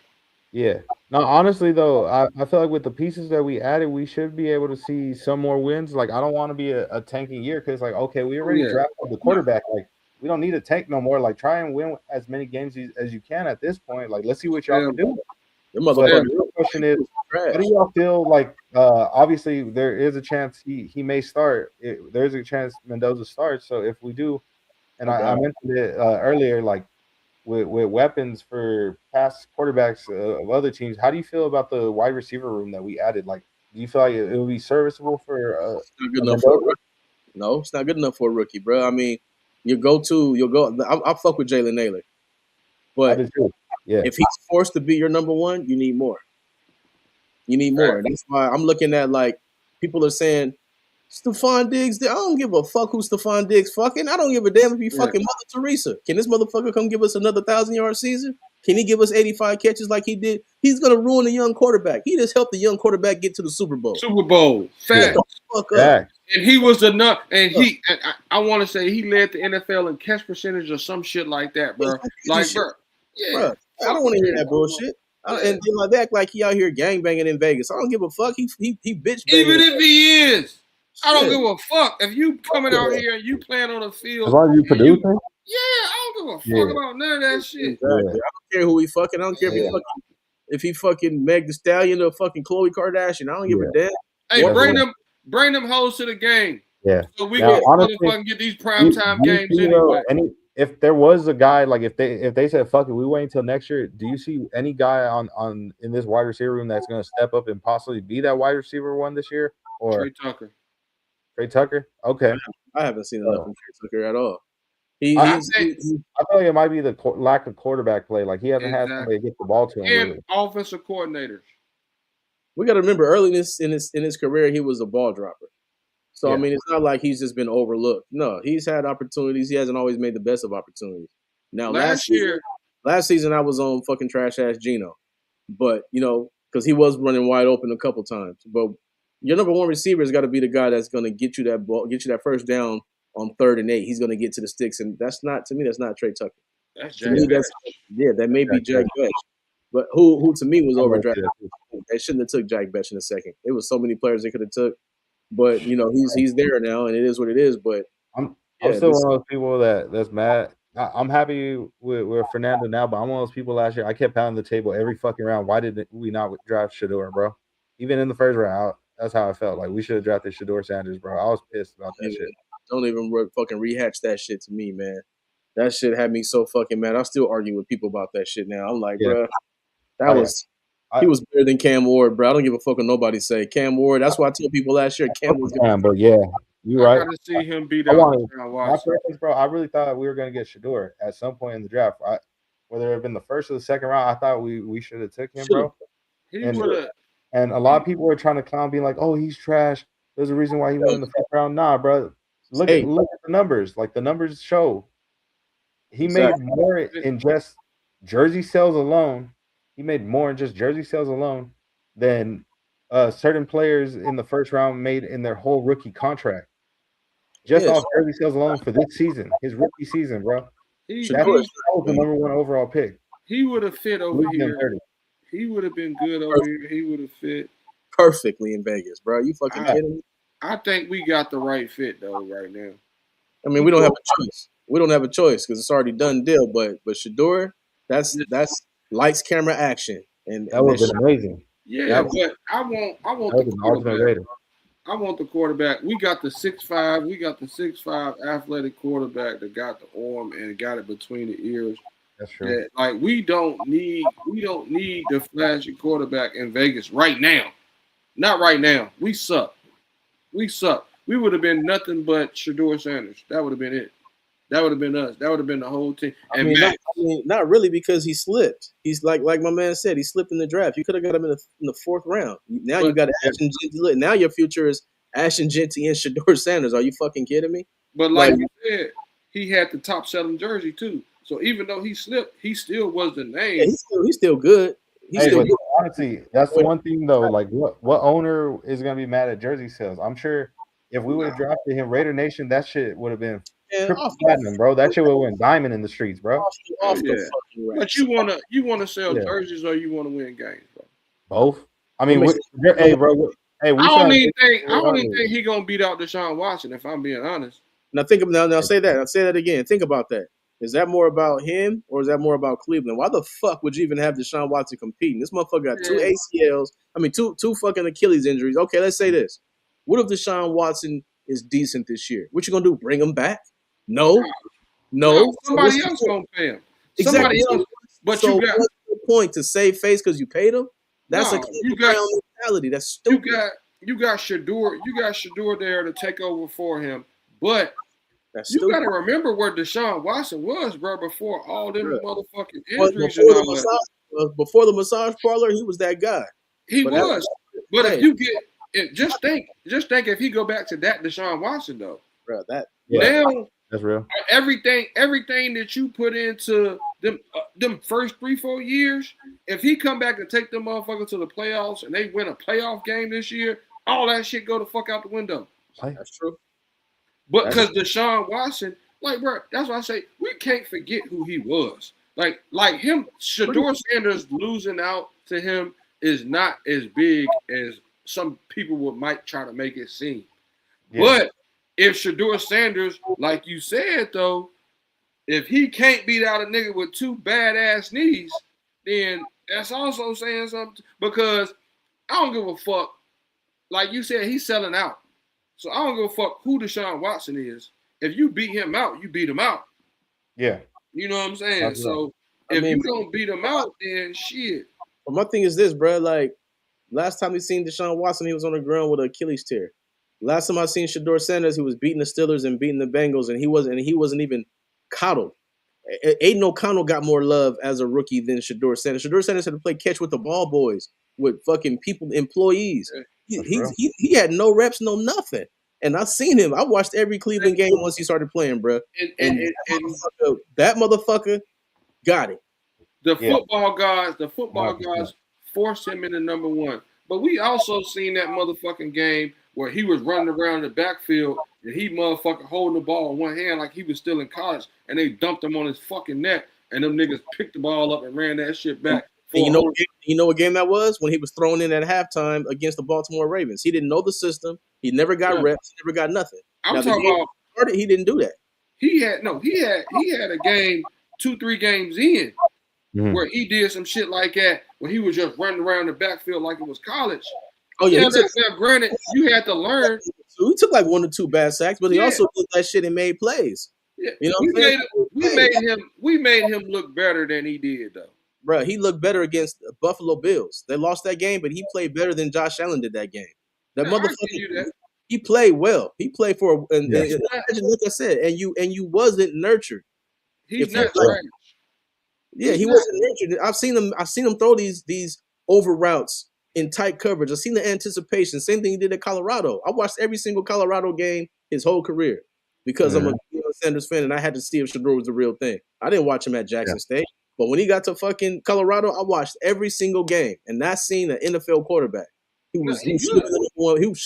Yeah, No, honestly though, I feel like with the pieces that we added, we should be able to see some more wins. Like I don't want to be a tanking year because like okay, we already Yeah. drafted the quarterback. Like we don't need a tank no more. Like try and win as many games as you can at this point. Like let's see what y'all can do. Your But motherfucker. the real question is, how do y'all feel like? Obviously, there is a chance he may start. There's a chance Mendoza starts. So if we do, and I mentioned it earlier, like with weapons for past quarterbacks of other teams, how do you feel about the wide receiver room that we added? Like, do you feel like it would be serviceable for It's not good enough for a rookie. No, it's not good enough for a rookie, bro. I mean, you'll go. I fuck with Jalen Naylor, but if he's forced to be your number one, you need more. You need more. That's why I'm looking at like people are saying Stephon Diggs. I don't give a fuck who Stephon Diggs fucking. I don't give a damn if he fucking Mother Teresa. Can this motherfucker come give us another 1,000-yard season? Can he give us 85 catches like he did? He's gonna ruin a young quarterback. He just helped the young quarterback get to the Super Bowl. Fact. Fuck up. And he was enough. And I want to say he led the NFL in catch percentage or some shit like that, bro. Like, bro. Yeah. Bro, I don't want to hear that bullshit. And they act like he out here gangbanging in Vegas. I don't give a fuck. He bitch banging. Even if he is, I don't give a fuck. If you coming out here and you playing on the field, as long as you produce, I don't give a fuck about none of that shit. Exactly. I don't care who he fucking. I don't care if he fucking Meg Thee Stallion or fucking Khloe Kardashian. I don't give a damn. Hey, bring them hoes to the game. Yeah. So we can motherfucking get these primetime games anyway. If there was a guy like if they said fuck it, we wait until next year. Do you see any guy on in this wide receiver room that's going to step up and possibly be that wide receiver one this year? Or Trey Tucker. Trey Tucker? Okay. I haven't seen enough from Trey Tucker at all. I feel like it might be the lack of quarterback play. Like he hasn't had somebody get the ball to him. And really. Offensive coordinators. We got to remember early in his career, he was a ball dropper. So I mean, it's not like he's just been overlooked. No, he's had opportunities. He hasn't always made the best of opportunities. Now last season I was on fucking trash ass Geno, but because he was running wide open a couple times. But your number one receiver has got to be the guy that's going to get you that ball, get you that first down on 3rd and 8. He's going to get to the sticks, and that's not Trey Tucker. That's Jack Bech. That may be Jack Bech. But who to me was overdrafted. They shouldn't have took Jack Bech in a second. It was so many players they could have took. But he's there now, and it is what it is. But I'm still one of those people that's mad. I'm happy with Fernando now, but I'm one of those people last year. I kept pounding the table every fucking round. Why did we not draft Shedeur, bro? Even in the first round, that's how I felt. Like we should have drafted Shedeur Sanders, bro. I was pissed about that shit. Don't even fucking rehatch that shit to me, man. That shit had me so fucking mad. I still argue with people about that shit now. I'm like, bro, he was better than Cam Ward, bro. I don't give a fuck what nobody say. Cam Ward. That's why I told people last year Cam was good. But yeah, you're right. I gotta see him beat out. My preference, bro. I really thought we were gonna get Shedeur at some point in the draft. Whether it had been the first or the second round, I thought we should have took him, bro. And a lot of people were trying to clown, being like, "Oh, he's trash." There's a reason why he went in the first round. Nah, bro. Look at the numbers. Like the numbers show, he made more in just jersey sales alone. He made more in just jersey sales alone than certain players in the first round made in their whole rookie contract. Just off jersey sales alone for this season, his rookie season, bro. That was the number one overall pick. He would have fit over here. He would have been good over here. He would have fit perfectly in Vegas, bro. You fucking kidding me? I think we got the right fit though right now. I mean, we don't have a choice. We don't have a choice because it's already done deal. But Shedeur, that's lights, camera, action, and that would have been amazing. Yeah, but I want the quarterback. I want the quarterback. We got the 6'5". We got the 6'5" athletic quarterback that got the arm and got it between the ears. That's true. Like we don't need the flashy quarterback in Vegas right now. Not right now. We suck. We would have been nothing but Shedeur Sanders. That would have been it. That would have been us. That would have been the whole team. And not really because he slipped. He's like my man said, he slipped in the draft. You could have got him in the 4th round. Now you got Ashton Jeanty. Now your future is Ashton Jeanty and Shedeur Sanders. Are you fucking kidding me? But like you said, he had the top selling jersey too. So even though he slipped, he still was the name. Yeah, he's still good. Honestly, that's the one thing though. Like, what owner is gonna be mad at jersey sales? I'm sure if we would have drafted him, Raider Nation, that shit would have been triple platinum, bro. That shit would have went diamond in the streets, bro. But you wanna sell jerseys or you wanna win games, bro? Both. I mean, hey, bro. Hey, we I trying don't to even think he gonna beat out Deshaun Watson. If I'm being honest. Now think of now say that. I'll say that again. Think about that. Is that more about him or is that more about Cleveland? Why the fuck would you even have Deshaun Watson competing? This motherfucker got two ACLs. I mean, two fucking Achilles injuries. Okay, let's say this. What if Deshaun Watson is decent this year? What you gonna do? Bring him back? No. Somebody else gonna pay him. Exactly. Somebody else. But so you got what's the point to save face because you paid him? That's a mentality. That's stupid. You got Shador there to take over for him, but you got to remember where Deshaun Watson was, bro, before all them motherfucking injuries and all that. Before the massage parlor, he was that guy. He was. But if you get just think if he go back to that Deshaun Watson though, bro, now that's real. Everything that you put into them first 3-4 years, if he come back and take them motherfuckers to the playoffs and they win a playoff game this year, all that shit go the fuck out the window. That's true. But because Deshaun Watson, like, bro, that's why I say we can't forget who he was. Like him, Shador Sanders losing out to him is not as big as some people might try to make it seem. Yeah. But if Shador Sanders, like you said, though, if he can't beat out a nigga with two badass knees, then that's also saying something. Because I don't give a fuck. Like you said, he's selling out. So I don't give a fuck who Deshaun Watson is. If you beat him out, you beat him out. Yeah. You know what I'm saying? That's so if you don't beat him out, then shit. But my thing is this, bro. Like, last time we seen Deshaun Watson, he was on the ground with an Achilles tear. Last time I seen Shador Sanders, he was beating the Steelers and beating the Bengals, and he wasn't even coddled. Aiden O'Connell got more love as a rookie than Shador Sanders. Shador Sanders had to play catch with the ball boys, with fucking people, employees. He had no reps, no nothing. And I seen him. I watched every Cleveland game once he started playing, bro. And that motherfucker got it. The football guys forced him into number one. But we also seen that motherfucking game where he was running around the backfield and he motherfucking holding the ball in one hand like he was still in college, and they dumped him on his fucking neck, and them niggas picked the ball up and ran that shit back. And you know what game that was? When he was thrown in at halftime against the Baltimore Ravens. He didn't know the system. He never got reps. He never got nothing. I'm talking about he didn't do that. He had a game 2-3 games in where he did some shit like that where he was just running around the backfield like it was college. Oh yeah, granted, you had to learn. So he took like 1 or 2 bad sacks, but he also did that shit and made plays. Yeah. You know, we made him look better than he did though. Bro, he looked better against Buffalo Bills. They lost that game, but he played better than Josh Allen did that game. That motherfucker, he played well. He played for and like I said, and you wasn't nurtured. He's not trash. Yeah, he wasn't nurtured. I've seen him throw these over routes in tight coverage. I've seen the anticipation. Same thing he did at Colorado. I watched every single Colorado game his whole career because I'm a Sanders fan, and I had to see if Shador was the real thing. I didn't watch him at Jackson State. But when he got to fucking Colorado, I watched every single game, and I seen an NFL quarterback. He should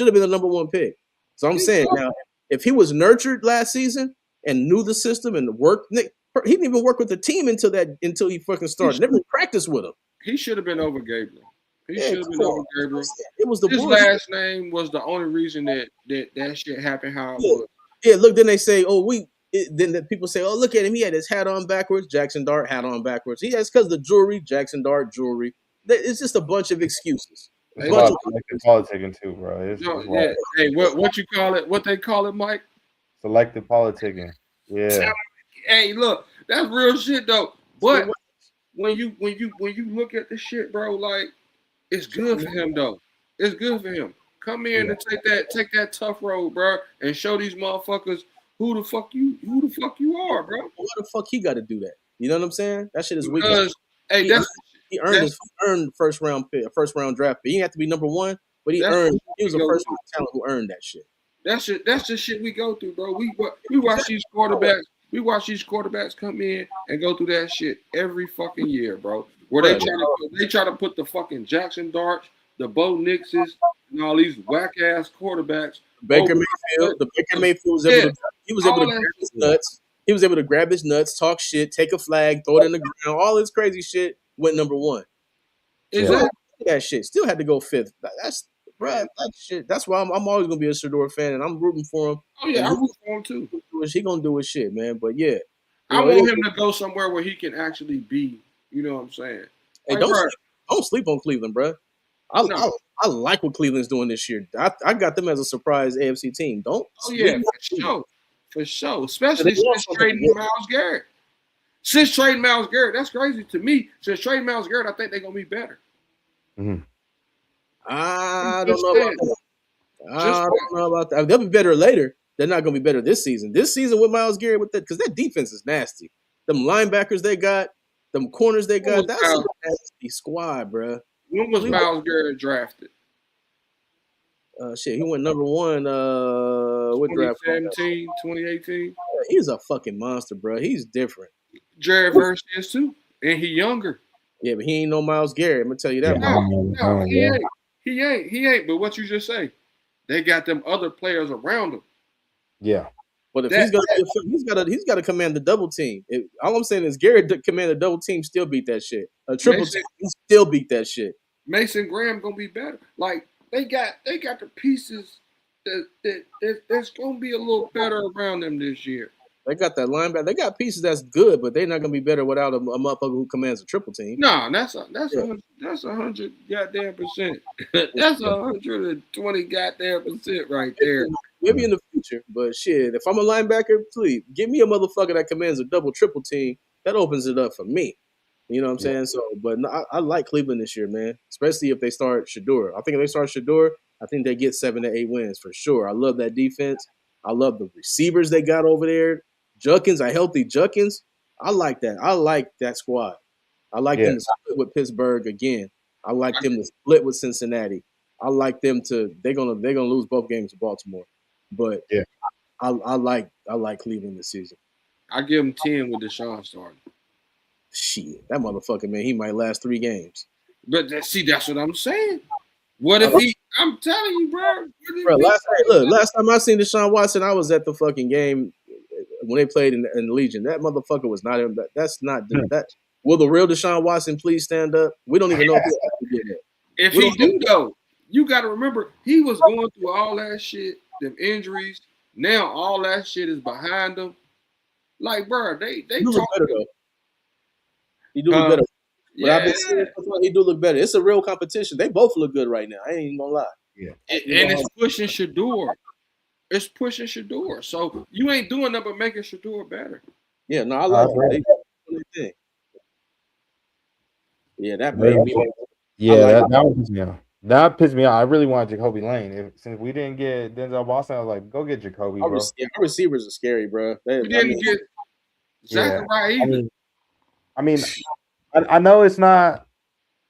have been the number one pick. So I'm saying now, if he was nurtured last season and knew the system and worked, he didn't even work with the team until he fucking started. Never practiced with him. He should have been over Gabriel. He should have been over Gabriel. It was his last name was the only reason that shit happened how it was. Yeah, look, then they say, then the people say, oh, look at him. He had his hat on backwards. Jackson Dart hat on backwards. It's because the jewelry, Jackson Dart jewelry. It's just a bunch of excuses. Politicking too, bro. Hey, what you call it? What they call it, Mike? Selective politicking. Yeah. Hey, look, that's real shit though. But when you look at the shit, bro, like it's good for him though. It's good for him. Come in and take that tough road, bro, and show these motherfuckers who the fuck you are, bro. Why the fuck he got to do that? You know what I'm saying? That shit is weak. Hey, he earned first round draft pick. He didn't have to be number one, but he was a first round talent who earned that shit. That's the shit we go through, bro. We watch these quarterbacks. We watch these quarterbacks come in and go through that shit every fucking year, bro. Where they try to put the fucking Jackson Darts, the Bo Nixes, and all these whack ass quarterbacks. Baker Mayfield was able to grab his nuts. He was able to grab his nuts, talk shit, take a flag, throw it in the ground. All this crazy shit went number one. Exactly. that shit. Still had to go 5th. That's bruh, that shit. That's why I'm always gonna be a Shador fan, and I'm rooting for him. Oh yeah, I root for him too. He gonna do his shit, man. But yeah, I want him to go somewhere where he can actually be. You know what I'm saying? Hey, don't sleep on Cleveland, bro. I like what Cleveland's doing this year. I got them as a surprise AFC team. Don't. Oh yeah, for sure. Especially since trading Myles Garrett. Since trading Myles Garrett, that's crazy to me. Since trading Myles Garrett, I think they're gonna be better. Mm-hmm. I don't know about that. They'll be better later. They're not gonna be better this season. This season with Myles Garrett, with that, because that defense is nasty. Them linebackers they got, them corners they got. That's a nasty squad, bro. When was Myles Garrett drafted? He went number 1. What draft? 2017, 2018. He's a fucking monster, bro. He's different. Jared Verse is too, and he younger. Yeah, but he ain't no Myles Garrett. I'm gonna tell you that. No, he ain't. But what you just say, they got them other players around him. Yeah. But if he's got to command the double team. All I'm saying is Garrett command the double team, still beat that shit. A triple team, he still beat that shit. Mason Graham gonna be better. Like they got the pieces that's gonna be a little better around them this year. They got that linebacker. They got pieces that's good, but they're not gonna be better without a motherfucker who commands a triple team. No, that's 100 goddamn percent. That's 120 goddamn percent right there. Maybe in the future, but shit, if I'm a linebacker, please give me a motherfucker that commands a double triple team. That opens it up for me. You know what I'm saying? So, but no, I like Cleveland this year, man. Especially if they start Shador. I think if they start Shador, I think they get 7 to 8 wins for sure. I love that defense. I love the receivers they got over there. Judkins, a healthy Judkins. I like that. I like that squad. I like them to split with Pittsburgh again. I like them to split with Cincinnati. I like them to. They're gonna lose both games to Baltimore, but I like Cleveland this season. I give them 10 with Deshaun starting. Shit, that motherfucker, man, he might last 3 games. But that's what I'm saying. What if he? I'm telling you, bro. Last time I seen Deshaun Watson, I was at the fucking game when they played in the Legion. That motherfucker was not in. That's not that. Will the real Deshaun Watson please stand up? We don't even know if he did that. If he do though, you got to remember he was going through all that shit, them injuries. Now all that shit is behind them. Like, bro, they look better though. He do look better. But I've been saying he do look better. It's a real competition. They both look good right now. I ain't even gonna lie. Yeah. And it's pushing Shador. It's pushing Shador. So you ain't doing nothing but making Shador better. Yeah, no, I like it. Yeah, that made me. Yeah, that pissed me off. I really wanted Jacoby Lane. Since we didn't get Denzel Boston, I was like, go get Jacoby, bro. Our receivers are scary, bro. We didn't get Zachariah either. I mean, I know it's not.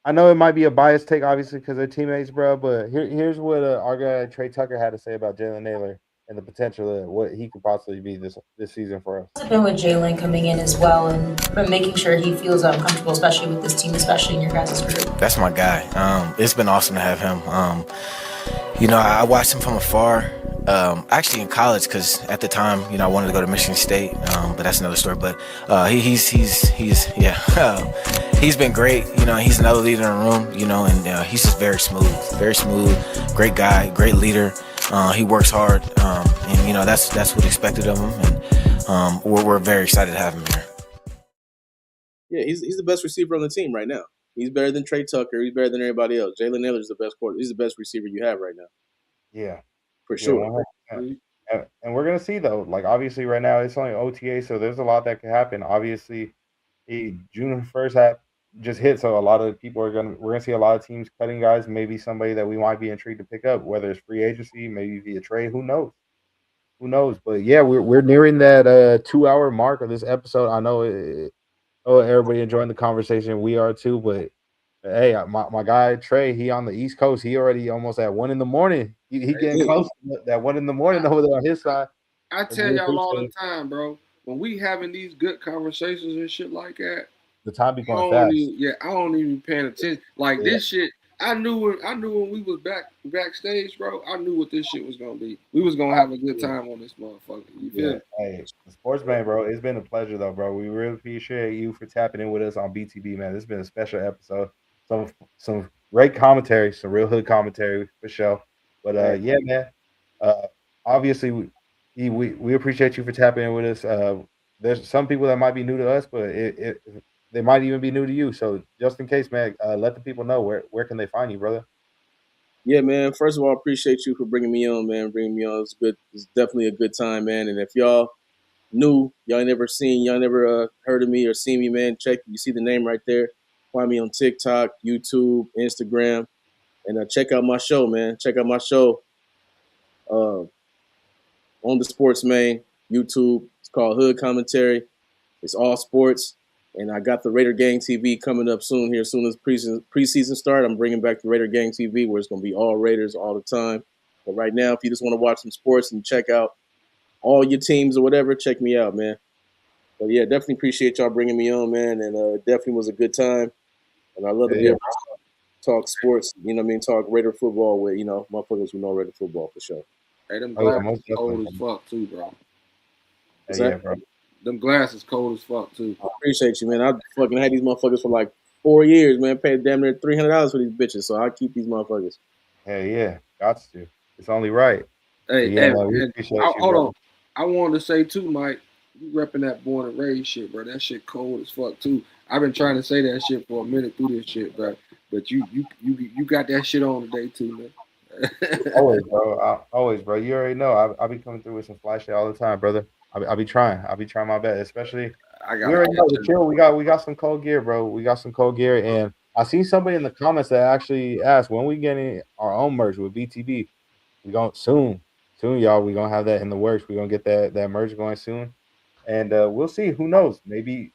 I know it might be a biased take, obviously, because they're teammates, bro. But here's what our guy Trey Tucker had to say about Jalen Naylor and the potential of what he could possibly be this season for us. What's it been with Jalen coming in as well and making sure he feels comfortable, especially with this team, especially in your guys' group? That's my guy. It's been awesome to have him. I watched him from afar. Actually in college, because at the time, I wanted to go to Michigan State, but that's another story. But he's been great. He's another leader in the room. And he's just very smooth, great guy, great leader. He works hard, and that's what expected of him. And we're very excited to have him here. Yeah, he's the best receiver on the team right now. He's better than Trey Tucker. He's better than everybody else. Jalen Naylor's the best quarterback. He's the best receiver you have right now. Yeah. For sure. And we're going to see, though, like, obviously right now it's only OTA, so there's a lot that can happen. Obviously, June 1st just hit, so a lot of people we're going to see a lot of teams cutting guys, maybe somebody that we might be intrigued to pick up, whether it's free agency, maybe via trade, who knows? But yeah, we're nearing that 2-hour mark of this episode. I know everybody enjoying the conversation. We are too, but hey, my guy Trey, he on the East Coast. He already almost at 1 a.m. He getting close to that 1 a.m. over there on his side. I tell y'all all the time, bro. When we having these good conversations and shit like that, the time be going fast. I don't even paying attention. Like this shit, I knew when we was backstage, bro. I knew what this shit was gonna be. We was gonna have a good time on this motherfucker. You feel me? Hey, Sportsman, bro. It's been a pleasure though, bro. We really appreciate you for tapping in with us on BTB, man. This has been a special episode. Some great commentary, some real hood commentary for sure. But yeah, man. Obviously, we appreciate you for tapping in with us. There's some people that might be new to us, but they might even be new to you. So just in case, man, let the people know where can they find you, brother. Yeah, man. First of all, I appreciate you for bringing me on, man. Bringing me on. It's good. It's definitely a good time, man. And if y'all new, y'all never heard of me or seen me, man, check. You see the name right there. Find me on TikTok, YouTube, Instagram, and check out my show, man. Check out my show on the Sports Main YouTube. It's called Hood Commentary. It's all sports. And I got the Raider Gang TV coming up soon here. As soon as preseason start, I'm bringing back the Raider Gang TV where it's going to be all Raiders all the time. But right now, if you just want to watch some sports and check out all your teams or whatever, check me out, man. But yeah, definitely appreciate y'all bringing me on, man. And it definitely was a good time. And I love to be able to talk sports, you know what I mean? Talk Raider football with, motherfuckers who know Raider football for sure. Hey, them glasses cold as fuck too, bro. Yeah, bro. Them glasses cold as fuck too. I appreciate you, man. I fucking had these motherfuckers for like 4 years, man. Paid damn near $300 for these bitches, so I keep these motherfuckers. Hell yeah, got to. It's only right. Hey, yeah, hold on. I wanted to say too, Mike. You repping that born and raised shit, bro. That shit cold as fuck too. I've been trying to say that shit for a minute through this shit, bro. But you got that shit on today too, man. Always, bro. You already know. I be coming through with some fly shit all the time, brother. I be trying my best, especially. We already know the chill. We got some cold gear, bro. We got some cold gear, and I seen somebody in the comments that actually asked when we getting our own merch with BTB. We going soon, y'all. We gonna have that in the works. We gonna get that merch going soon, and we'll see. Who knows? Maybe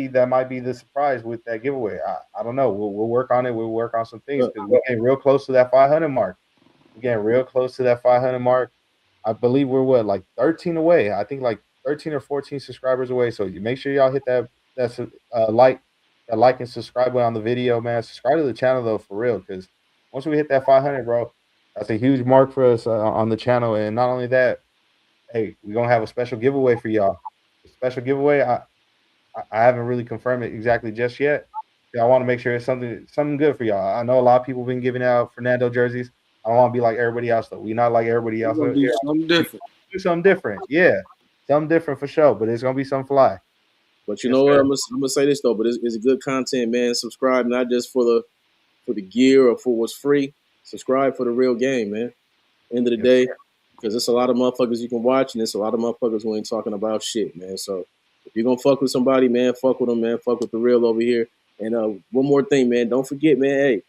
that might be the surprise with that giveaway. I don't know. We'll work on it. We'll work on some things because we're getting real close to that 500 mark. We're getting real close to that 500 mark. I believe we're like 13 away. I think like 13 or 14 subscribers away. So you make sure y'all hit that like and subscribe on the video, man. Subscribe to the channel though, for real, because once we hit that 500, bro, that's a huge mark for us on the channel. And not only that, hey, we're gonna have a special giveaway for y'all. A special giveaway. I haven't really confirmed it exactly just yet. I want to make sure it's something good for y'all. I know a lot of people have been giving out Fernando jerseys. I don't want to be like everybody else though. We're not like everybody else. Do something different. Do something different. Yeah. Something different for sure, but it's gonna be some fly. But you know what? I'm gonna say this though, but it's good content, man. Subscribe not just for the gear or for what's free. Subscribe for the real game, man. End of the day, because it's a lot of motherfuckers you can watch, and it's a lot of motherfuckers who ain't talking about shit, man. So if you're gonna fuck with somebody, man, fuck with them, man. Fuck with the real over here. And one more thing, man. Don't forget, man. Hey,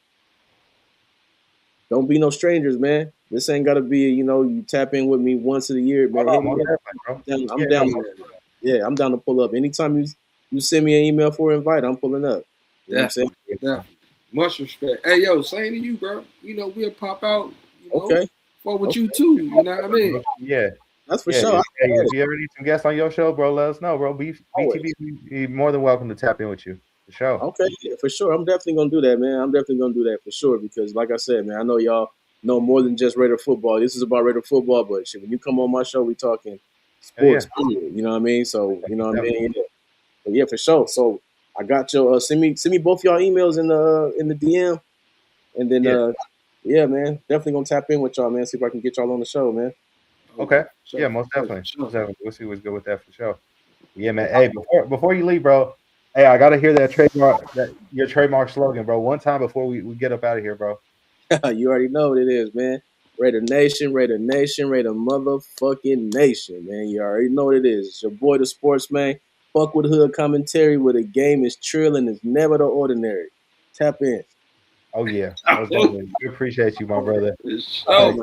don't be no strangers, man. This ain't gotta be, you tap in with me once a year, man. I'm down. Yeah, I'm down to pull up. Anytime you send me an email for an invite, I'm pulling up. You know what I'm saying? Yeah. Much respect. Hey, yo, same to you, bro. We'll pop out. Okay. Fuck with you too. You know what I mean? Yeah. That's for sure. Hey, if you ever need some guests on your show, bro, let us know, bro. BTB be more than welcome to tap in with you. For sure. Okay, yeah, for sure. I'm definitely gonna do that, man. I'm definitely gonna do that for sure because, like I said, man, I know y'all know more than just Raider football. This is about Raider football, but shit, when you come on my show, we talking sports. Yeah. You know what I mean? So you know what I mean? Yeah. But yeah, for sure. So I got your send me both y'all emails in the DM, and then yeah, man, definitely gonna tap in with y'all, man. See if I can get y'all on the show, man. Okay. Yeah, most definitely. Most definitely. We'll see what's good with that for sure. Yeah, man. Hey, before you leave, bro. Hey, I gotta hear your trademark slogan, bro. One time before we get up out of here, bro. You already know what it is, man. Raider Nation, Raider Nation, Raider motherfucking Nation, man. You already know what it is. It's your boy, the Sportsman. Fuck with hood commentary where the game is trill and it's never the ordinary. Tap in. Oh yeah, we appreciate you, my brother. So.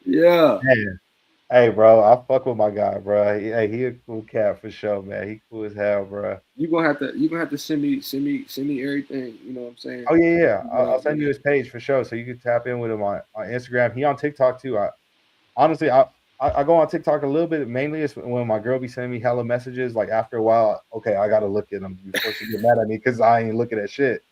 Yeah. Man. Hey, bro, I fuck with my guy, bro. He a cool cat for sure, man. He cool as hell, bro. You gonna have to send me everything. You know what I'm saying? Oh yeah. I'll send you his page for sure, so you can tap in with him on Instagram. He on TikTok too. Honestly, I go on TikTok a little bit. Mainly it's when my girl be sending me hella messages. Like after a while, okay, I gotta look at them before she get mad at me because I ain't looking at shit.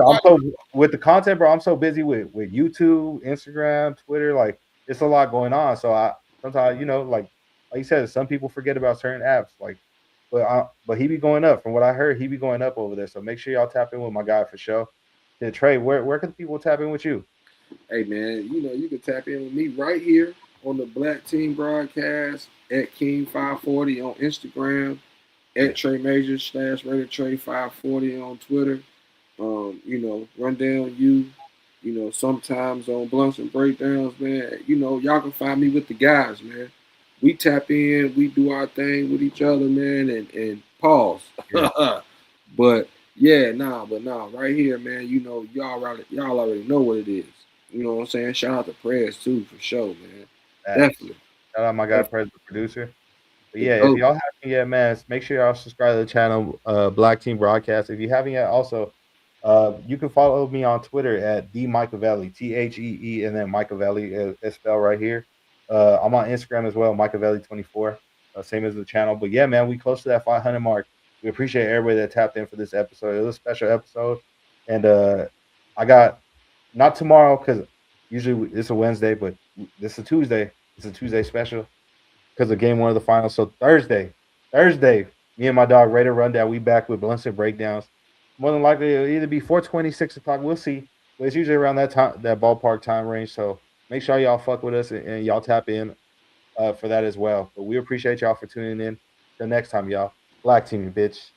I'm so with the content, bro. I'm so busy with YouTube, Instagram, Twitter. Like it's a lot going on. So sometimes, like you said, some people forget about certain apps. Like, but he be going up. From what I heard, he be going up over there. So make sure y'all tap in with my guy for sure. Yeah, Trey, where can people tap in with you? Hey man, you can tap in with me right here on the Black Team broadcast at King540 on Instagram, at Trey Majors /Rated Trey 540 on Twitter. Rundown sometimes on Blunts and Breakdowns, man. Y'all can find me with the guys, man. We tap in, we do our thing with each other, man, and pause. Yeah. But right here, man, y'all already know what it is. You know what I'm saying? Shout out to Prez too, for sure, man. Definitely. Shout out my guy, Prez, the producer. But yeah, if y'all haven't yet, man, make sure y'all subscribe to the channel, Black Team Broadcast. If you haven't yet, also, you can follow me on Twitter at DMichavelli, THEE, and then Michavelli is spelled right here. I'm on Instagram as well, Michavelli24, same as the channel. But yeah, man, we close to that 500 mark. We appreciate everybody that tapped in for this episode. It was a special episode, and I got not tomorrow because usually it's a Wednesday, but this is a Tuesday. It's a Tuesday special because of game one of the finals. So Thursday, me and my dog Raider Rundown, we back with Blunts and Breakdowns. More than likely, it'll either be 4:20, 6 o'clock. We'll see. But it's usually around that time, that ballpark time range. So make sure y'all fuck with us and y'all tap in for that as well. But we appreciate y'all for tuning in. Till next time, y'all. Black Team, bitch.